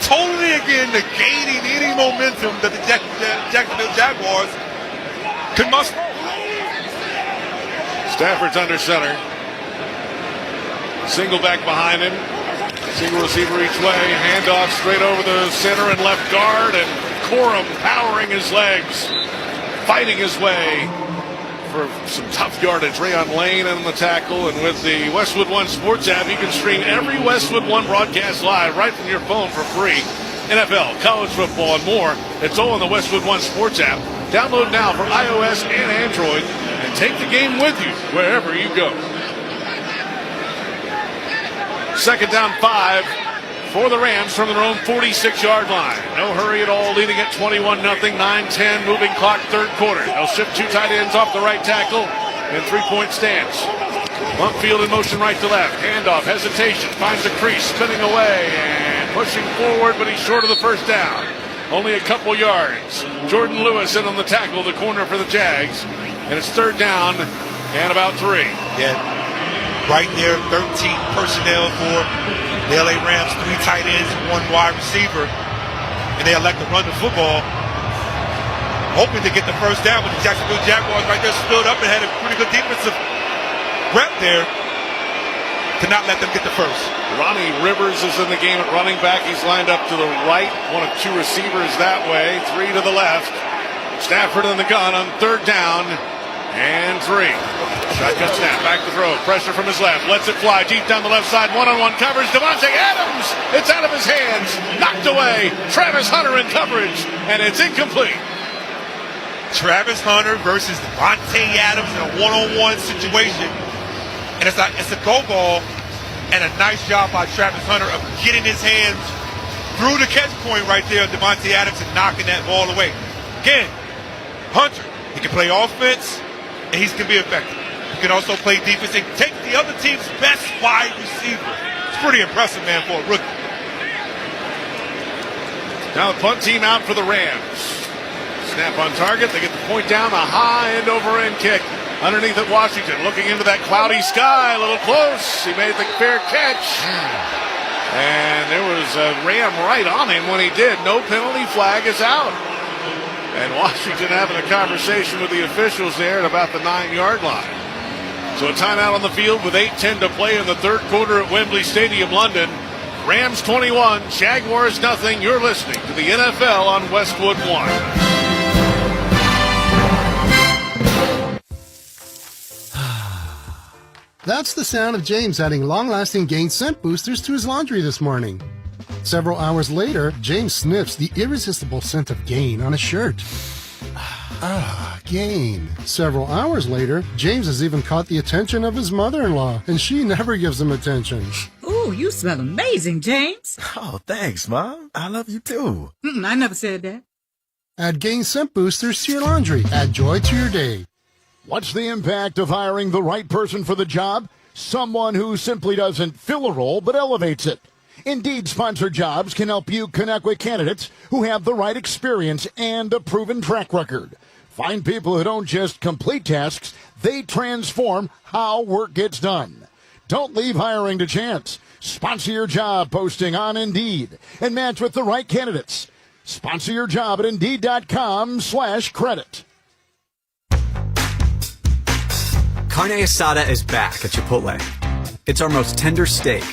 S2: Totally, again, negating any momentum that the Jacksonville Jaguars could muster.
S1: Stafford's under center. Single back behind him. Single receiver each way. Handoff straight over the center and left guard. And Corum powering his legs. Fighting his way for some tough yardage. Rayon Lane on the tackle, and with the Westwood One Sports app, you can stream every Westwood One broadcast live right from your phone for free. NFL, college football, and more. It's all on the Westwood One Sports app. Download now for iOS and Android, and take the game with you wherever you go. 2nd down 5 for the Rams from their own 46-yard line. No hurry at all, leading at 21-0, 9-10, moving clock, 3rd quarter. They'll shift 2 tight ends off the right tackle and 3-point stance. Bump field in motion right to left. Handoff, hesitation, finds a crease, spinning away and pushing forward, but he's short of the first down. Only a couple yards. Jordan Lewis in on the tackle, the corner for the Jags. And it's 3rd down and about 3.
S2: Yeah, right there, 13 personnel for the LA Rams, 3 tight ends, 1 wide receiver, and they elect to run the football, hoping to get the first down, but the Jacksonville Jaguars right there stood up and had a pretty good defensive rep there to not let them get the first.
S1: Ronnie Rivers is in the game at running back. He's lined up to the right, 1 of 2 receivers that way, 3 to the left. Stafford in the gun on 3rd down and 3. Shotgun snap, back to throw, pressure from his left, lets it fly deep down the left side, one-on-one coverage, Davante Adams, it's out of his hands, knocked away, Travis Hunter in coverage, and it's incomplete.
S2: Travis Hunter versus Davante Adams in a one-on-one situation, and it's a go ball, and a nice job by Travis Hunter of getting his hands through the catch point right there of Davante Adams and knocking that ball away. Again, Hunter, he can play offense, and he can be effective. He can also play defense and take the other team's best wide receiver. It's pretty impressive, man, for a rookie.
S1: Now the punt team out for the Rams. Snap on target. They get the point down. A high end-over-end kick underneath at Washington. Looking into that cloudy sky. A little close. He made the fair catch. And there was a Ram right on him when he did. No penalty flag is out. And Washington having a conversation with the officials there at about the 9-yard line. So a timeout on the field with 8:10 to play in the 3rd quarter at Wembley Stadium, London. Rams 21, Jaguars nothing. You're listening to the NFL on Westwood One.
S3: That's the sound of James adding long-lasting Gain scent boosters to his laundry this morning. Several hours later, James sniffs the irresistible scent of Gain on his shirt. Game. Several hours later, James has even caught the attention of his mother-in-law, and she never gives him attention.
S5: Ooh, you smell amazing, James.
S9: Oh, thanks, Mom. I love you too.
S5: I never said that.
S3: Add Gain Scent Boosters to your laundry. Add joy to your day.
S12: What's the impact of hiring the right person for the job? Someone who simply doesn't fill a role but elevates it. Indeed Sponsored Jobs can help you connect with candidates who have the right experience and a proven track record. Find people who don't just complete tasks, they transform how work gets done. Don't leave hiring to chance. Sponsor your job posting on Indeed and match with the right candidates. Sponsor your job at Indeed.com/credit.
S19: Carne asada is back at Chipotle. It's our most tender steak,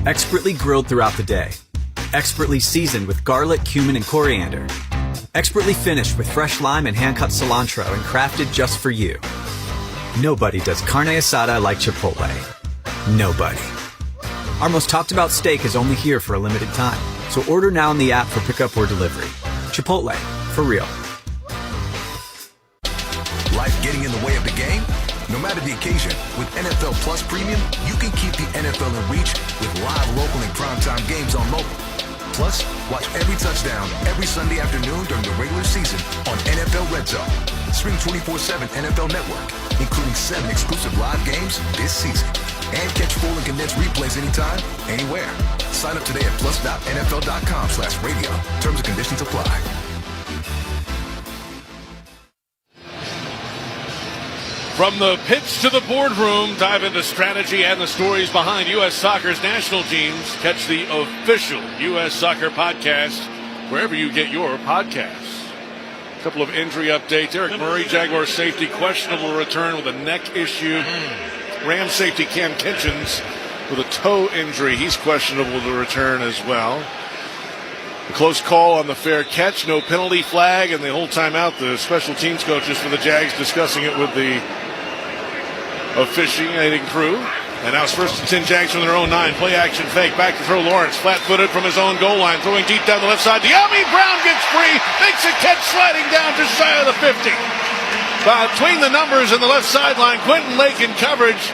S19: expertly grilled throughout the day, expertly seasoned with garlic, cumin, and coriander, expertly finished with fresh lime and hand-cut cilantro and crafted just for you. Nobody does carne asada like Chipotle. Nobody. Our most talked about steak is only here for a limited time, so order now in the app for pickup or delivery. Chipotle, for real.
S20: Life getting in the way of the game? No matter the occasion, with NFL Plus Premium, you can keep the NFL in reach with live, local, and primetime games on mobile. Plus, watch every touchdown every Sunday afternoon during the regular season on NFL Red Zone. Stream 24/7 NFL Network, including 7 exclusive live games this season. And catch full and condensed replays anytime, anywhere. Sign up today at plus.nfl.com/radio. Terms and conditions apply.
S1: From the pitch to the boardroom, dive into strategy and the stories behind U.S. Soccer's national teams. Catch the official U.S. Soccer podcast wherever you get your podcasts. A couple of injury updates. Eric Murray, Jaguar safety, questionable return with a neck issue. Rams safety Cam Kitchens with a toe injury. He's questionable to return as well. A close call on the fair catch, no penalty flag, and the whole timeout, the special teams coaches for the Jags discussing it with the officiating crew. And now it's first and 10 Jags from their own 9. Play action fake, back to throw Lawrence, flat-footed from his own goal line, throwing deep down the left side. De'Ami Brown gets free, makes a catch sliding down just shy of the 50. Between the numbers and the left sideline, Quentin Lake in coverage.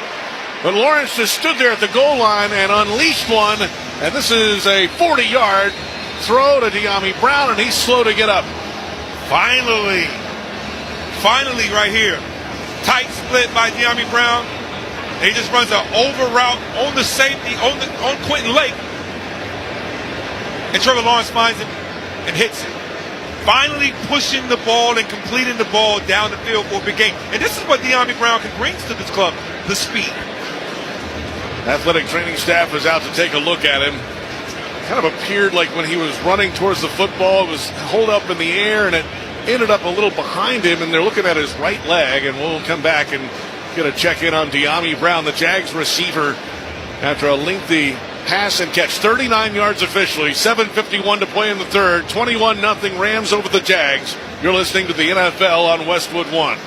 S1: But Lawrence just stood there at the goal line and unleashed one. And this is a 40-yard throw to De'Ami Brown, and he's slow to get up.
S2: Finally right here. Tight split by De'Ami Brown. And he just runs an over route on the safety, on Quentin Lake. And Trevor Lawrence finds him and hits it. Finally pushing the ball and completing the ball down the field for a big game. And this is what De'Ami Brown can bring to this club, the speed.
S1: Athletic training staff is out to take a look at him. Kind of appeared like when he was running towards the football, it was held up in the air, and it ended up a little behind him, and they're looking at his right leg, and we'll come back and get a check-in on De'Ami Brown, the Jags receiver, after a lengthy pass and catch. 39 yards officially, 7:51 to play in the third, 21-0 Rams over the Jags. You're listening to the NFL on Westwood One.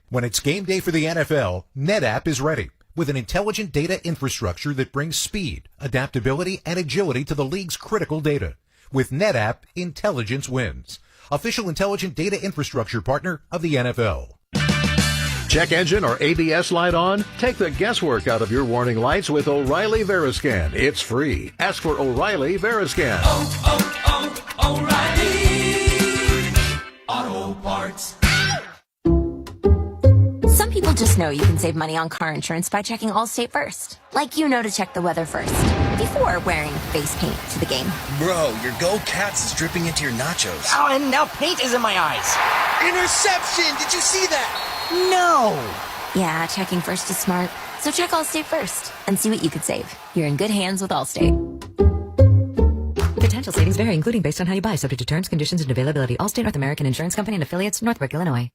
S4: When it's game day for the NFL, NetApp is ready with an intelligent data infrastructure that brings speed, adaptability, and agility to the league's critical data. With NetApp, intelligence wins. Official intelligent data infrastructure partner of the NFL.
S21: Check engine or ABS light on? Take the guesswork out of your warning lights with O'Reilly Veriscan. It's free. Ask for O'Reilly Veriscan.
S10: O'Reilly Auto Parts.
S27: Some people just know you can save money on car insurance by checking Allstate first. Like you know to check the weather first, before wearing face paint to the game.
S28: Bro, your Go Cats is dripping into your nachos.
S22: Oh, and now paint is in my eyes.
S28: Interception! Did you see that?
S22: No!
S27: Yeah, checking first is smart. So check Allstate first and see what you could save. You're in good hands with Allstate.
S29: Potential savings vary, including based on how you buy, subject to terms, conditions, and availability. Allstate North American Insurance Company and affiliates, Northbrook, Illinois.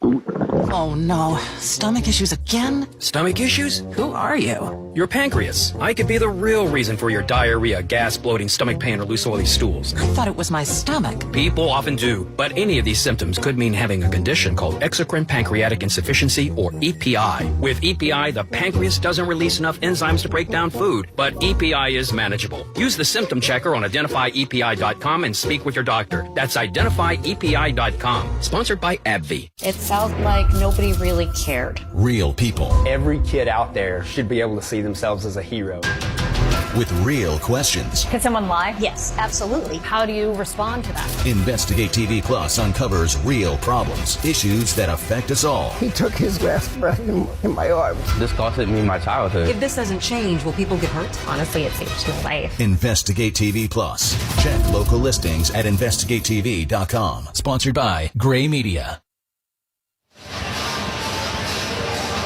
S6: Oh no, stomach issues again?
S23: Stomach issues?
S6: Who are you?
S23: Your pancreas. I could be the real reason for your diarrhea, gas, bloating, stomach pain, or loose oily stools.
S6: I thought it was my stomach.
S23: People often do, but any of these symptoms could mean having a condition called exocrine pancreatic insufficiency, or EPI. With EPI, the pancreas doesn't release enough enzymes to break down food, but EPI is manageable. Use the symptom checker on identifyepi.com and speak with your doctor. That's identifyepi.com. Sponsored by AbbVie.
S22: It felt like nobody really cared.
S8: Real people.
S13: Every kid out there should be able to see themselves as a hero.
S8: With real questions.
S22: Can someone lie? Yes, absolutely. How do you respond to that?
S8: Investigate TV Plus uncovers real problems, issues that affect us all.
S14: He took his last breath in my arms.
S13: This costed me my childhood.
S6: If this doesn't change, will people get hurt?
S22: Honestly, it saves my life.
S8: Investigate TV Plus. Check local listings at investigatetv.com. Sponsored by Gray Media.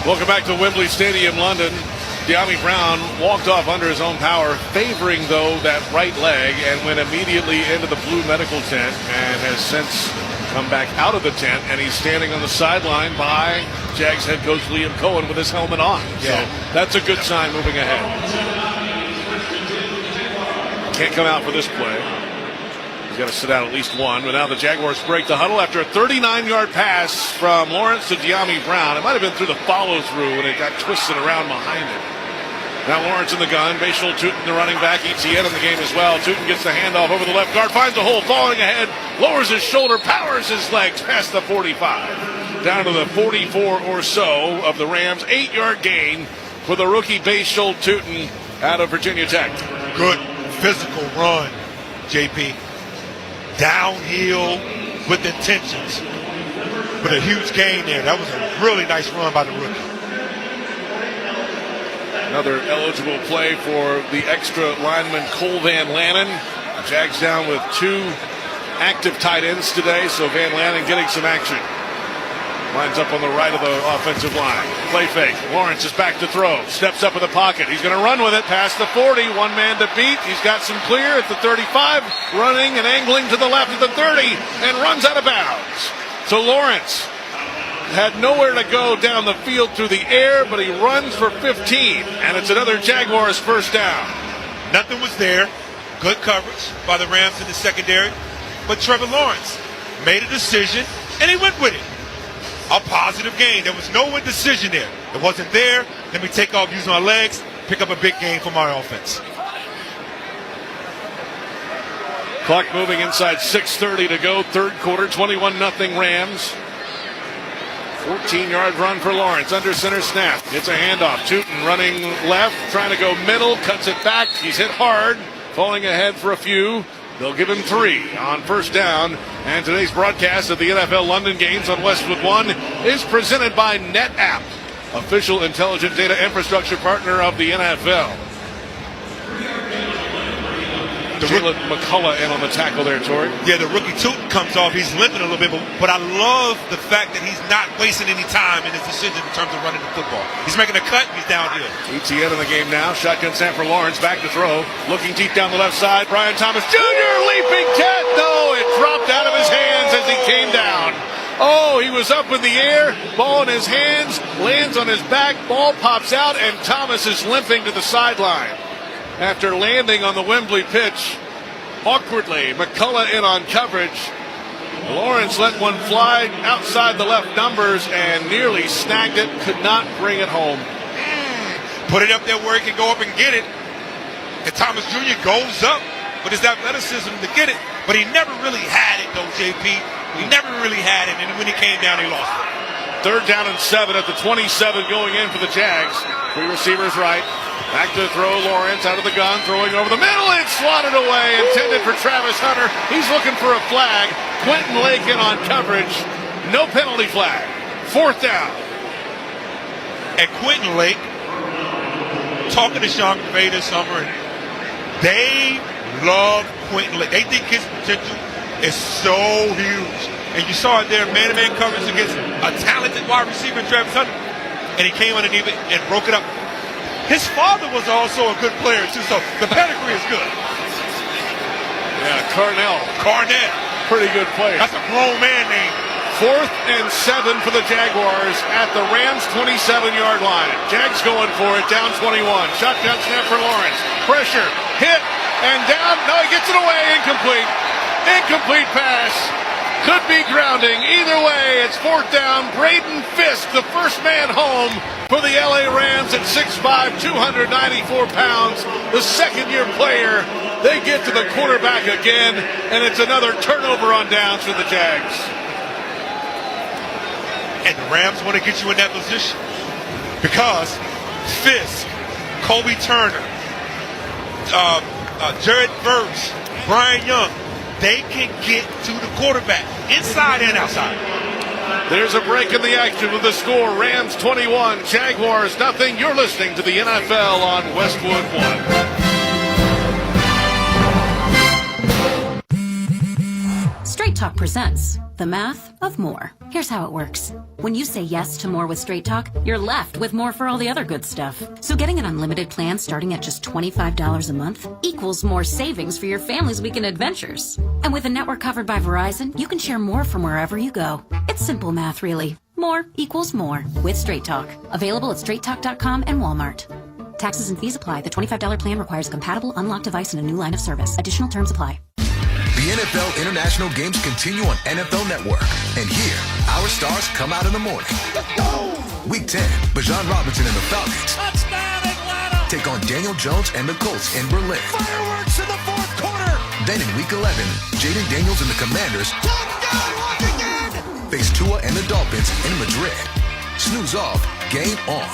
S1: Welcome back to Wembley Stadium, London. Dyami Brown walked off under his own power, favoring, though, that right leg, and went immediately into the blue medical tent and has since come back out of the tent, and he's standing on the sideline by Jags head coach Liam Cohen with his helmet on. Yeah. So that's a good sign moving ahead. Can't come out for this play. He's got to sit out at least one, but now the Jaguars break the huddle after a 39-yard pass from Lawrence to Dyami Brown. It might have been through the follow-through when it got twisted around behind him. Now Lawrence in the gun. Bayshul Tootin, the running back. Etienne in the game as well. Tootin gets the handoff over the left guard. Finds a hole. Falling ahead. Lowers his shoulder. Powers his legs past the 45. Down to the 44 or so of the Rams. 8-yard gain for the rookie Bayshul Tootin out of Virginia Tech.
S2: Good physical run, JP. Downhill with intentions. But a huge gain there. That was a really nice run by the rookie.
S1: Another eligible play for the extra lineman Cole Van Lanen. The Jags down with 2 active tight ends today, so Van Lanen getting some action. Lines up on the right of the offensive line. Play fake. Lawrence is back to throw. Steps up in the pocket. He's going to run with it past the 40. One man to beat. He's got some clear at the 35. Running and angling to the left at the 30 and runs out of bounds. So Lawrence had nowhere to go down the field through the air, but he runs for 15, and it's another Jaguars first down.
S2: Nothing was there. Good coverage by the Rams in the secondary, but Trevor Lawrence made a decision, and he went with it. A positive gain. There was no indecision there. It wasn't there. Let me take off using my legs, pick up a big gain for my offense.
S1: Clock moving inside 6:30 to go, third quarter, 21-0 Rams. 14-yard run for Lawrence, under center snap. It's a handoff. Tootin running left, trying to go middle, cuts it back. He's hit hard, falling ahead for a few. They'll give him 3 on first down. And today's broadcast of the NFL London games on Westwood One is presented by NetApp, official intelligent data infrastructure partner of the NFL. Jalen McCullough in on the tackle there, Torrey.
S2: Yeah, the rookie Tootin comes off. He's limping a little bit, but I love the fact that he's not wasting any time in his decision in terms of running the football. He's making a cut, and he's downhill.
S1: Etienne in the game now. Shotgun snap for Lawrence. Back to throw. Looking deep down the left side. Brian Thomas Jr. leaping cat. No, it dropped out of his hands as he came down. Oh, he was up in the air. Ball in his hands. Lands on his back. Ball pops out, and Thomas is limping to the sideline. After landing on the Wembley pitch, awkwardly, McCullough in on coverage. Lawrence let one fly outside the left numbers and nearly snagged it, could not bring it home.
S2: Put it up there where he can go up and get it. And Thomas Jr. goes up with his athleticism to get it, but he never really had it, though, JP. He never really had it, and when he came down, he lost it.
S1: 3rd down and 7 at the 27 going in for the Jags. 3 receivers right. Back to throw, Lawrence out of the gun, throwing over the middle. It's swatted away, intended for Travis Hunter. He's looking for a flag. Quentin Lake in on coverage. No penalty flag. 4th down.
S2: And Quentin Lake, talking to Sean McVay this summer, and they love Quentin Lake. They think his potential is so huge. And you saw it there, man-to-man coverage against a talented wide receiver, Travis Hunter. And he came underneath it and broke it up. His father was also a good player, too, so the pedigree is good.
S1: Yeah, Carnell.
S2: Carnell.
S1: Pretty good player.
S2: That's a grown man name.
S1: 4th and 7 for the Jaguars at the Rams 27-yard line. Jags going for it, down 21. Shotgun snap for Lawrence. Pressure, hit, and down. No, he gets it away, incomplete. Incomplete pass. Could be grounding. Either way, it's 4th down. Braden Fisk, the first man home for the LA Rams at 6'5", 294 pounds. The second-year player. They get to the quarterback again, and it's another turnover on downs for the Jags.
S2: And the Rams want to get you in that position because Fisk, Kobe Turner, Jared Verse, Brian Young, they can get to the quarterback, inside and outside.
S1: There's a break in the action with the score. Rams 21, Jaguars nothing. You're listening to the NFL on Westwood One.
S11: Straight Talk presents The Math of More. Here's how it works. When you say yes to more with Straight Talk, you're left with more for all the other good stuff. So getting an unlimited plan starting at just $25 a month equals more savings for your family's weekend adventures. And with a network covered by Verizon, you can share more from wherever you go. It's simple math, really. More equals more with Straight Talk. Available at straighttalk.com and Walmart. Taxes and fees apply. The $25 plan requires a compatible unlocked device and a new line of service. Additional terms apply.
S20: The NFL International Games continue on NFL Network. And here, our stars come out in the morning. Let's go! Week 10, Bijan Robinson and the Falcons.
S10: Touchdown, Atlanta!
S20: Take on Daniel Jones and the Colts in Berlin.
S10: Fireworks in the fourth quarter!
S20: Then in Week 11, Jaden Daniels and the Commanders.
S10: Touchdown, Washington!
S20: Face Tua and the Dolphins in Madrid. Snooze off, game on.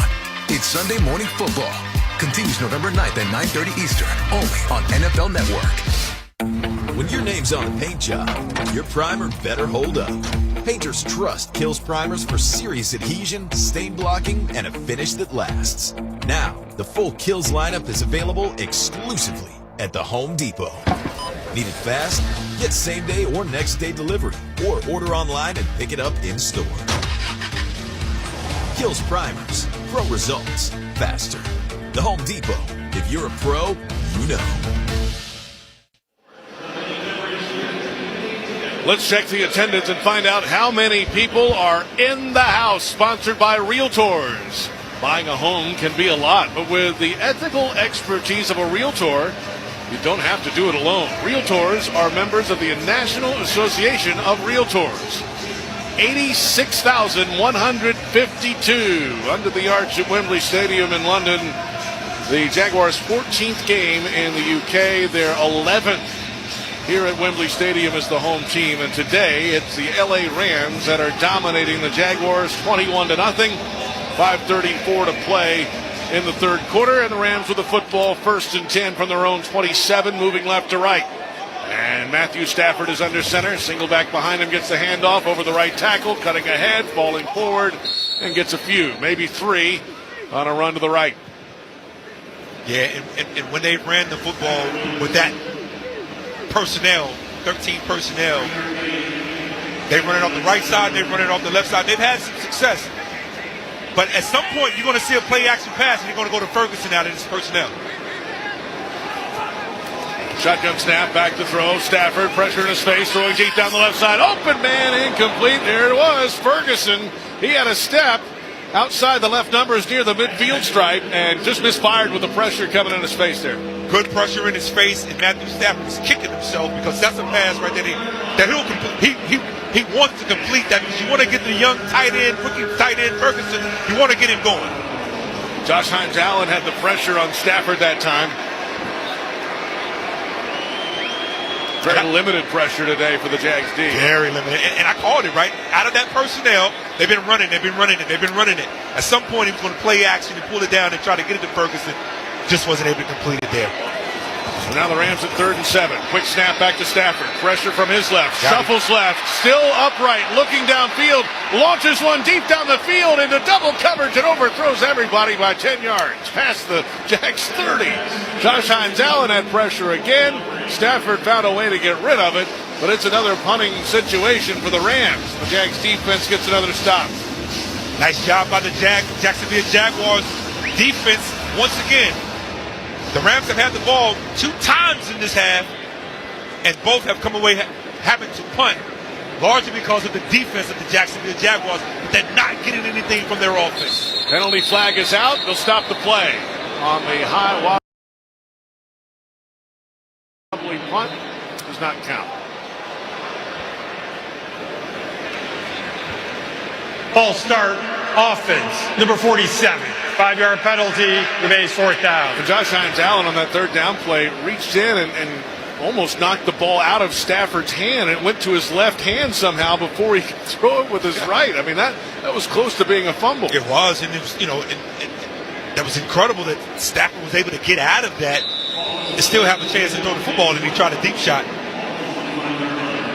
S20: It's Sunday Morning Football. Continues November 9th at 9:30 Eastern. Only on NFL Network.
S15: When your name's on a paint job, your primer better hold up. Painters trust Kills primers for serious adhesion, stain blocking, and a finish that lasts. Now, the full Kills lineup is available exclusively at the Home Depot. Need it fast? Get same day or next day delivery, or order online and pick it up in store. Kills primers. Pro results. Faster. The Home Depot. If you're a pro, you know.
S1: Let's check the attendance and find out how many people are in the house. Sponsored by Realtors. Buying a home can be a lot, but with the ethical expertise of a realtor, you don't have to do it alone. Realtors are members of the National Association of Realtors. 86,152 under the arch at Wembley Stadium in London. The Jaguars' 14th game in the UK, their 11th. Here at Wembley Stadium is the home team, and today it's the LA Rams that are dominating the Jaguars 21-0. 5:34 to play in the third quarter, and the Rams with the football, 1st and 10 from their own 27, moving left to right. And Matthew Stafford is under center. Single back behind him, gets the handoff over the right tackle, cutting ahead, falling forward, and gets a few, maybe 3, on a run to the right.
S2: Yeah, and when they ran the football with that personnel, 13 personnel, they run it off the right side, they run it off the left side. They've had some success. But at some point, you're going to see a play-action pass, and you're going to go to Ferguson out of this personnel.
S1: Shotgun snap, back to throw. Stafford, pressure in his face, throwing deep down the left side. Open man, incomplete. There it was. Ferguson, he had a step outside the left numbers near the midfield stripe and just misfired with the pressure coming in his face there.
S2: Good pressure in his face, and Matthew Stafford is kicking himself because that's a pass right there that he'll complete. He wants to complete that because you want to get the young tight end, rookie tight end Ferguson, you want to get him going.
S1: Josh Hines-Allen had the pressure on Stafford that time. Very limited pressure today for the Jags D.
S2: Very limited. And I called it, right? Out of that personnel, they've been running it. At some point, he was going to play action and pull it down and try to get it to Ferguson. Just wasn't able to complete it there.
S1: So now the Rams at 3rd and 7. Quick snap back to Stafford. Pressure from his left. Shuffles left. Still upright. Looking downfield. Launches one deep down the field into double coverage and overthrows everybody by 10 yards. Past the Jags 30. Josh Hines-Allen had pressure again. Stafford found a way to get rid of it, but it's another punting situation for the Rams. The Jags defense gets another stop.
S2: Nice job by the Jacksonville Jaguars defense once again. The Rams have had the ball 2 times in this half, and both have come away having to punt. largely because of the defense of the Jacksonville Jaguars, but they're not getting anything from their offense.
S1: Penalty flag is out. They'll stop the play on the high wobbly punt. Does not count.
S7: False start, offense, number 47. 5-yard penalty, remains 4th down.
S1: And Josh Hines-Allen on that 3rd down play reached in and almost knocked the ball out of Stafford's hand. It went to his left hand somehow before he could throw it with his right. I mean, that was close to being a fumble.
S2: It was, and it was, that was incredible that Stafford was able to get out of that and still have a chance to throw the football, and he tried a deep shot.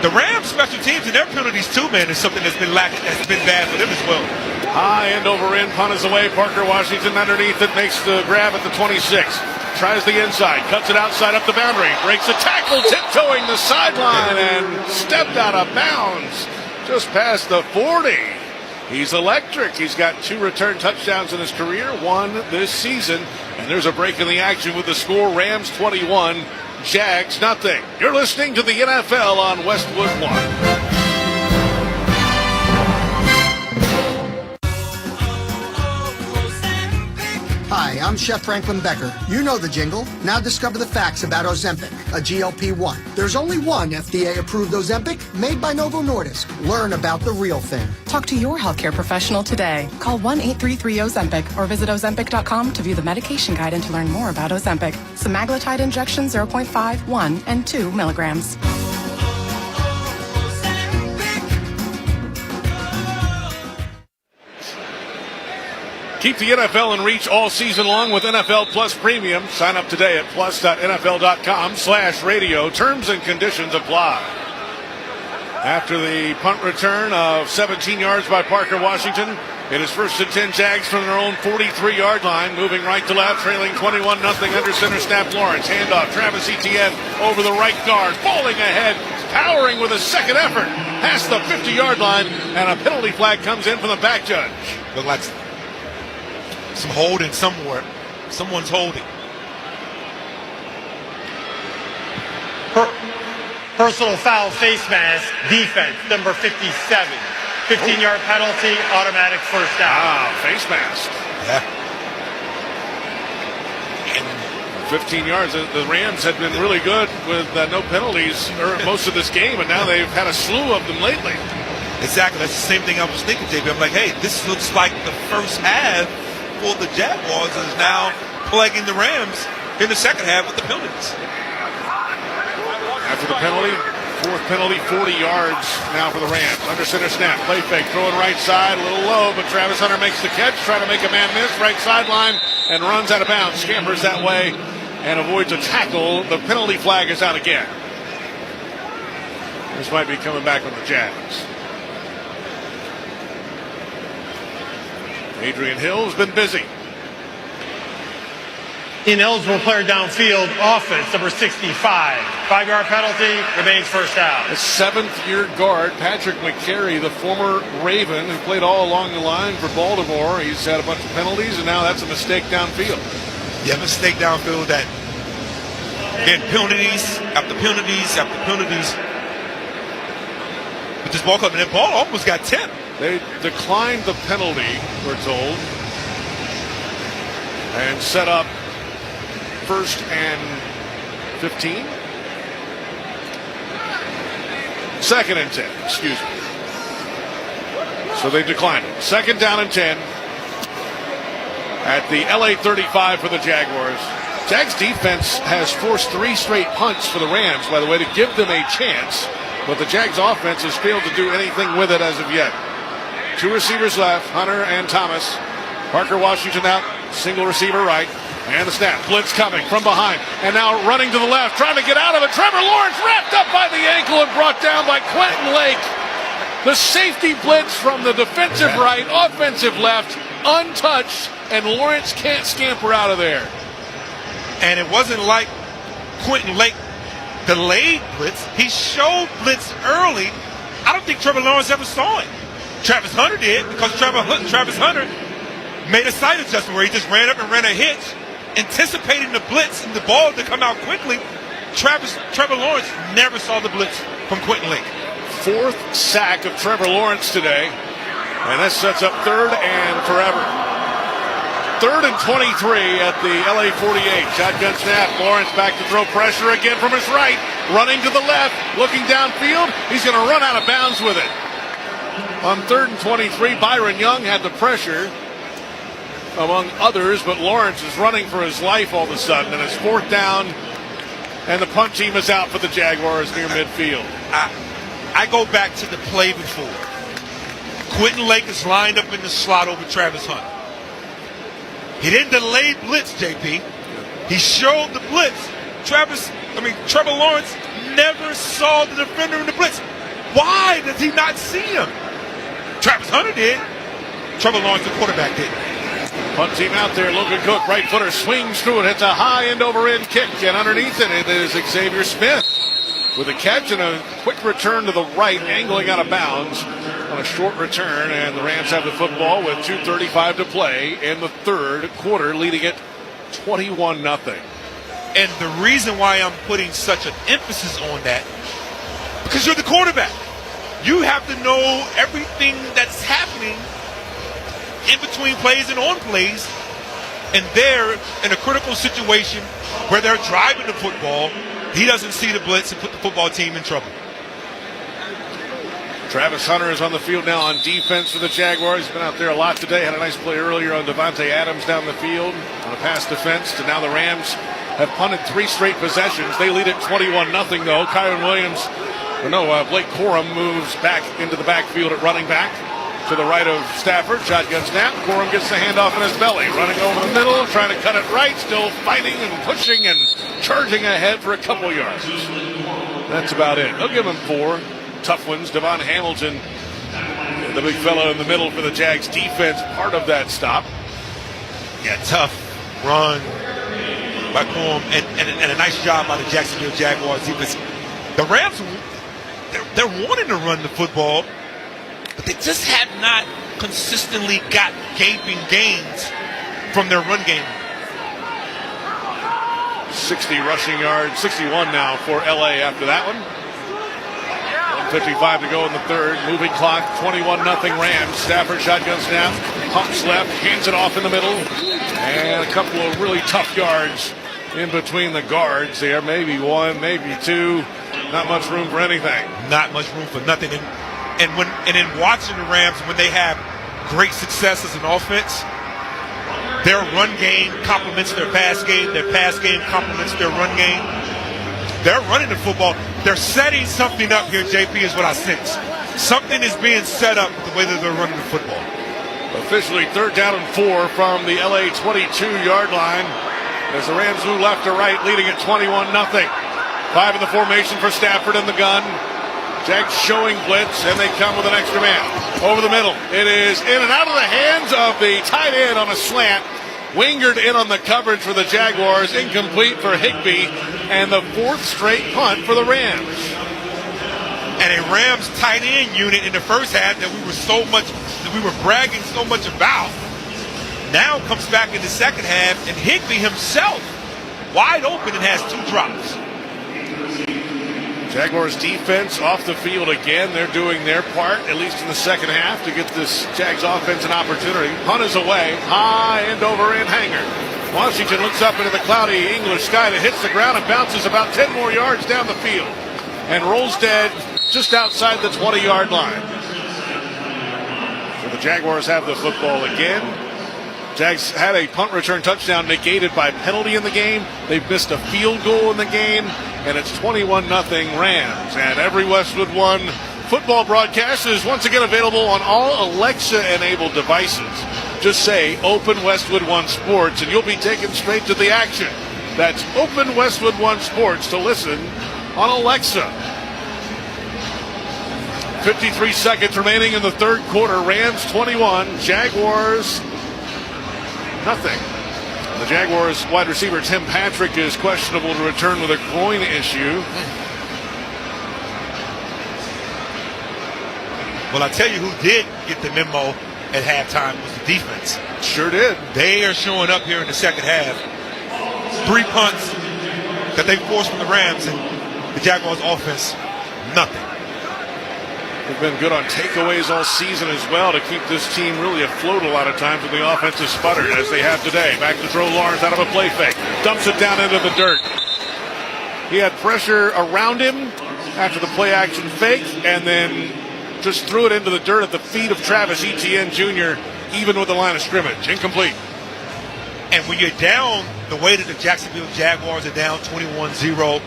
S2: The Rams special teams and their penalties too, man, is something that's been lacking, that's been bad for them as well.
S1: High end over end, punt is away. Parker Washington underneath it, makes the grab at the 26. Tries the inside, cuts it outside up the boundary, breaks a tackle, tiptoeing the sideline, and stepped out of bounds just past the 40. He's electric. He's got 2 return touchdowns in his career, 1 this season. And there's a break in the action with the score, Rams 21, Jags nothing. You're listening to the NFL on Westwood One.
S9: Hi, I'm Chef Franklin Becker. You know the jingle. Now discover the facts about Ozempic, a GLP-1. There's only one FDA-approved Ozempic made by Novo Nordisk. Learn about the real thing.
S16: Talk to your healthcare professional today. Call 1-833-OZEMPIC or visit Ozempic.com to view the medication guide and to learn more about Ozempic. Semaglutide injection 0.5, 1, and 2 milligrams.
S1: Keep the NFL in reach all season long with NFL Plus Premium. Sign up today at plus.nfl.com/radio. Terms and conditions apply. After the punt return of 17 yards by Parker Washington, it is 1st and 10 Jags from their own 43-yard line, moving right to left, trailing 21-0 under center snap. Lawrence, handoff, Travis Etienne over the right guard, falling ahead, powering with a second effort, past the 50-yard line, and a penalty flag comes in from the back judge.
S2: Look like some holding somewhere. Someone's holding.
S7: Personal foul face mask, defense, number 57. 15-yard penalty, automatic 1st down.
S1: Face mask.
S2: Yeah.
S1: And 15 yards. The Rams had been really good with no penalties most of this game, and now they've had a slew of them lately.
S2: Exactly. That's the same thing I was thinking, JB. I'm like, hey, this looks like the first half for the Jaguars is now plaguing the Rams in the second half with the penalties.
S1: After the penalty, 4th penalty, 40 yards now for the Rams. Under center snap, play fake, throwing right side, a little low, but Travis Hunter makes the catch, trying to make a man miss, right sideline, and runs out of bounds. Scampers that way and avoids a tackle. The penalty flag is out again. This might be coming back on the Jags. Adrian Hill's been busy.
S7: Ineligible player downfield, offense, number 65. 5-yard penalty, remains 1st down.
S1: A 7th-year guard, Patrick McCary, the former Raven, who played all along the line for Baltimore. He's had a bunch of penalties, and now that's a mistake downfield.
S2: Yeah, mistake downfield that, again, penalties after penalties after penalties. But this ball club, and that ball almost got tipped.
S1: They declined the penalty, we're told, and set up 1st and 15. 2nd and 10, excuse me. So they declined it. 2nd down and 10 at the LA 35 for the Jaguars. Jags defense has forced 3 straight punts for the Rams, by the way, to give them a chance. But the Jags offense has failed to do anything with it as of yet. 2 receivers left, Hunter and Thomas. Parker Washington out, single receiver right. And the snap, blitz coming from behind. And now running to the left, trying to get out of it. Trevor Lawrence wrapped up by the ankle and brought down by Quentin Lake. The safety blitz from the defensive right, offensive left, untouched. And Lawrence can't scamper out of there.
S2: And it wasn't like Quentin Lake delayed blitz. He showed blitz early. I don't think Trevor Lawrence ever saw it. Travis Hunter did, because Travis Hunter made a sight adjustment where he just ran up and ran a hitch, anticipating the blitz and the ball to come out quickly. Trevor Lawrence never saw the blitz from Quentin Lake.
S1: fourth sack of Trevor Lawrence today. And this sets up third and forever. 3rd and 23 at the LA 48. Shotgun snap. Lawrence back to throw pressure again from his right. Running to the left. Looking downfield. He's going to run out of bounds with it. On 3rd and 23, Byron Young had the pressure among others, but Lawrence is running for his life all of a sudden. And it's 4th down, and the punt team is out for the Jaguars near midfield.
S2: I go back to the play before. Quentin Lake is lined up in the slot over Travis Hunter. He didn't delay blitz, JP. He showed the blitz. Trevor Lawrence never saw the defender in the blitz. Why does he not see him? Travis Hunter did. Trevor Lawrence, the quarterback, did.
S1: Punt team out there. Logan Cook, right footer, swings through it. Hits a high end over end kick. And underneath it is Xavier Smith with a catch and a quick return to the right, angling out of bounds on a short return. And the Rams have the football with 2:35 to play in the third quarter, leading it 21-0.
S2: And the reason why I'm putting such an emphasis on that, because you're the quarterback. You have to know everything that's happening in between plays and on plays. And they're in a critical situation where they're driving the football. He doesn't see the blitz and put the football team in trouble.
S1: Travis Hunter is on the field now on defense for the Jaguars. He's been out there a lot today. Had a nice play earlier on Devontae Adams down the field on a pass defense. And now the Rams have punted 3 straight possessions. They lead it 21-0 though. Blake Corum moves back into the backfield at running back to the right of Stafford. Shotgun snap. Corum gets the handoff in his belly. Running over the middle, trying to cut it right. Still fighting and pushing and charging ahead for a couple yards. That's about it. They'll give him 4 tough ones. Devon Hamilton, the big fellow in the middle for the Jags defense, part of that stop.
S2: Yeah, tough run by Corum and a nice job by the Jacksonville Jaguars defense. The Rams, they're wanting to run the football, but they just have not consistently got gaping gains from their run game.
S1: 60 rushing yards, 61 now for LA after that one. 1:55 to go in the third. Moving clock, 21-0 Rams. Stafford shotgun snap, pumps left, hands it off in the middle, and a couple of really tough yards in between the guards there. Maybe 1, maybe 2. Not much room for anything.
S2: Not much room for nothing. And in watching the Rams, when they have great success as an offense, their run game complements their pass game complements their run game. They're running the football. They're setting something up here, JP, is what I sense. Something is being set up with the way that they're running the football.
S1: Officially 3rd down and 4 from the LA 22-yard line as the Rams move left to right, leading at 21-0. 5 in the formation for Stafford in the gun. Jags showing blitz, and they come with an extra man. Over the middle. It is in and out of the hands of the tight end on a slant. Wingered in on the coverage for the Jaguars. Incomplete for Higbee. And the 4th straight punt for the Rams.
S2: And a Rams tight end unit in the first half that we were bragging so much about, now comes back in the second half, and Higbee himself wide open and has 2 drops.
S1: Jaguars defense off the field again. They're doing their part, at least in the second half, to get this Jags offense an opportunity. Punt is away. High end over end hanger. Washington looks up into the cloudy English sky that hits the ground and bounces about 10 more yards down the field. And rolls dead just outside the 20-yard line. So the Jaguars have the football again. Jags had a punt return touchdown negated by penalty in the game. They've missed a field goal in the game, and it's 21-0 Rams. And every Westwood One football broadcast is once again available on all Alexa-enabled devices. Just say Open Westwood One Sports, and you'll be taken straight to the action. That's Open Westwood One Sports to listen on Alexa. 53 seconds remaining in the third quarter. Rams 21, Jaguars nothing. The Jaguars wide receiver Tim Patrick is questionable to return with a groin issue.
S2: Well, I tell you who did get the memo at halftime was the defense.
S1: Sure did.
S2: They are showing up here in the second half. 3 punts that they forced from the Rams, and the Jaguars offense, nothing.
S1: They've been good on takeaways all season as well to keep this team really afloat a lot of times when the offense is sputtered, as they have today. Back to throw Lawrence out of a play fake. Dumps it down into the dirt. He had pressure around him after the play action fake, and then just threw it into the dirt at the feet of Travis Etienne Jr., even with the line of scrimmage. Incomplete.
S2: And when you're down the way that the Jacksonville Jaguars are down 21-0,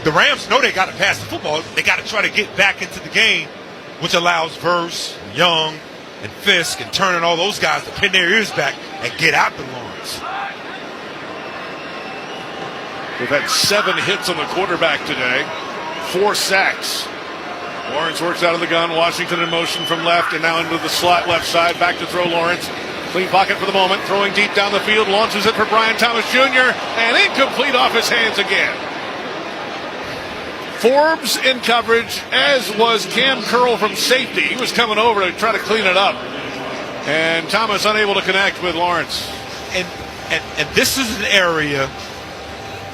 S2: the Rams know they got to pass the football. They got to try to get back into the game, which allows Verse, Young, and Fisk, and Turner, and all those guys to pin their ears back and get out the Lawrence.
S1: They've had 7 hits on the quarterback today, 4 sacks. Lawrence works out of the gun. Washington in motion from left and now into the slot left side. Back to throw Lawrence. Clean pocket for the moment. Throwing deep down the field. Launches it for Brian Thomas Jr. And incomplete off his hands again. Forbes in coverage, as was Cam Curl from safety. He was coming over to try to clean it up. And Thomas unable to connect with Lawrence.
S2: And this is an area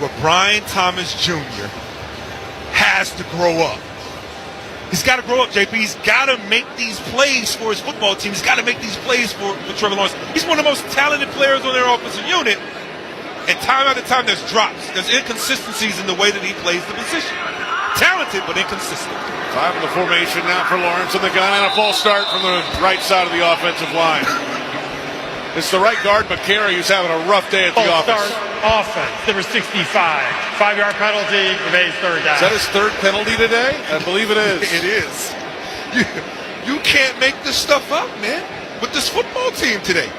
S2: where Brian Thomas Jr. has to grow up. He's got to grow up, JP. He's got to make these plays for his football team. He's got to make these plays for Trevor Lawrence. He's one of the most talented players on their offensive unit. And time after time, there's drops. There's inconsistencies in the way that he plays the position. Talented, but inconsistent.
S1: 5 in the formation now for Lawrence in the gun, and a false start from the right side of the offensive line. It's the right guard, McCary, who's having a rough day at the office.
S7: Offense, number 65. 5-yard penalty, remains third down.
S1: Is that his third penalty today? I believe it is.
S2: It is. You can't make this stuff up, man, with this football team today.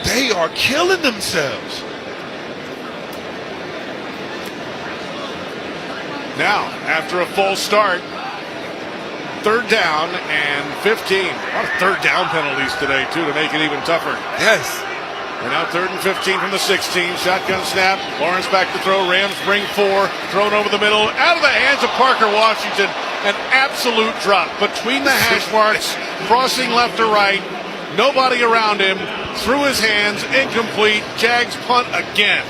S2: They are killing themselves.
S1: Now, after a false start, 3rd down and 15. A lot of 3rd down penalties today, too, to make it even tougher.
S2: Yes.
S1: And now 3rd and 15 from the 16. Shotgun snap. Lawrence back to throw. Rams bring 4. Thrown over the middle. Out of the hands of Parker Washington. An absolute drop between the hash marks. Crossing left to right. Nobody around him. Through his hands. Incomplete. Jags punt again.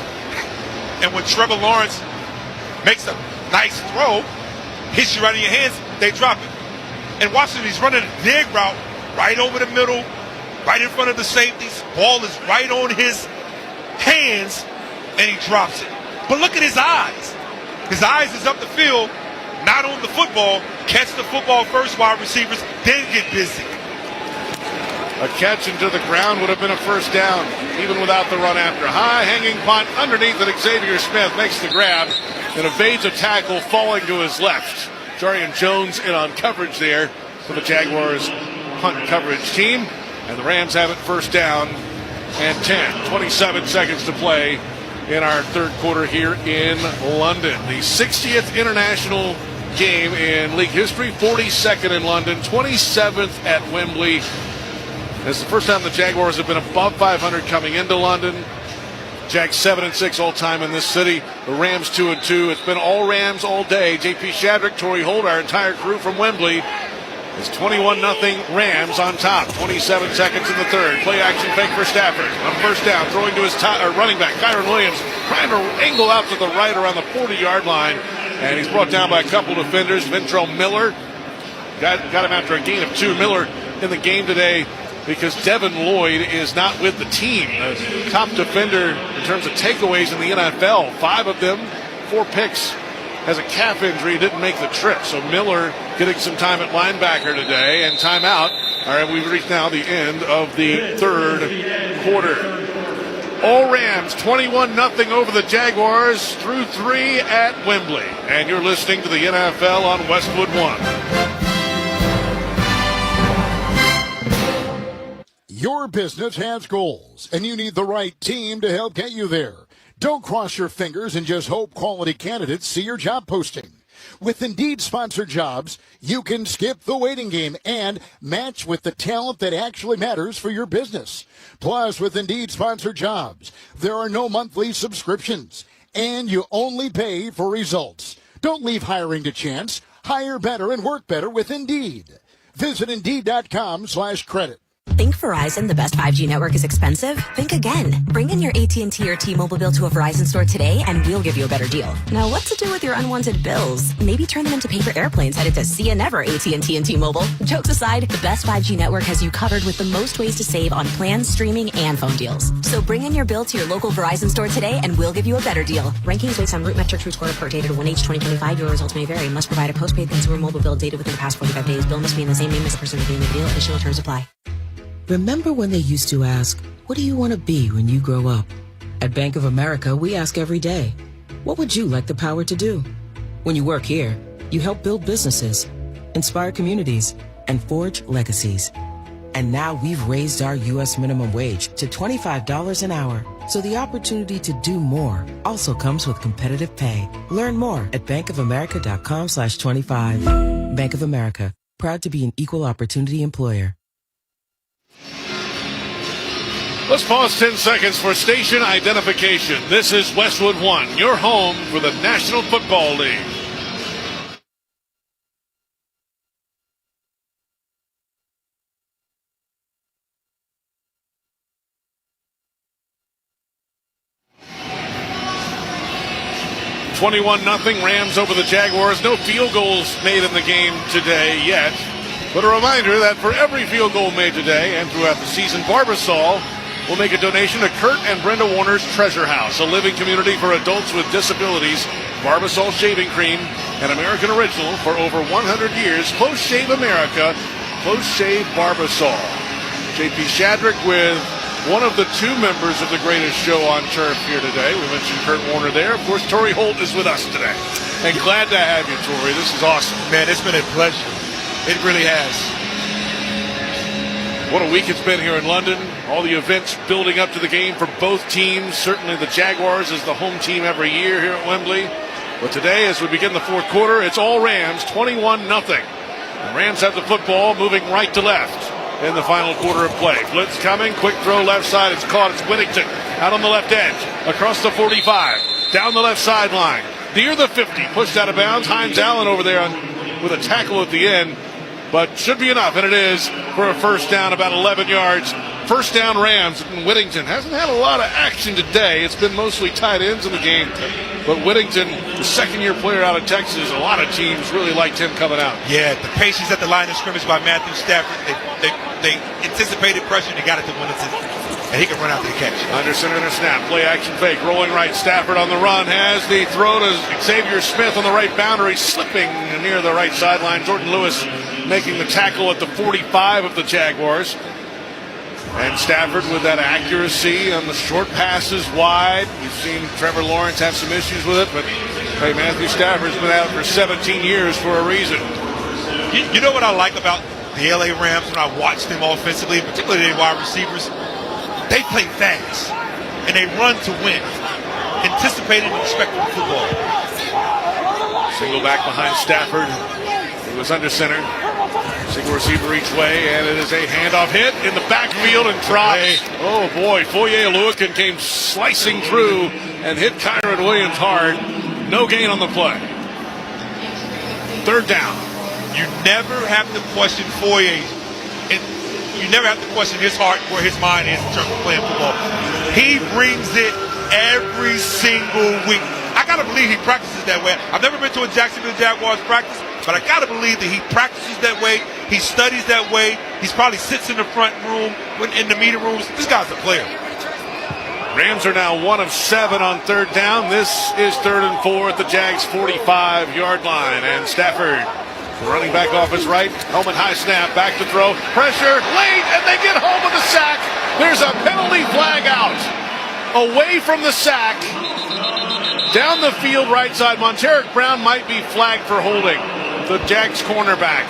S2: And when Trevor Lawrence makes a nice throw, hits you right in your hands, they drop it. And Washington, he's running a dig route right over the middle, right in front of the safeties. Ball is right on his hands, and he drops it. But look at his eyes. His eyes is up the field, not on the football. Catch the football first, wide receivers, then get busy.
S1: A catch into the ground would have been a first down, even without the run after. High hanging punt underneath it. Xavier Smith makes the grab and evades a tackle, falling to his left. Jarian Jones in on coverage there for the Jaguars punt coverage team. And the Rams have it first down and 10. 27 seconds to play in our 3rd quarter here in London. The 60th international game in league history, 42nd in London, 27th at Wembley. It's the first time the Jaguars have been above 500 coming into London. Jags 7-6 all time in this city. The Rams 2-2. It's been all Rams all day. J.P. Shadrick, Torrey Holt, our entire crew from Wembley. It's 21-0 Rams on top. 27 seconds in the 3rd. Play action fake for Stafford. On first down, throwing to his running back, Kyren Williams, trying to angle out to the right around the 40-yard line. And he's brought down by a couple defenders. Ventrell Miller got him after a gain of 2. Miller in the game today because Devin Lloyd is not with the team. The top defender in terms of takeaways in the NFL. 5 of them, 4 picks. Has a calf injury, didn't make the trip. So Miller getting some time at linebacker today, and timeout. All right, we've reached now the end of the 3rd quarter. All Rams 21-0 over the Jaguars through 3 at Wembley. And you're listening to the NFL on Westwood One.
S3: Your business has goals, and you need the right team to help get you there. Don't cross your fingers and just hope quality candidates see your job posting. With Indeed-sponsored jobs, you can skip the waiting game and match with the talent that actually matters for your business. Plus, with Indeed-sponsored jobs, there are no monthly subscriptions, and you only pay for results. Don't leave hiring to chance. Hire better and work better with Indeed. Visit Indeed.com/credit.
S5: Think Verizon, the best 5G network, is expensive? Think again. Bring in your AT&T or T-Mobile bill to a Verizon store today and we'll give you a better deal. Now, what to do with your unwanted bills? Maybe turn them into paper airplanes headed to See Ya Never AT&T and T-Mobile. Jokes aside, the best 5G network has you covered with the most ways to save on plans, streaming, and phone deals. So bring in your bill to your local Verizon store today and we'll give you a better deal. Rankings based on root metrics, root score report dated 1H 2025. Your results may vary. Must provide a postpaid consumer mobile bill dated within the past 45 days. Bill must be in the same name as the person redeeming the deal. Additional terms apply.
S12: Remember when they used to ask, what do you want to be when you grow up? At Bank of America, we ask every day, what would you like the power to do? When you work here, you help build businesses, inspire communities, and forge legacies. And now we've raised our U.S. minimum wage to $25 an hour. So the opportunity to do more also comes with competitive pay. Learn more at bankofamerica.com/25. Bank of America, proud to be an equal opportunity employer.
S1: Let's pause 10 seconds for station identification. This is Westwood One, your home for the National Football League. $21-0 Rams over the Jaguars. No field goals made in the game today yet. But a reminder that for every field goal made today and throughout the season, Barbasol will make a donation to Kurt and Brenda Warner's Treasure House, a living community for adults with disabilities. Barbasol Shaving Cream, an American original for over 100 years. Close Shave America, Close Shave Barbasol. J.P. Shadrick with one of the two members of the greatest show on turf here today. We mentioned Kurt Warner there. Of course, Torrey Holt is with us today. And glad to have you, Torrey. This is awesome.
S2: Man, it's been a pleasure. It really has.
S1: What a week it's been here in London. All the events building up to the game for both teams. Certainly the Jaguars is the home team every year here at Wembley. But today, as we begin the fourth quarter, it's all Rams, 21-0. The Rams have the football moving right to left in the final quarter of play. Blitz coming, quick throw left side. It's caught. It's Whittington out on the left edge, across the 45, down the left sideline, near the 50, pushed out of bounds. Hines Allen over there with a tackle at the end. But should be enough, and it is for a first down, about 11 yards. First down Rams. And Whittington hasn't had a lot of action today. It's been mostly tight ends in the game. But Whittington, the second-year player out of Texas, a lot of teams really liked him coming out.
S2: Yeah, the patience at the line of scrimmage by Matthew Stafford. They anticipated pressure, and they got it to Whittington. And he can run out to the catch.
S1: Under center and a snap. Play action fake. Rolling right. Stafford on the run. Has the throw to Xavier Smith on the right boundary. Slipping near the right sideline. Jordan Lewis making the tackle at the 45 of the Jaguars. And Stafford with that accuracy on the short passes wide. You've seen Trevor Lawrence have some issues with it. But, hey, Matthew Stafford's been out for 17 years for a reason.
S2: You know what I like about the L.A. Rams when I watch them offensively, particularly their wide receivers? They play fast, and they run to win, anticipating and expecting football.
S1: Single back behind Stafford. It was under center. Single receiver each way, and it is a handoff hit in the backfield and drops. Oh, boy. Foye Oluokun came slicing through and hit Kyren Williams hard. No gain on the play. Third down.
S2: You never have to question Foye. You never have to question his heart, where his mind is in terms of playing football. He brings it every single week. I got to believe he practices that way. I've never been to a Jacksonville Jaguars practice, but I got to believe that he practices that way. He studies that way. He's probably sits in the front room, in the meeting rooms. This guy's a player.
S1: Rams are now 1 of 7 on third down. This is 3rd and 4 at the Jags' 45-yard line. And Stafford running back off his right, helmet high snap, back to throw, pressure, late, and they get home with a sack. There's a penalty flag out. Away from the sack, down the field right side. Monteric Brown might be flagged for holding the Jags cornerback.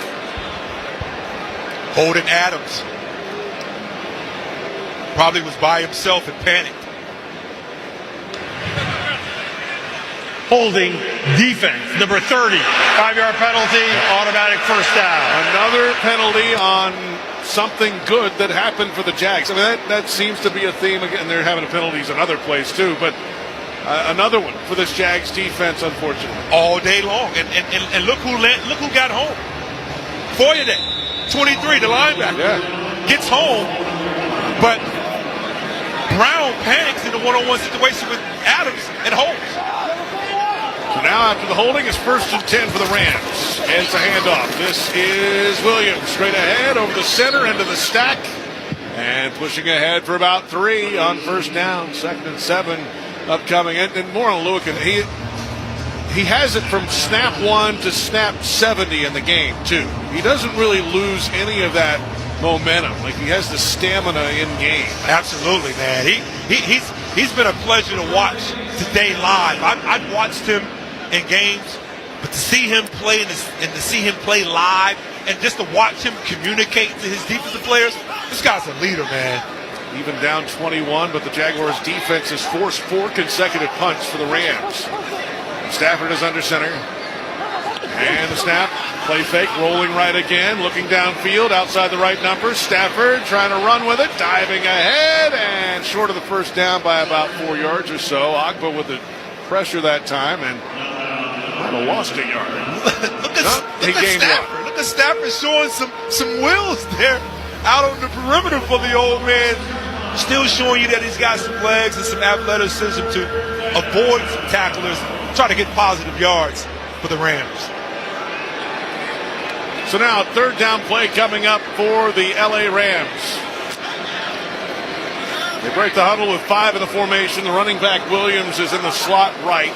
S2: Holden Adams probably was by himself and panicked.
S7: Holding defense, number 30. 5-yard penalty, automatic first down.
S1: Another penalty on something good that happened for the Jags. I mean, that seems to be a theme. Again, they're having penalties in other plays too, but another one for this Jags defense, unfortunately.
S2: All day long. And look who got home. Foye, 23, the linebacker.
S1: Yeah.
S2: gets home, but Brown panics in a one-on-one situation with Adams and holds.
S1: So now after the holding, it's 1st and 10 for the Rams. And it's a handoff. This is Williams straight ahead over the center into the stack. And pushing ahead for about 3 on 1st down. 2nd and 7 upcoming. And more on Lewican. He has it from snap 1 to snap 70 in the game, too. He doesn't really lose any of that momentum. Like, he has the stamina in game.
S2: Absolutely, man. He's been a pleasure to watch today live. I've watched him in games, but to see him play and to see him play live and just to watch him communicate to his defensive players, this guy's a leader, man.
S1: Even down 21, but the Jaguars defense has forced 4 consecutive punts for the Rams. Stafford is under center. And the snap, play fake, rolling right again, looking downfield, outside the right number. Stafford trying to run with it, diving ahead, and short of the 1st down by about 4 yards or so. Agba with the pressure that time, and might have lost a yard.
S2: Look at Stafford. Look at Stafford showing some wheels there out on the perimeter for the old man. Still showing you that he's got some legs and some athleticism to avoid some tacklers, try to get positive yards for the Rams.
S1: So now 3rd down play coming up for the LA Rams. They break the huddle with 5 in the formation. The running back Williams is in the slot right.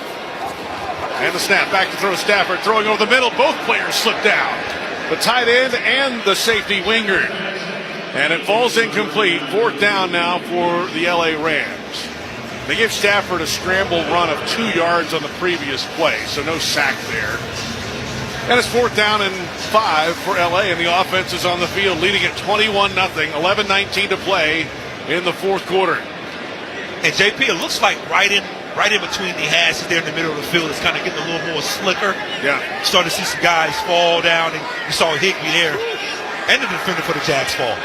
S1: And the snap back to throw. Stafford throwing over the middle. Both players slip down. The tight end and the safety winger. And it falls incomplete. 4th down now for the LA Rams. They give Stafford a scramble run of 2 yards on the previous play, so no sack there. And it's 4th down and 5 for LA, and the offense is on the field, leading at 21-0, 11-19 to play in the 4th quarter.
S2: And JP, it looks like right in between the hashes there in the middle of the field, it's kind of getting a little more slicker.
S1: Yeah.
S2: Starting to see some guys fall down, and you saw Higbee there, and the defender for the Jags fall.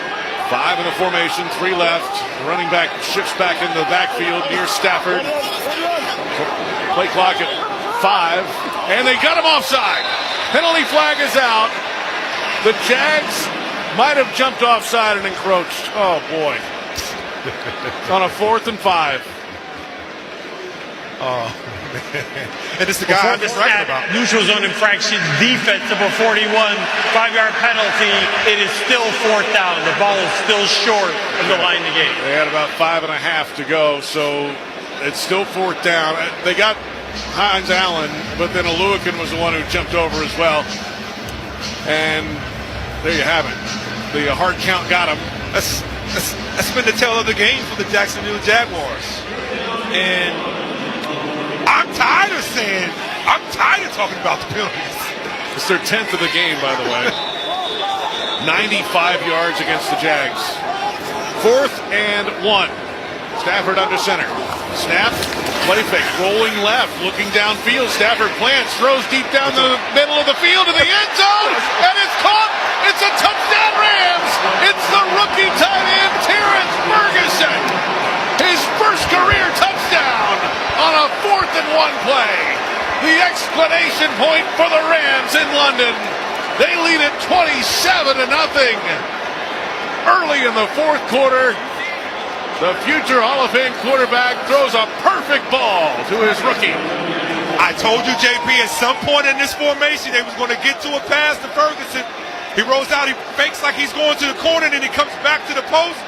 S1: 5 in the formation, 3 left. The running back shifts back into the backfield near Stafford. Play clock at 5, and they got him offside. Penalty flag is out. The Jags might have jumped offside and encroached. Oh, boy. On a 4th and 5.
S2: Oh, man. And it's the guy I've been writing about.
S7: Neutral zone infraction, defense number 41, 5-yard penalty. It is still 4th down. The ball is still short of the line to gain.
S1: They had about 5.5 to go, so it's still 4th down. They got Hines Allen, but then Lewican was the one who jumped over as well. And there you have it. The hard count got him.
S2: That's been the tale of the game for the Jacksonville Jaguars. And I'm tired of talking about the penalties.
S1: It's their 10th of the game, by the way. 95 yards against the Jags. 4th and 1. Stafford under center. Snap, play fake, rolling left, looking downfield. Stafford plants, throws deep down the middle of the field to the end zone, and it's caught. It's a touchdown, Rams. It's the rookie tight end, Terrence Ferguson. His first career touchdown on a 4th and 1 play. The exclamation point for the Rams in London. They lead it 27-0. Early in the 4th quarter, the future Hall of Fame quarterback throws a perfect ball to his rookie.
S2: I told you, JP, at some point in this formation, they was going to get to a pass to Ferguson. He rolls out, he fakes like he's going to the corner, and then he comes back to the post,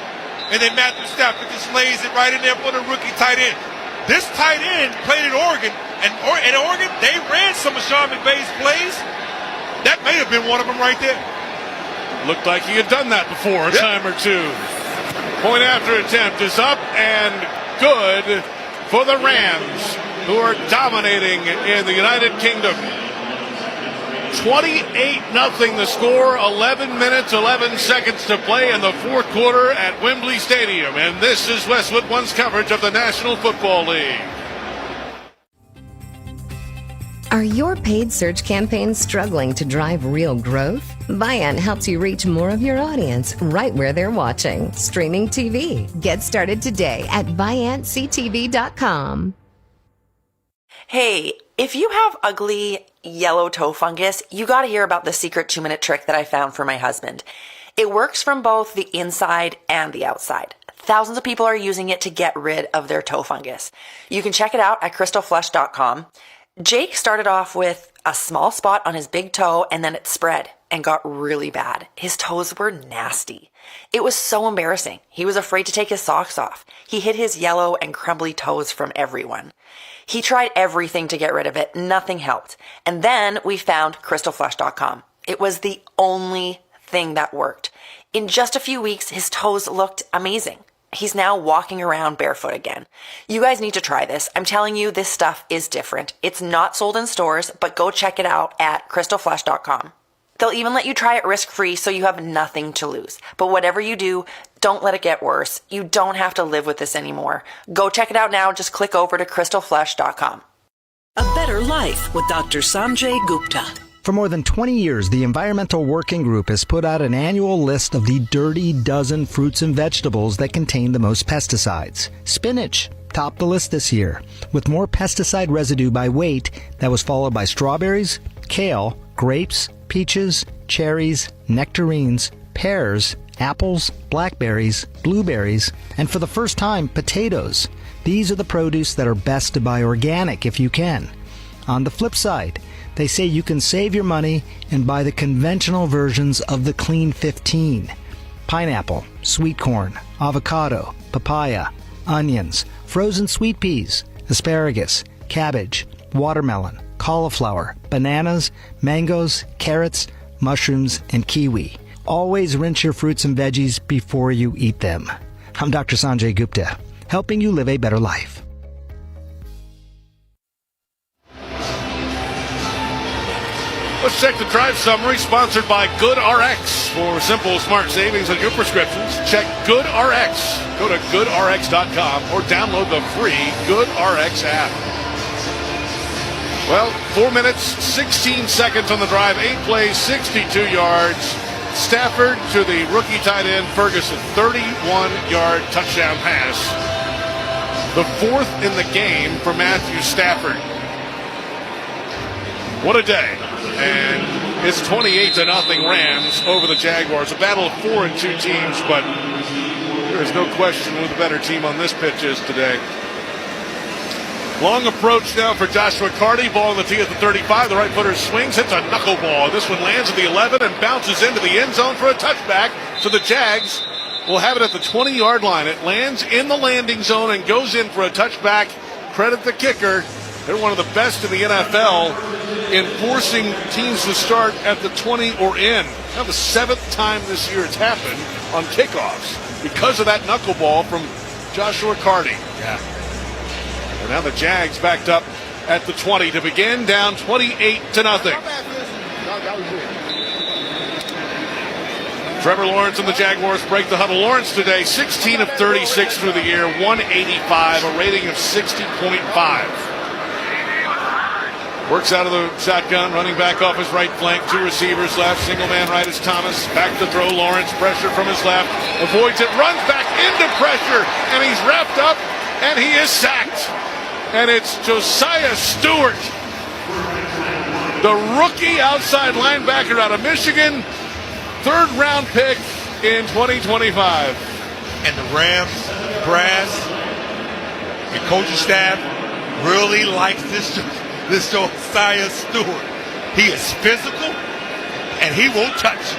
S2: and then Matthew Stafford just lays it right in there for the rookie tight end. This tight end played at Oregon, and at Oregon, they ran some of Sean McVay's plays. That may have been one of them right there.
S1: Looked like he had done that before a time or two. Point after attempt is up and good for the Rams, who are dominating in the United Kingdom. 28-0 the score, 11 minutes, 11 seconds to play in the 4th quarter at Wembley Stadium. And this is Westwood One's coverage of the National Football League.
S4: Are your paid search campaigns struggling to drive real growth? Viant helps you reach more of your audience right where they're watching. Streaming TV. Get started today at ViantCTV.com.
S17: Hey, if you have ugly yellow toe fungus, you gotta hear about the secret 2-minute trick that I found for my husband. It works from both the inside and the outside. Thousands of people are using it to get rid of their toe fungus. You can check it out at crystalflush.com. Jake started off with a small spot on his big toe, and then it spread and got really bad. His toes were nasty. It was so embarrassing. He was afraid to take his socks off. He hid his yellow and crumbly toes from everyone. He tried everything to get rid of it. Nothing helped. And then we found crystalflush.com. It was the only thing that worked. In just a few weeks, his toes looked amazing. He's now walking around barefoot again. You guys need to try this. I'm telling you, this stuff is different. It's not sold in stores, but go check it out at crystalflush.com. They'll even let you try it risk-free, so you have nothing to lose. But whatever you do, don't let it get worse. You don't have to live with this anymore. Go check it out now. Just click over to crystalflush.com.
S18: A better life with Dr. Sanjay Gupta.
S19: For more than 20 years, the Environmental Working Group has put out an annual list of the dirty dozen fruits and vegetables that contain the most pesticides. Spinach topped the list this year, with more pesticide residue by weight. That was followed by strawberries, kale, grapes, peaches, cherries, nectarines, pears, apples, blackberries, blueberries, and for the first time, potatoes. These are the produce that are best to buy organic if you can. On the flip side, they say you can save your money and buy the conventional versions of the Clean 15. Pineapple, sweet corn, avocado, papaya, onions, frozen sweet peas, asparagus, cabbage, watermelon, cauliflower, bananas, mangoes, carrots, mushrooms, and kiwi. Always rinse your fruits and veggies before you eat them. I'm Dr. Sanjay Gupta, helping you live a better life.
S1: Let's check the drive summary, sponsored by GoodRx. For simple, smart savings on your prescriptions, check GoodRx. Go to goodrx.com or download the free GoodRx app. Well, 4 minutes, 16 seconds on the drive, 8 plays, 62 yards. Stafford to the rookie tight end Ferguson, 31-yard touchdown pass. The fourth in the game for Matthew Stafford. What a day. And it's 28-0 Rams over the Jaguars. A battle of 4 and 2 teams, but there is no question who the better team on this pitch is today. Long approach now for Joshua Carty. Ball on the tee at the 35. The right footer swings, hits a knuckleball. This one lands at the 11 and bounces into the end zone for a touchback. So the Jags will have it at the 20-yard line. It lands in the landing zone and goes in for a touchback. Credit the kicker. They're one of the best in the NFL in forcing teams to start at the 20 or in. Now the 7th time this year it's happened on kickoffs because of that knuckleball from Joshua Carty. Yeah. And now the Jags backed up at the 20 to begin, down 28-0. Trevor Lawrence and the Jaguars break the huddle. Lawrence today, 16 of 36 through the year, 185, a rating of 60.5. Works out of the shotgun, running back off his right flank, 2 receivers left, single man right is Thomas. Back to throw, Lawrence, pressure from his left, avoids it, runs back into pressure, and he's wrapped up, and he is sacked. And it's Josiah Stewart, the rookie outside linebacker out of Michigan, 3rd round pick in 2025.
S2: And the Rams brass and coaching staff really likes this Josiah Stewart. He is physical, and he won't touch.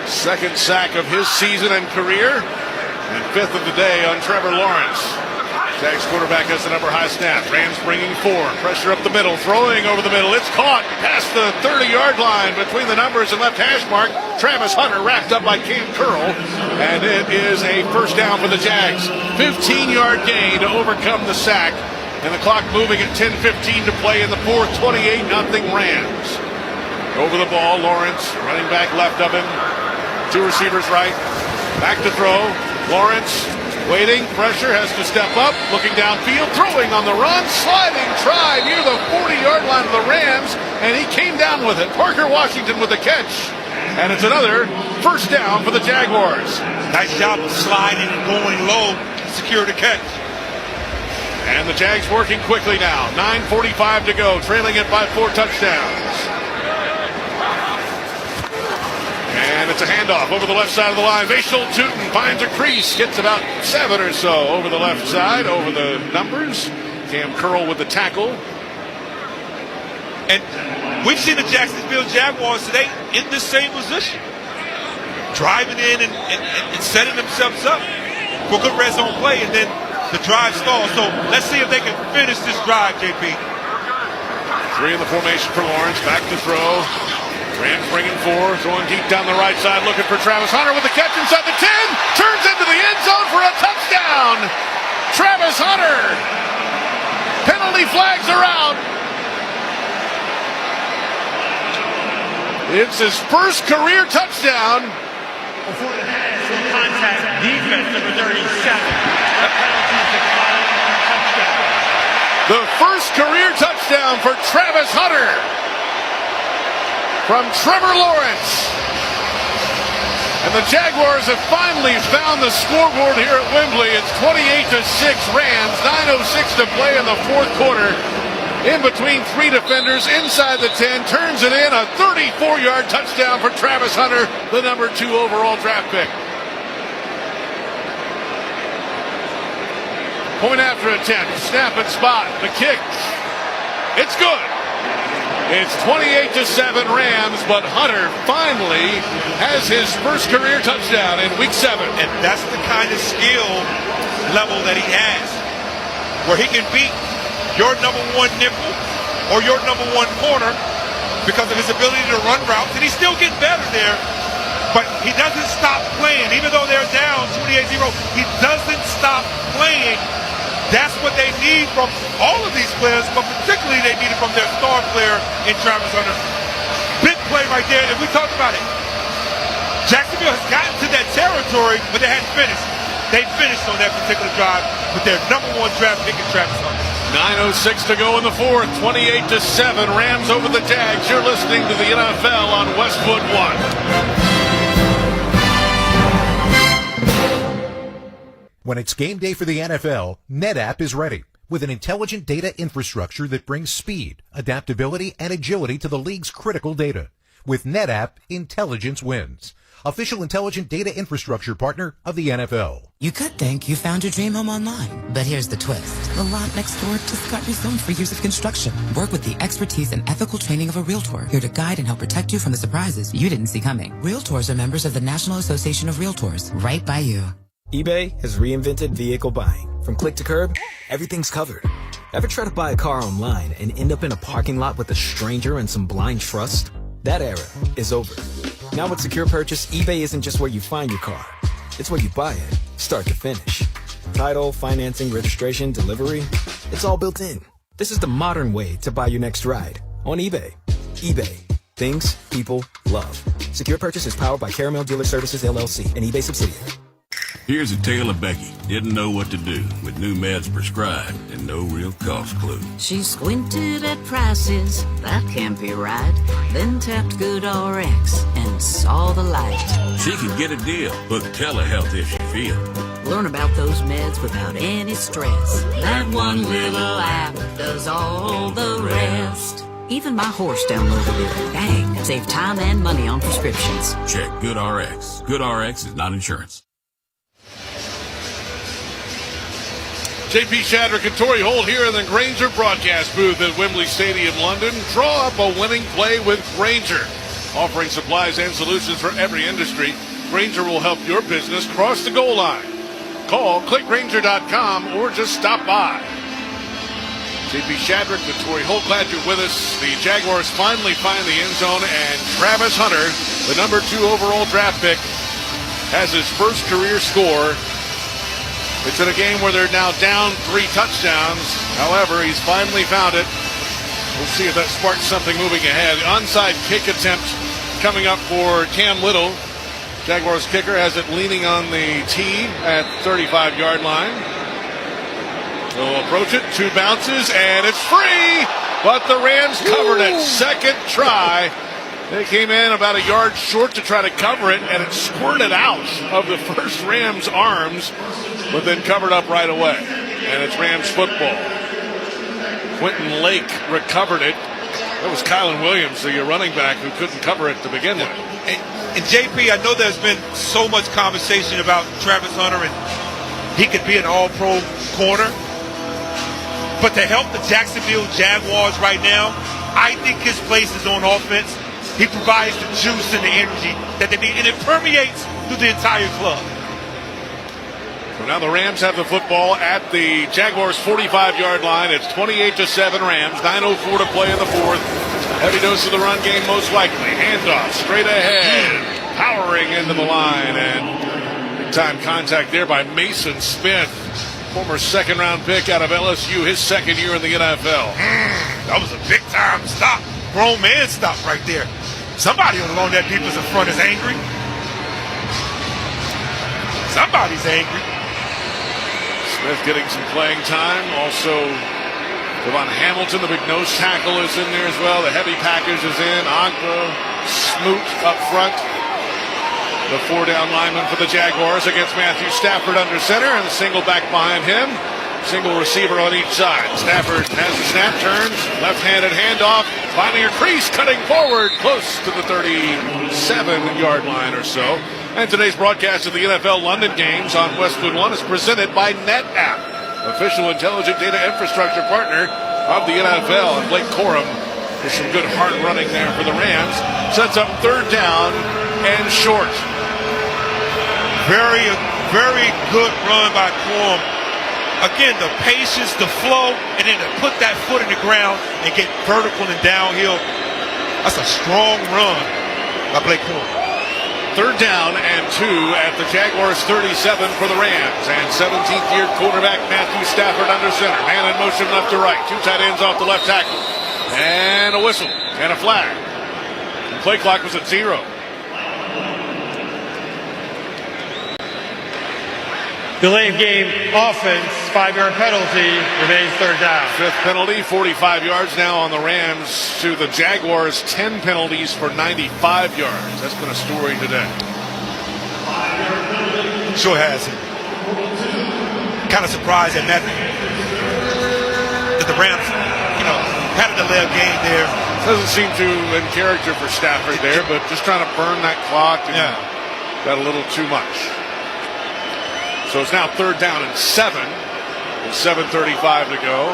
S1: 2nd sack of his season and career, and 5th of the day on Trevor Lawrence. Jags quarterback has the number high snap. Rams bringing 4. Pressure up the middle. Throwing over the middle. It's caught past the 30-yard line between the numbers and left hash mark. Travis Hunter wrapped up by Cam Curl. And it is a first down for the Jags. 15-yard gain to overcome the sack. And the clock moving at 10:15 to play in the 4th. 28-0 Rams. Over the ball. Lawrence running back left of him. 2 receivers right. Back to throw. Lawrence waiting, pressure, has to step up, looking downfield, throwing on the run, sliding try near the 40-yard line of the Rams, and he came down with it. Parker Washington with the catch, and it's another first down for the Jaguars.
S2: Nice job of sliding and going low to secure the catch.
S1: And the Jags working quickly now. 9:45 to go, trailing it by 4 touchdowns. And it's a handoff over the left side of the line. Vachel Tootin finds a crease, gets about 7 or so over the left side, over the numbers. Cam Curl with the tackle.
S2: And we've seen the Jacksonville Jaguars today in this same position, driving in and setting themselves up for good red zone play, and then the drive stalls. So let's see if they can finish this drive, JP.
S1: 3 in the formation for Lawrence. Back to throw. Rams bringing 4, throwing deep down the right side, looking for Travis Hunter with the catch inside the 10. Turns into the end zone for a touchdown. Travis Hunter. Penalty flags are out. It's his first career touchdown.
S7: Before the half, some contact defense, number 37. That penalty is declined for a touchdown.
S1: The first career touchdown for Travis Hunter from Trevor Lawrence. And the Jaguars have finally found the scoreboard here at Wembley. It's 28-6 Rams, 9:06 to play in the fourth quarter. In between 3 defenders, inside the 10, turns it in, a 34-yard touchdown for Travis Hunter, the number 2 overall draft pick. Point after attempt, snap and spot, the kick. It's good. It's 28-7 Rams, but Hunter finally has his first career touchdown in week 7.
S2: And that's the kind of skill level that he has, where he can beat your number 1 nickel or your number 1 corner because of his ability to run routes, and he's still getting better there. But he doesn't stop playing. Even though they're down 28-0, he doesn't stop playing. That's what they need from all of these players, but particularly they need it from their star player in Travis Hunter. Big play right there, and we talked about it. Jacksonville has gotten to that territory, but they hadn't finished. They finished on that particular drive with their number 1 draft pick in Travis Hunter.
S1: 9:06 to go in the fourth, 28-7, Rams over the Jags. You're listening to the NFL on Westwood One.
S14: When it's game day for the NFL, NetApp is ready with an intelligent data infrastructure that brings speed, adaptability, and agility to the league's critical data. With NetApp, intelligence wins. Official intelligent data infrastructure partner of the NFL.
S21: You could think you found your dream home online, but here's the twist. The lot next door just got rezoned for years of construction. Work with the expertise and ethical training of a Realtor, here to guide and help protect you from the surprises you didn't see coming. Realtors are members of the National Association of Realtors, right by you.
S23: eBay has reinvented vehicle buying. From click to curb, everything's covered. Ever try to buy a car online and end up in a parking lot with a stranger and some blind trust? That era is over. Now with Secure Purchase, eBay isn't just where you find your car. It's where you buy it, start to finish. Title, financing, registration, delivery, it's all built in. This is the modern way to buy your next ride on eBay. eBay. Things people love. Secure Purchase is powered by Caramel Dealer Services, LLC, an eBay subsidiary.
S24: Here's a tale of Becky. Didn't know what to do with new meds prescribed and no real cost clue.
S25: She squinted at prices, that can't be right. Then tapped GoodRx and saw the light.
S24: She could get a deal. Book telehealth if she feels.
S25: Learn about those meds without any stress. That one little app does all the rest. Even my horse downloaded it. Bang! Save time and money on prescriptions.
S24: Check GoodRx. GoodRx is not insurance.
S1: JP Shadrick and Torrey Holt here in the Grainger broadcast booth at Wembley Stadium, London. Draw up a winning play with Grainger. Offering supplies and solutions for every industry, Grainger will help your business cross the goal line. Call, clickgrainger.com, or just stop by. JP Shadrick and Torrey Holt, glad you're with us. The Jaguars finally find the end zone, and Travis Hunter, the number 2 overall draft pick, has his first career score. It's in a game where they're now down 3 touchdowns. However, he's finally found it. We'll see if that sparks something moving ahead. Onside kick attempt coming up for Cam Little. Jaguars kicker has it leaning on the tee at 35-yard line. They'll approach it, 2 bounces, and it's free! But the Rams covered it. Second try. They came in about a yard short to try to cover it, and it squirted out of the first Rams' arms, but then covered up right away. And it's Rams football. Quentin Lake recovered it. That was Kyren Williams, the running back who couldn't cover it to begin with.
S2: And JP, I know there's been so much conversation about Travis Hunter, and he could be an all-pro corner. But to help the Jacksonville Jaguars right now, I think his place is on offense. He provides the juice and the energy that they need, and it permeates through the entire club.
S1: So now the Rams have the football at the Jaguars' 45-yard line. It's 28-7 Rams. 9:04 to play in the fourth. Heavy dose of the run game, most likely. Handoff straight ahead, powering into the line, and big-time contact there by Mason Smith, former second-round pick out of LSU, his second year in the NFL.
S2: That was a big-time stop. Grown man stop right there. Somebody along that defensive front is angry. Somebody's angry.
S1: Smith getting some playing time. Also, Devon Hamilton, the big nose tackle, is in there as well. The heavy package is in. Agba, Smoot up front. The four-down lineman for the Jaguars against Matthew Stafford under center, and the single back behind him. Single receiver on each side. Stafford has the snap, turns, left-handed handoff, finding a crease, cutting forward, close to the 37-yard line or so. And today's broadcast of the NFL London games on Westwood One is presented by NetApp, official intelligent data infrastructure partner of the NFL. And Blake Corum, with some good hard running there for the Rams, sets up third down and short.
S2: Very, very good run by Corum. Again, the patience, the flow, and then to put that foot in the ground and get vertical and downhill. That's a strong run by Blake Corum.
S1: Third down and 2 at the Jaguars' 37 for the Rams. And 17th-year quarterback Matthew Stafford under center. Man in motion left to right. Two tight ends off the left tackle. And a whistle and a flag. The play clock was at 0.
S7: Delay of game offense, 5-yard penalty, remains third down.
S1: Fifth penalty, 45 yards now on the Rams to the Jaguars. 10 penalties for 95 yards. That's been a story today.
S2: Sure has it. Kind of surprised that the Rams, had a delay of game there.
S1: Doesn't seem to in character for Stafford there, but just trying to burn that clock. And got a little too much. So it's now third down and 7 with 7:35 to go.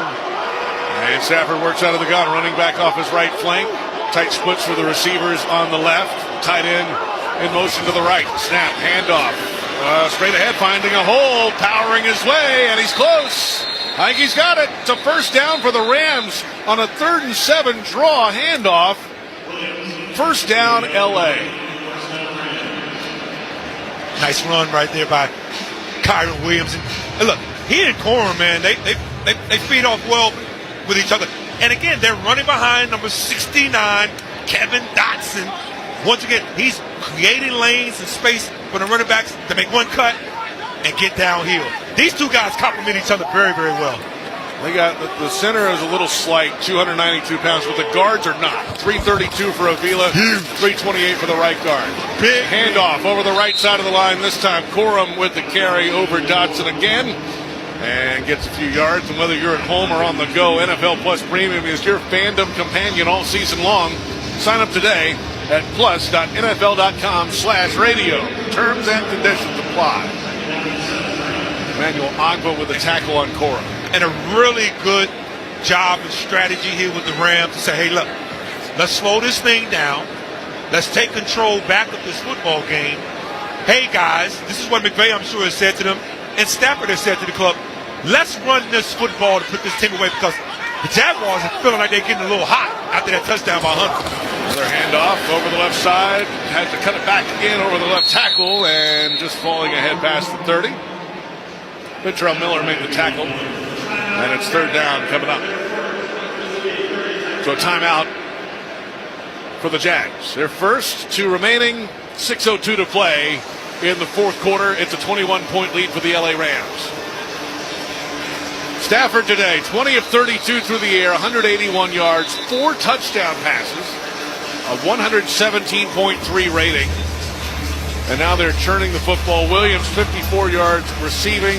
S1: And Stafford works out of the gun, running back off his right flank. Tight splits for the receivers on the left. Tight end in motion to the right. Snap, handoff. Straight ahead, finding a hole, powering his way, and he's close. I think he's got it. It's a first down for the Rams on a 3rd and 7 draw handoff. First down, L.A.
S2: Nice run right there by Kyren Williams. And look, he and Corum, man, they feed off well with each other. And again, they're running behind number 69, Kevin Dotson. Once again, he's creating lanes and space for the running backs to make one cut and get downhill. These two guys complement each other very, very well.
S1: They got the center is a little slight, 292 pounds, but the guards are not. 332 for Avila, 328 for the right guard. Big handoff over the right side of the line. This time, Corum with the carry over Dotson again, and gets a few yards. And whether you're at home or on the go, NFL Plus Premium is your fandom companion all season long. Sign up today at plus.nfl.com/radio. Terms and conditions apply. Emmanuel Agba with the tackle on Corum.
S2: And a really good job and strategy here with the Rams to say, hey, look, let's slow this thing down. Let's take control back of this football game. Hey, guys, this is what McVay, I'm sure, has said to them, and Stafford has said to the club, let's run this football to put this team away, because the Jaguars are feeling like they're getting a little hot after that touchdown by Hunter.
S1: Another handoff over the left side. Has to cut it back again over the left tackle, and just falling ahead past the 30. Ventrell Miller made the tackle. And it's third down coming up. So a timeout for the Jags. Their first, 2 remaining, 6:02 to play in the fourth quarter. It's a 21-point lead for the LA Rams. Stafford today, 20 of 32 through the air, 181 yards, 4 touchdown passes, a 117.3 rating. And now they're churning the football. Williams, 54 yards rushing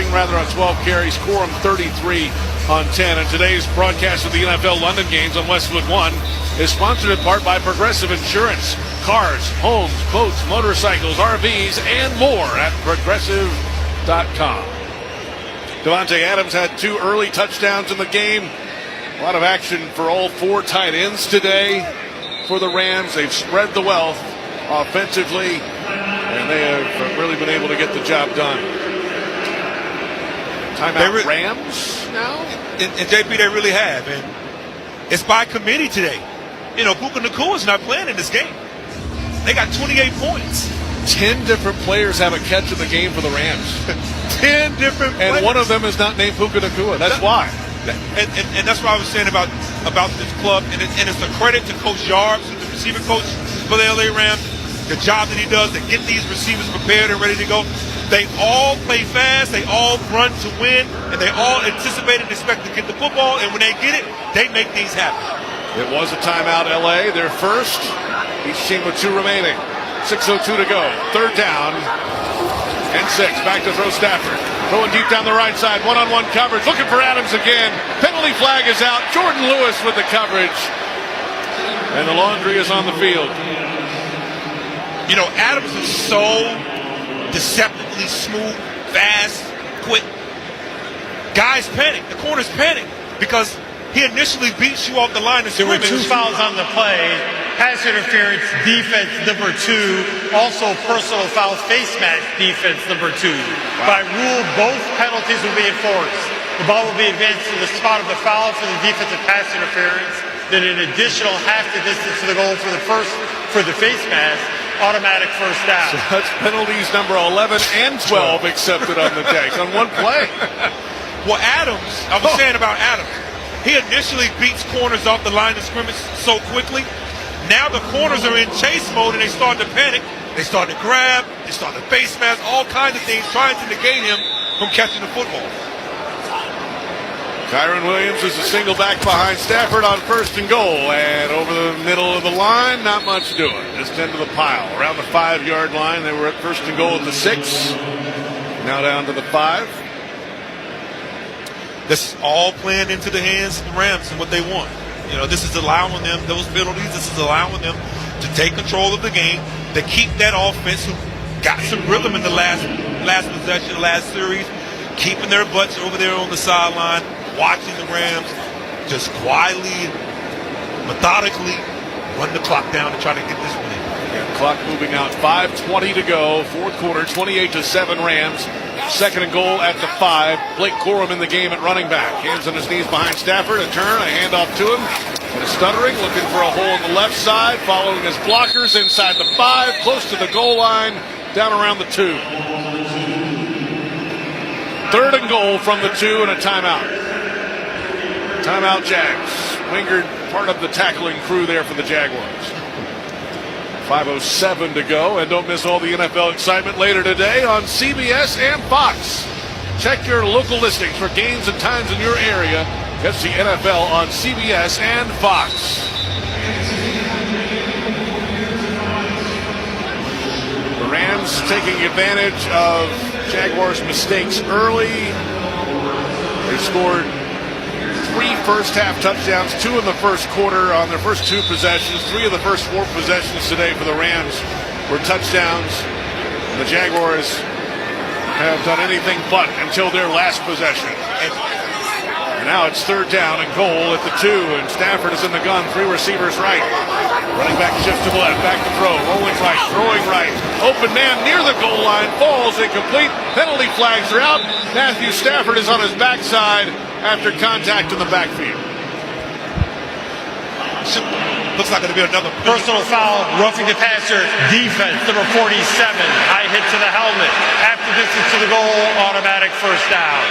S1: on 12 carries. Corum, 33 on 10. And today's broadcast of the NFL London games on Westwood 1 is sponsored in part by Progressive Insurance. Cars, homes, boats, motorcycles, RVs, and more at Progressive.com. Devontae Adams had 2 early touchdowns in the game. A lot of action for all 4 tight ends today for the Rams. They've spread the wealth offensively, and they have really been able to get the job done. Timeout Rams now?
S2: And JP, they really have. And it's by committee today. You know, Puca Nacua is not playing in this game. They got 28 points.
S1: 10 different players have a catch in the game for the Rams.
S2: 10 different players.
S1: And one of them is not named Puca Nacua. That's why.
S2: And that's what I was saying about this club. And it's a credit to Coach Yarbs, who's the receiver coach for the LA Rams. The job that he does to get these receivers prepared and ready to go. They all play fast, they all run to win, and they all anticipate and expect to get the football, and when they get it, they make things happen.
S1: It was a timeout, LA. They're first. Each team with 2 remaining. 6:02 to go. 3rd down and 6. Back to throw Stafford. Throwing deep down the right side. One-on-one coverage. Looking for Adams again. Penalty flag is out. Jordan Lewis with the coverage. And the laundry is on the field.
S2: You know, Adams is so deceptively smooth, fast, quick. Guys panic. The corners panic because he initially beats you off the line of scrimmage.
S7: There were 2 fouls on the play. Pass interference, defense number 2. Also personal foul, face mask, defense number 2. Wow. By rule, both penalties will be enforced. The ball will be advanced to the spot of the foul for the defensive pass interference. Then an additional half the distance to the goal for the face mask. Automatic first down.
S1: So that's penalties number 11 and 12 accepted on the deck on one play.
S2: Well, Adams, I was saying about Adams, he initially beats corners off the line of scrimmage so quickly. Now the corners are in chase mode and they start to panic. They start to grab, they start to face mask, all kinds of things trying to negate him from catching the football.
S1: Kyren Williams is a single back behind Stafford on 1st and goal. And over the middle of the line, not much doing. Just into the pile. Around the 5-yard line, they were at 1st and goal at the 6. Now down to the 5.
S2: This is all playing into the hands of the Rams and what they want. You know, this is allowing them, those penalties, this is allowing them to take control of the game, to keep that offense who got some rhythm in the last possession, last series, keeping their butts over there on the sideline, watching the Rams just quietly, methodically run the clock down to try to get this win.
S1: Yeah, clock moving out. 5:20 to go. 4th quarter, 28-7 Rams. 2nd and goal at the 5. Blake Corum in the game at running back. Hands on his knees behind Stafford. A turn, a handoff to him. And a stuttering, looking for a hole on the left side. Following his blockers inside the 5. Close to the goal line. Down around the 2. 3rd and goal from the 2 and a timeout. Timeout Jags. Wingard, part of the tackling crew there for the Jaguars. 5:07 to go, and don't miss all the NFL excitement later today on CBS and Fox. Check your local listings for games and times in your area. Catch the NFL on CBS and Fox. The Rams taking advantage of Jaguars' mistakes early. They scored 3 first-half touchdowns, 2 in the first quarter on their first 2 possessions. 3 of the first 4 possessions today for the Rams were touchdowns. The Jaguars have done anything but until their last possession. And now it's 3rd down and goal at the 2, and Stafford is in the gun. 3 receivers right. Running back shifts to the left, back to throw. Rolling right, throwing right. Open man near the goal line, falls incomplete. Penalty flags are out. Matthew Stafford is on his backside after contact in the backfield.
S2: Looks like it'll be another
S7: personal foul, roughing the passer, defense number 47, high hit to the helmet, half the distance to the goal, automatic first down.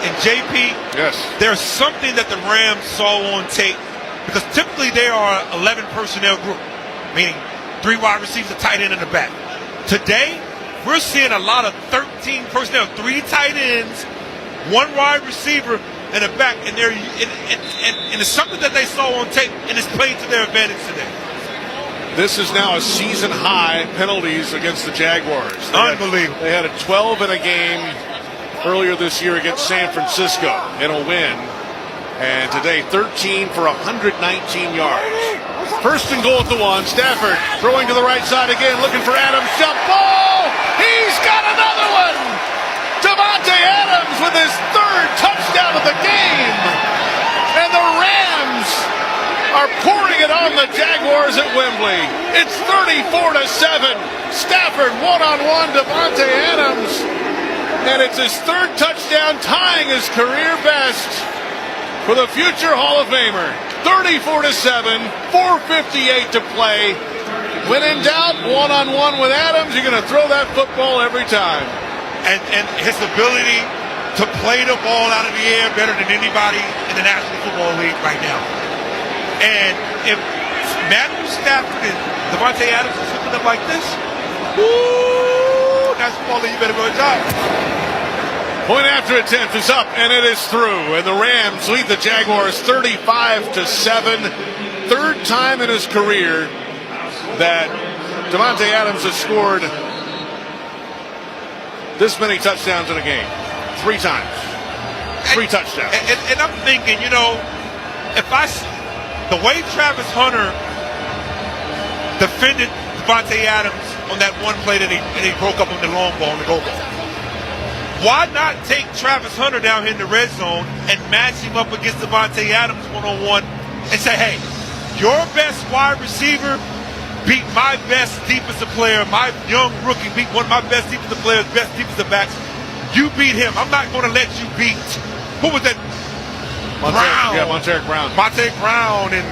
S2: And JP,
S1: yes,
S2: there's something that the Rams saw on tape, because typically they are an 11 personnel group, meaning 3 wide receivers, a tight end in the back. Today, we're seeing a lot of 13 personnel, 3 tight ends, 1 wide receiver, and a back, and it's something that they saw on tape, and it's played to their advantage today.
S1: This is now a season-high penalties against the Jaguars.
S2: Unbelievable.
S1: They had a 12 in a game earlier this year against San Francisco in a win. And today, 13 for 119 yards. First and goal at the 1. Stafford throwing to the right side again, looking for Adams. Jump ball! He's got another one! Davante Adams with his 3rd touchdown of the game. And the Rams are pouring it on the Jaguars at Wembley. It's 34-7. Stafford one-on-one, Davante Adams. And it's his 3rd touchdown, tying his career best for the future Hall of Famer. 34-7, 4:58 to play. When in doubt, one-on-one with Adams, you're going to throw that football every time.
S2: And his ability to play the ball out of the air better than anybody in the National Football League right now. And if Matthew Stafford and Davante Adams are slipping up like this, that's ball that you better go job.
S1: Point after attempt is up, and it is through. And the Rams lead the Jaguars 35-7. 3rd time in his career that Davante Adams has scored this many touchdowns in a game. 3 times. 3 touchdowns.
S2: And I'm thinking, the way Travis Hunter defended Davante Adams on that one play that he broke up on the long ball, on the goal ball. Why not take Travis Hunter down here in the red zone and match him up against Davante Adams one-on-one and say, hey, your best wide receiver beat my best defensive player, my young rookie beat one of my best defensive players, best defensive backs. You beat him. I'm not going to let you beat. Who was that? Brown.
S1: Yeah, Monteric Brown.
S2: Monteric Brown and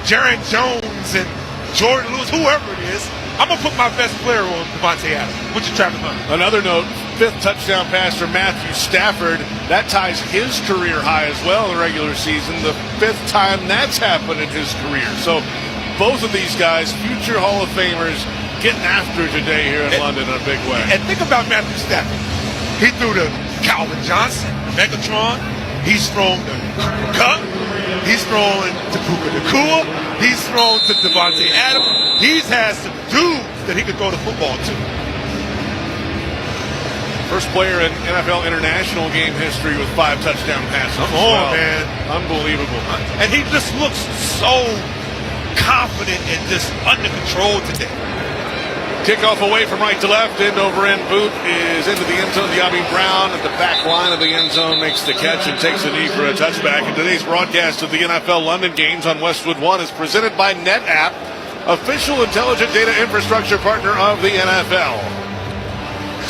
S2: Jaron Jones and Jordan Lewis, whoever it is. I'm going to put my best player on Davante Adams, which is Travis Hunter.
S1: Another note, 5th touchdown pass from Matthew Stafford. That ties his career high as well in the regular season. The 5th time that's happened in his career. So both of these guys, future Hall of Famers, getting after today here in London in a big way.
S2: And think about Matthew Stafford. He threw to Calvin Johnson, Megatron. He's thrown to Cup. He's thrown to Puca Nacua. He's thrown to Davante Adams. He's had some dudes that he could throw the football to.
S1: First player in NFL international game history with 5 touchdown passes.
S2: Come on, man.
S1: Unbelievable.
S2: And he just looks so confident and just under control today.
S1: Kickoff away from right to left, end over end boot is into the end zone. De'Ami Brown at the back line of the end zone makes the catch and takes a knee for a touchback. And today's broadcast of the NFL London games on Westwood One is presented by NetApp, official intelligent data infrastructure partner of the NFL.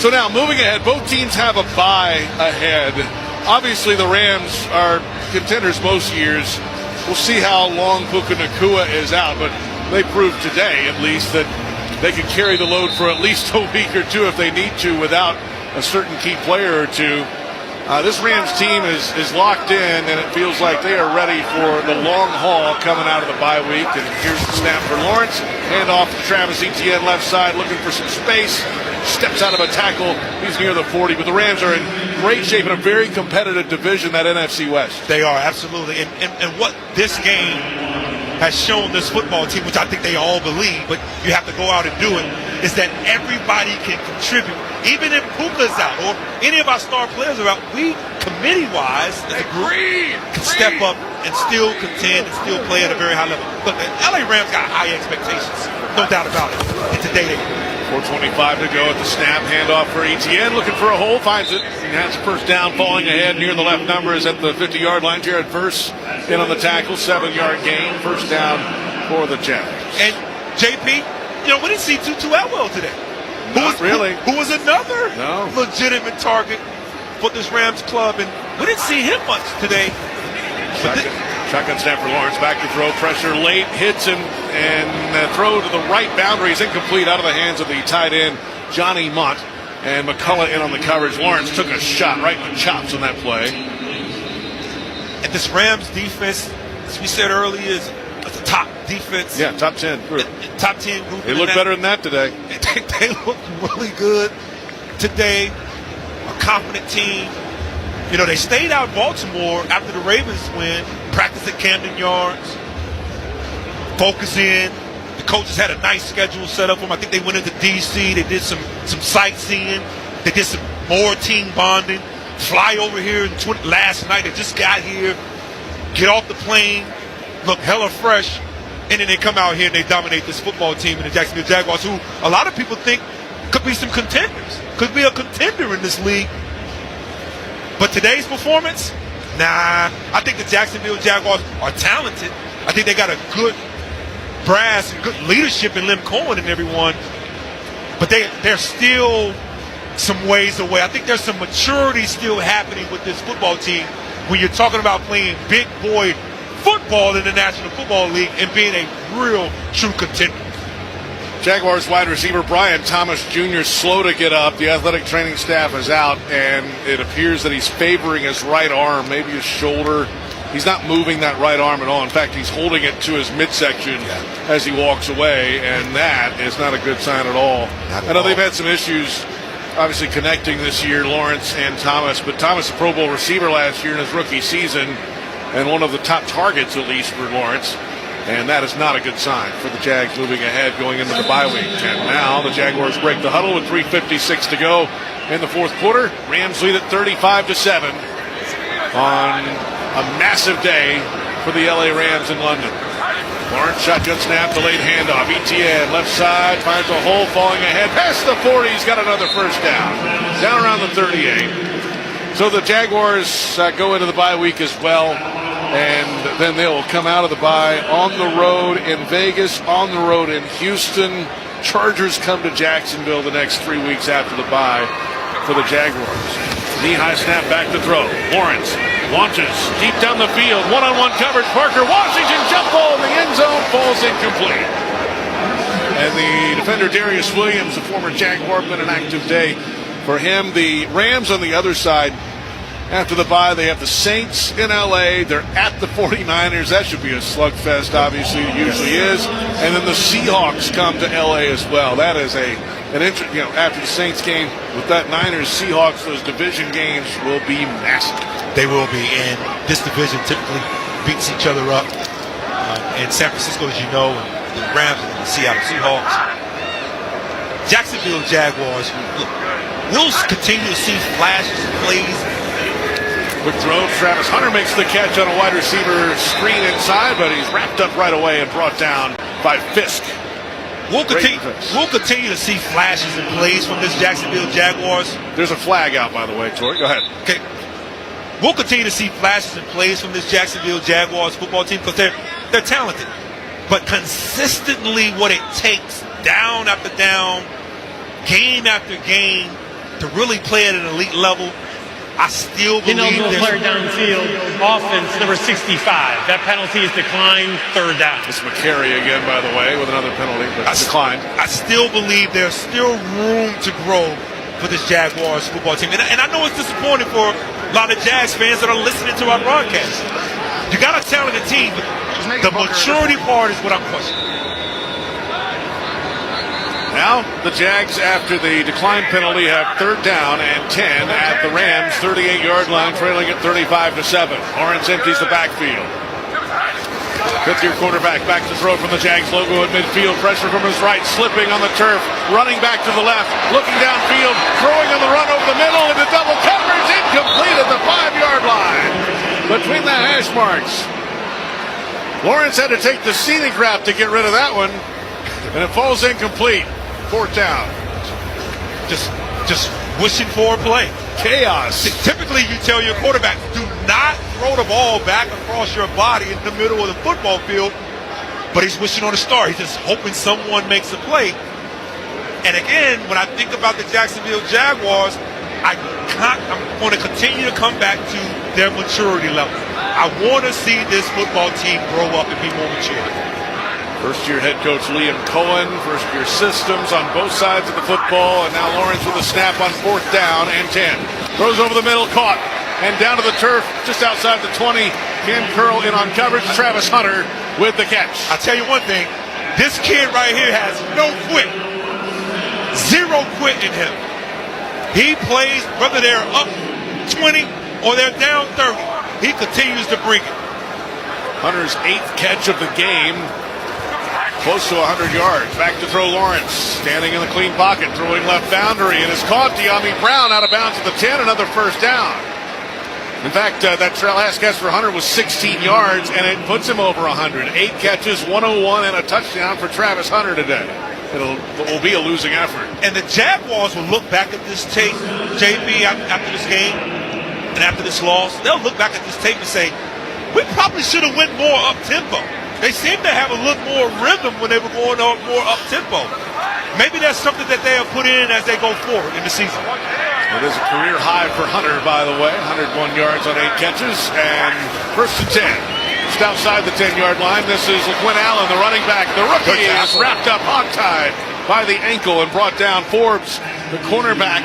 S1: So now, moving ahead, both teams have a bye ahead. Obviously, the Rams are contenders most years. We'll see how long Puca Nacua is out, but they proved today, at least, that they could carry the load for at least a week or 2 if they need to without a certain key player or 2. This Rams team is locked in, and it feels like they are ready for the long haul coming out of the bye week. And here's the snap for Lawrence. Hand off to Travis Etienne, left side, looking for some space. Steps out of a tackle. He's near the 40. But the Rams are in great shape in a very competitive division, that NFC West.
S2: They are, absolutely. And what this game has shown this football team, which I think they all believe, but you have to go out and do it, is that everybody can contribute. Even if Puca's out or any of our star players are out, we, committee-wise, as a group, can step up and still contend and still play at a very high level. Look, the LA Rams got high expectations, no doubt about it. And today they
S1: 4:25 to go at the snap. Handoff for Etienne, looking for a hole, finds it. And that's first down, falling ahead near the left numbers at the 50-yard line. Jared Verse in on the tackle, 7-yard gain. First down for the Jets.
S2: And JP, we didn't see Tutu Atwell today. Who was another legitimate target for this Rams club, and we didn't see him much today.
S1: Shotgun snap for Lawrence, back to throw, pressure late, hits him, and throw to the right boundary is incomplete, out of the hands of the tight end, Johnny Mott, and McCullough in on the coverage. Lawrence took a shot right in the chops on that play.
S2: And this Rams defense, as we said earlier, is a top defense.
S1: Yeah, top 10 group.
S2: Top 10 group.
S1: They look better than that today.
S2: They look really good today. A confident team. They stayed out in Baltimore after the Ravens win, practiced at Camden Yards, focus in. The coaches had a nice schedule set up for them. I think they went into D.C. They did some sightseeing. They did some more team bonding. Fly over here last night. They just got here, get off the plane, look hella fresh, and then they come out here and they dominate this football team in the Jacksonville Jaguars, who a lot of people think could be some contenders, could be a contender in this league. But today's performance, nah. I think the Jacksonville Jaguars are talented. I think they got a good brass and good leadership in Lim Cohen and everyone. But they're still some ways away. I think there's some maturity still happening with this football team when you're talking about playing big boy football in the National Football League and being a real true contender.
S1: Jaguars wide receiver Brian Thomas Jr. slow to get up. The athletic training staff is out, and it appears that he's favoring his right arm, maybe his shoulder. He's not moving that right arm at all. In fact, he's holding it to his midsection as he walks away, and that is not a good sign at all. I know they've had some issues, obviously, connecting this year, Lawrence and Thomas, but Thomas, a Pro Bowl receiver last year in his rookie season, and one of the top targets, at least, for Lawrence. And that is not a good sign for the Jags moving ahead going into the bye week. And now the Jaguars break the huddle with 3:56 to go in the fourth quarter. Rams lead at 35-7 on a massive day for the LA Rams in London. Lawrence shotgun snap, delayed handoff. Etienne left side finds a hole, falling ahead past the 40. He's got another first down. Down around the 38. So the Jaguars go into the bye week as well. And then they'll come out of the bye on the road in Vegas, on the road in Houston. Chargers come to Jacksonville the next 3 weeks after the bye for the Jaguars. Knee-high snap back to throw. Lawrence launches deep down the field. One-on-one coverage. Parker Washington jump ball in the end zone. Falls incomplete. And the defender Darius Williams, a former Jaguar, been an active day for him. The Rams on the other side. After the bye, they have the Saints in L.A. They're at the 49ers. That should be a slugfest, obviously. It usually is. And then the Seahawks come to L.A. as well. That is an interesting, after the Saints game, with that Niners-Seahawks, those division games will be massive.
S2: They will be. And this division typically beats each other up. In San Francisco, as you know, and the Rams and the Seattle Seahawks. Jacksonville Jaguars, look, we'll continue to see flashes and plays.
S1: Quick throw, Travis Hunter makes the catch on a wide receiver screen inside, but he's wrapped up right away and brought down by Fisk.
S2: We'll continue to see flashes and plays from this Jacksonville Jaguars.
S1: There's a flag out, by the way, Tori. Go ahead.
S2: Okay. We'll continue to see flashes and plays from this Jacksonville Jaguars football team because they're talented. But consistently what it takes, down after down, game after game, to really play at an elite level, I still believe
S7: Ineligible player downfield, offense number 65. That penalty is declined, third down.
S1: It's McCary again, by the way, with another penalty, but declined.
S2: I still believe there's still room to grow for this Jaguars football team. And I know it's disappointing for a lot of Jags fans that are listening to our broadcast. You got a talented team, but the maturity part is what I'm questioning.
S1: Now, the Jags, after the decline penalty, have third down and 10 at the Rams' 38-yard line, trailing at 35-7. Lawrence empties the backfield. Fifth-year quarterback back to throw from the Jags logo at midfield. Pressure from his right, slipping on the turf, running back to the left, looking downfield, throwing on the run over the middle, and the double coverage incomplete at the 5-yard line. Between the hash marks. Lawrence had to take the scenic route to get rid of that one, and it falls incomplete. Fourth down.
S2: Just wishing for a play.
S1: Chaos.
S2: Typically, you tell your quarterback, do not throw the ball back across your body in the middle of the football field. But he's wishing on a star. He's just hoping someone makes a play. And again, when I think about the Jacksonville Jaguars, I'm going to continue to come back to their maturity level. I want to see this football team grow up and be more mature.
S1: First-year head coach Liam Cohen, first-year systems on both sides of the football, and now Lawrence with a snap on fourth down and 10. Throws over the middle, caught, and down to the turf just outside the 20. Can curl in on coverage. Travis Hunter with the catch.
S2: I'll tell you one thing. This kid right here has no quit. Zero quit in him. He plays whether they're up 20 or they're down 30. He continues to bring it.
S1: Hunter's 8th catch of the game. close to 100 yards. Back to throw Lawrence, standing in the clean pocket, throwing left boundary, and is caught. De'Ami Brown out of bounds at the 10, another first down. In fact, that last catch for Hunter was 16 yards, and it puts him over 100. 8 catches, 101, and a touchdown for Travis Hunter today. It will be a losing effort.
S2: And the Jaguars will look back at this tape, JB, after this game and after this loss. They'll look back at this tape and say, we probably should have went more up-tempo. They seem to have a little more rhythm when they were going on more up-tempo. Maybe that's something that they have put in as they go forward in the season.
S1: It is a career high for Hunter, by the way. 101 yards on 8 catches, and first and 10. Just outside the 10-yard line, this is LaQuinn Allen, the running back. The rookie is wrapped up hogtied by the ankle and brought down. Forbes, the cornerback,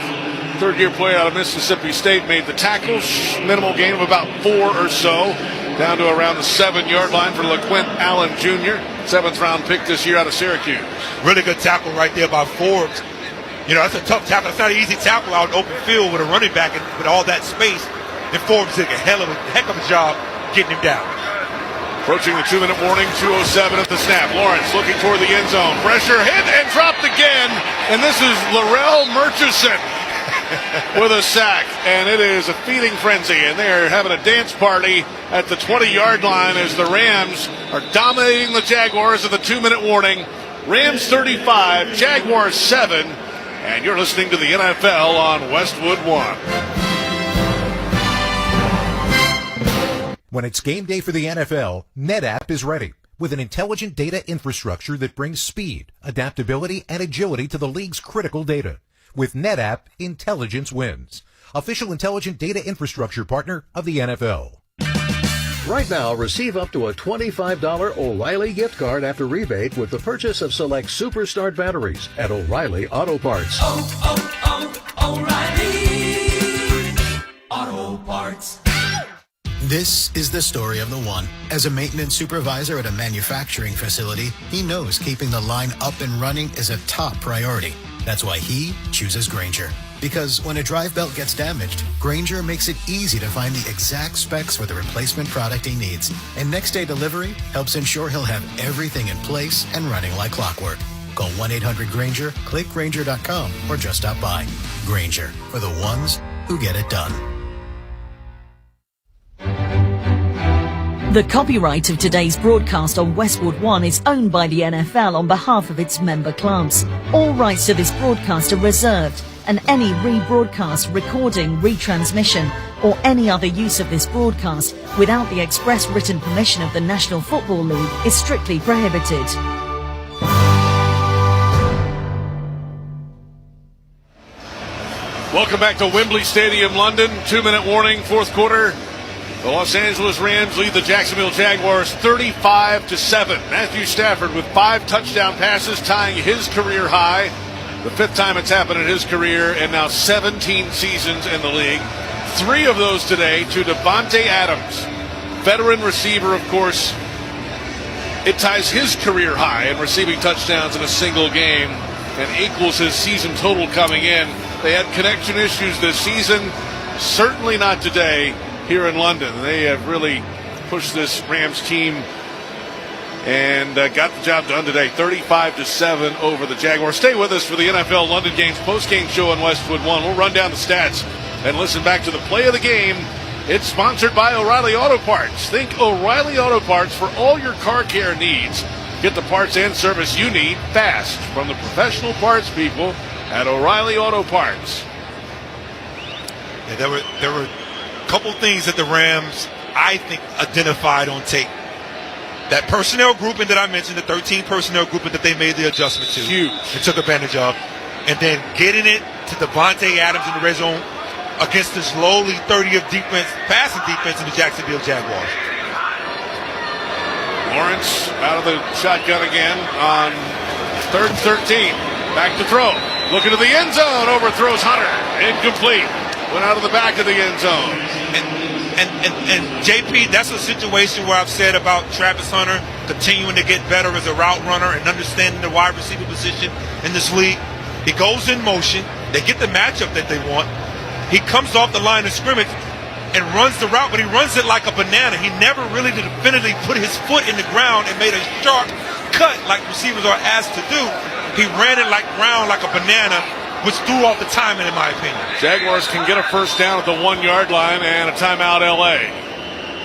S1: third-year player out of Mississippi State, made the tackles. Minimal gain of about 4 or so, down to around the 7-yard line for LaQuinn Allen Jr., 7th-round pick this year out of Syracuse.
S2: Really good tackle right there by Forbes. You know, that's a tough tackle. It's not an easy tackle out in open field with a running back and with all that space. And Forbes did a heck of a job getting him down.
S1: Approaching the 2-minute warning, 2:07 at the snap. Lawrence looking toward the end zone. Pressure hit and dropped again. And this is Larrell Murchison with a sack. And it is a feeding frenzy. And they're having a dance party at the 20-yard line as the Rams are dominating the Jaguars at the 2-minute warning. Rams 35, Jaguars 7. And you're listening to the NFL on Westwood One.
S14: When it's game day for the NFL, NetApp is ready with an intelligent data infrastructure that brings speed, adaptability, and agility to the league's critical data. With NetApp, intelligence wins. Official intelligent data infrastructure partner of the NFL.
S6: Right now, receive up to a $25 O'Reilly gift card after rebate with the purchase of select Superstart batteries at O'Reilly Auto Parts.
S8: O'Reilly Auto Parts.
S11: This is the story of the one. As a maintenance supervisor at a manufacturing facility, he knows keeping the line up and running is a top priority. That's why he chooses Grainger. Because when a drive belt gets damaged, Grainger makes it easy to find the exact specs for the replacement product he needs. And next day delivery helps ensure he'll have everything in place and running like clockwork. Call 1-800-GRAINGER, click Grainger.com, or just stop by. Grainger, for the ones who get it done.
S13: The copyright of today's broadcast on Westwood One is owned by the NFL on behalf of its member clubs. All rights to this broadcast are reserved, and any rebroadcast, recording, retransmission, or any other use of this broadcast without the express written permission of the National Football League is strictly prohibited.
S1: Welcome back to Wembley Stadium, London. 2-minute warning, fourth quarter. The Los Angeles Rams lead the Jacksonville Jaguars 35-7. Matthew Stafford with 5 touchdown passes, tying his career high. The 5th time it's happened in his career, and now 17 seasons in the league. 3 of those today to Davante Adams, veteran receiver, of course. It ties his career high in receiving touchdowns in a single game and equals his season total coming in. They had connection issues this season, certainly not today here in London. They have really pushed this Rams team and got the job done today, 35-7 over the Jaguars. Stay with us for the NFL London Games post-game show on Westwood One. We'll run down the stats and listen back to the play of the game. It's sponsored by O'Reilly Auto Parts. Think O'Reilly Auto Parts for all your car care needs. Get the parts and service you need fast from the professional parts people at O'Reilly Auto Parts.
S2: Yeah, there were a couple things that the Rams, I think, identified on tape. That personnel grouping that I mentioned, the 13 personnel grouping that they made the adjustment to.
S1: Huge.
S2: And took advantage of. And then getting it to Davante Adams in the red zone against this lowly 30th defense, passing defense in the Jacksonville Jaguars.
S1: Lawrence out of the shotgun again on 3rd and 13. Back to throw. Looking to the end zone. Overthrows Hunter. Incomplete. Went out of the back of the end zone.
S2: And JP, that's a situation where I've said about Travis Hunter continuing to get better as a route runner and understanding the wide receiver position in this league. He goes in motion. They get the matchup that they want. He comes off the line of scrimmage and runs the route, but he runs it like a banana. He never really definitively put his foot in the ground and made a sharp cut like receivers are asked to do, he ran it round like a banana, which threw off the timing, in my opinion.
S1: Jaguars can get a first down at the 1 yard line and a timeout, LA.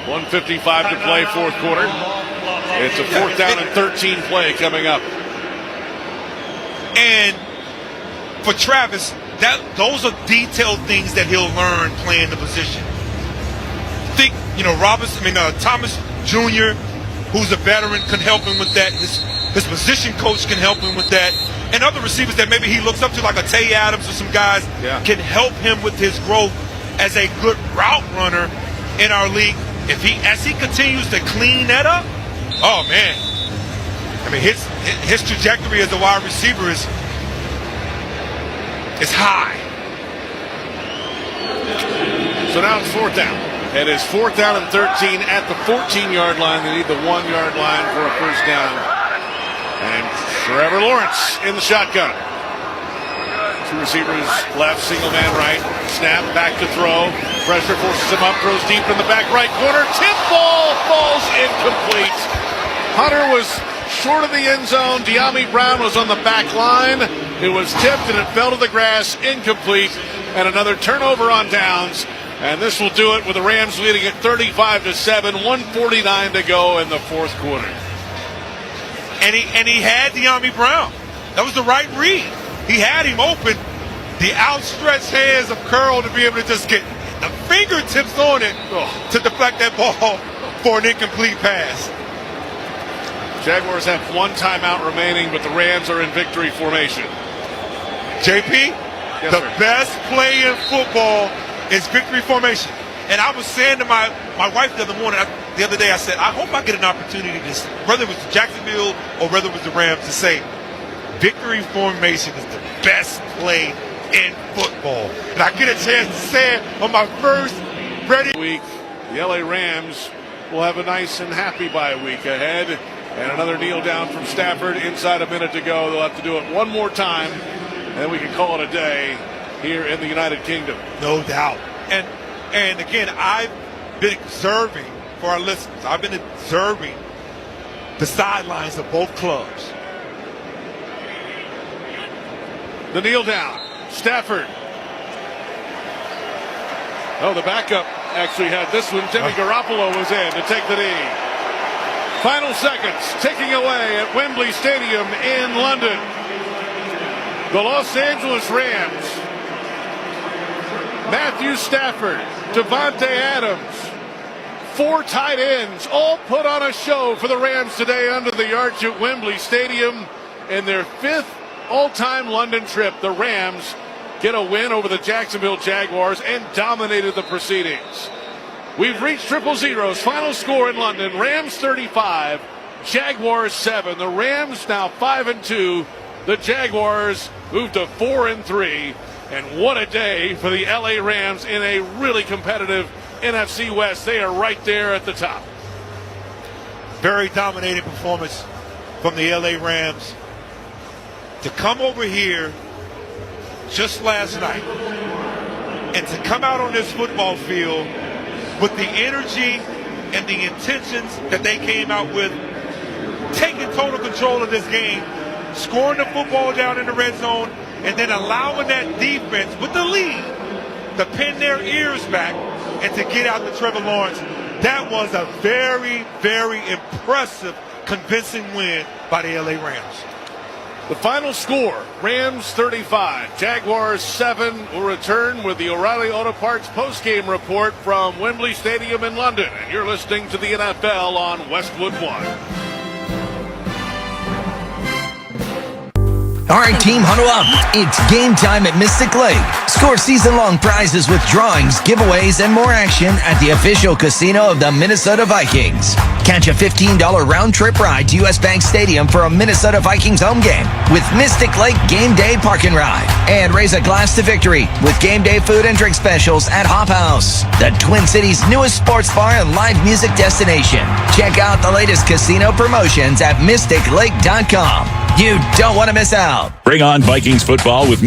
S1: 1:55 to play, fourth quarter. It's a 4th down and 13 play coming up.
S2: And for Travis, those are detailed things that he'll learn playing the position. Think, Thomas Jr., who's a veteran, can help him with that. His position coach can help him with that. And other receivers that maybe he looks up to, like a Tay Adams or some guys, can help him with his growth as a good route runner in our league. As he continues to clean that up, oh man. I mean, his trajectory as a wide receiver is high.
S1: So now it's 4th down. It is 4th down and 13 at the 14-yard line. They need the 1 yard line for a first down. And Trevor Lawrence in the shotgun. 2 receivers left, single man right. Snap, back to throw. Pressure forces him up, throws deep in the back right corner. Tip ball falls incomplete. Hunter was short of the end zone. De'Ami Brown was on the back line. It was tipped and it fell to the grass, incomplete. And another turnover on downs. And this will do it with the Rams leading at 35-7, 1:49 to go in the fourth quarter.
S2: And he had De'Ami Brown. That was the right read. He had him open. The outstretched hands of Curl to be able to just get the fingertips on it to deflect that ball for an incomplete pass.
S1: Jaguars have 1 timeout remaining, but the Rams are in victory formation.
S2: JP, best play in football is victory formation. And I was saying to my wife the other day, I said, I hope I get an opportunity to, whether it was Jacksonville or whether it was the Rams, to say, victory formation is the best play in football. And I get a chance to say it on my first
S1: week. The LA Rams will have a nice and happy bye week ahead. And another kneel down from Stafford inside a minute to go. They'll have to do it one more time, and then we can call it a day here in the United Kingdom.
S2: No doubt. And again, I've been observing, for our listeners, I've been observing the sidelines of both clubs.
S1: The kneel down. Stafford. Oh, the backup actually had this one. Jimmy Garoppolo was in to take the knee. Final seconds ticking away at Wembley Stadium in London. The Los Angeles Rams. Matthew Stafford, Devontae Adams, 4 tight ends, all put on a show for the Rams today under the arch at Wembley Stadium. In their 5th all-time London trip, the Rams get a win over the Jacksonville Jaguars and dominated the proceedings. We've reached 000's final score in London. Rams 35, Jaguars 7. The Rams now 5-2. The Jaguars move to 4-3. And what a day for the LA Rams in a really competitive NFC West. They are right there at the top.
S2: Very dominating performance from the LA Rams. To come over here just last night and to come out on this football field with the energy and the intentions that they came out with, taking total control of this game, scoring the football down in the red zone, and then allowing that defense with the lead to pin their ears back and to get out to Trevor Lawrence. That was a very, very impressive, convincing win by the LA Rams.
S1: The final score, Rams 35, Jaguars 7. Will return with the O'Reilly Auto Parts postgame report from Wembley Stadium in London. And you're listening to the NFL on Westwood One.
S9: All right, team, huddle up. It's game time at Mystic Lake. Score season-long prizes with drawings, giveaways, and more action at the official casino of the Minnesota Vikings. Catch a $15 round-trip ride to U.S. Bank Stadium for a Minnesota Vikings home game with Mystic Lake Game Day Park and Ride. And raise a glass to victory with game day food and drink specials at Hop House, the Twin Cities' newest sports bar and live music destination. Check out the latest casino promotions at MysticLake.com. You don't want to miss out.
S10: Bring on Vikings football with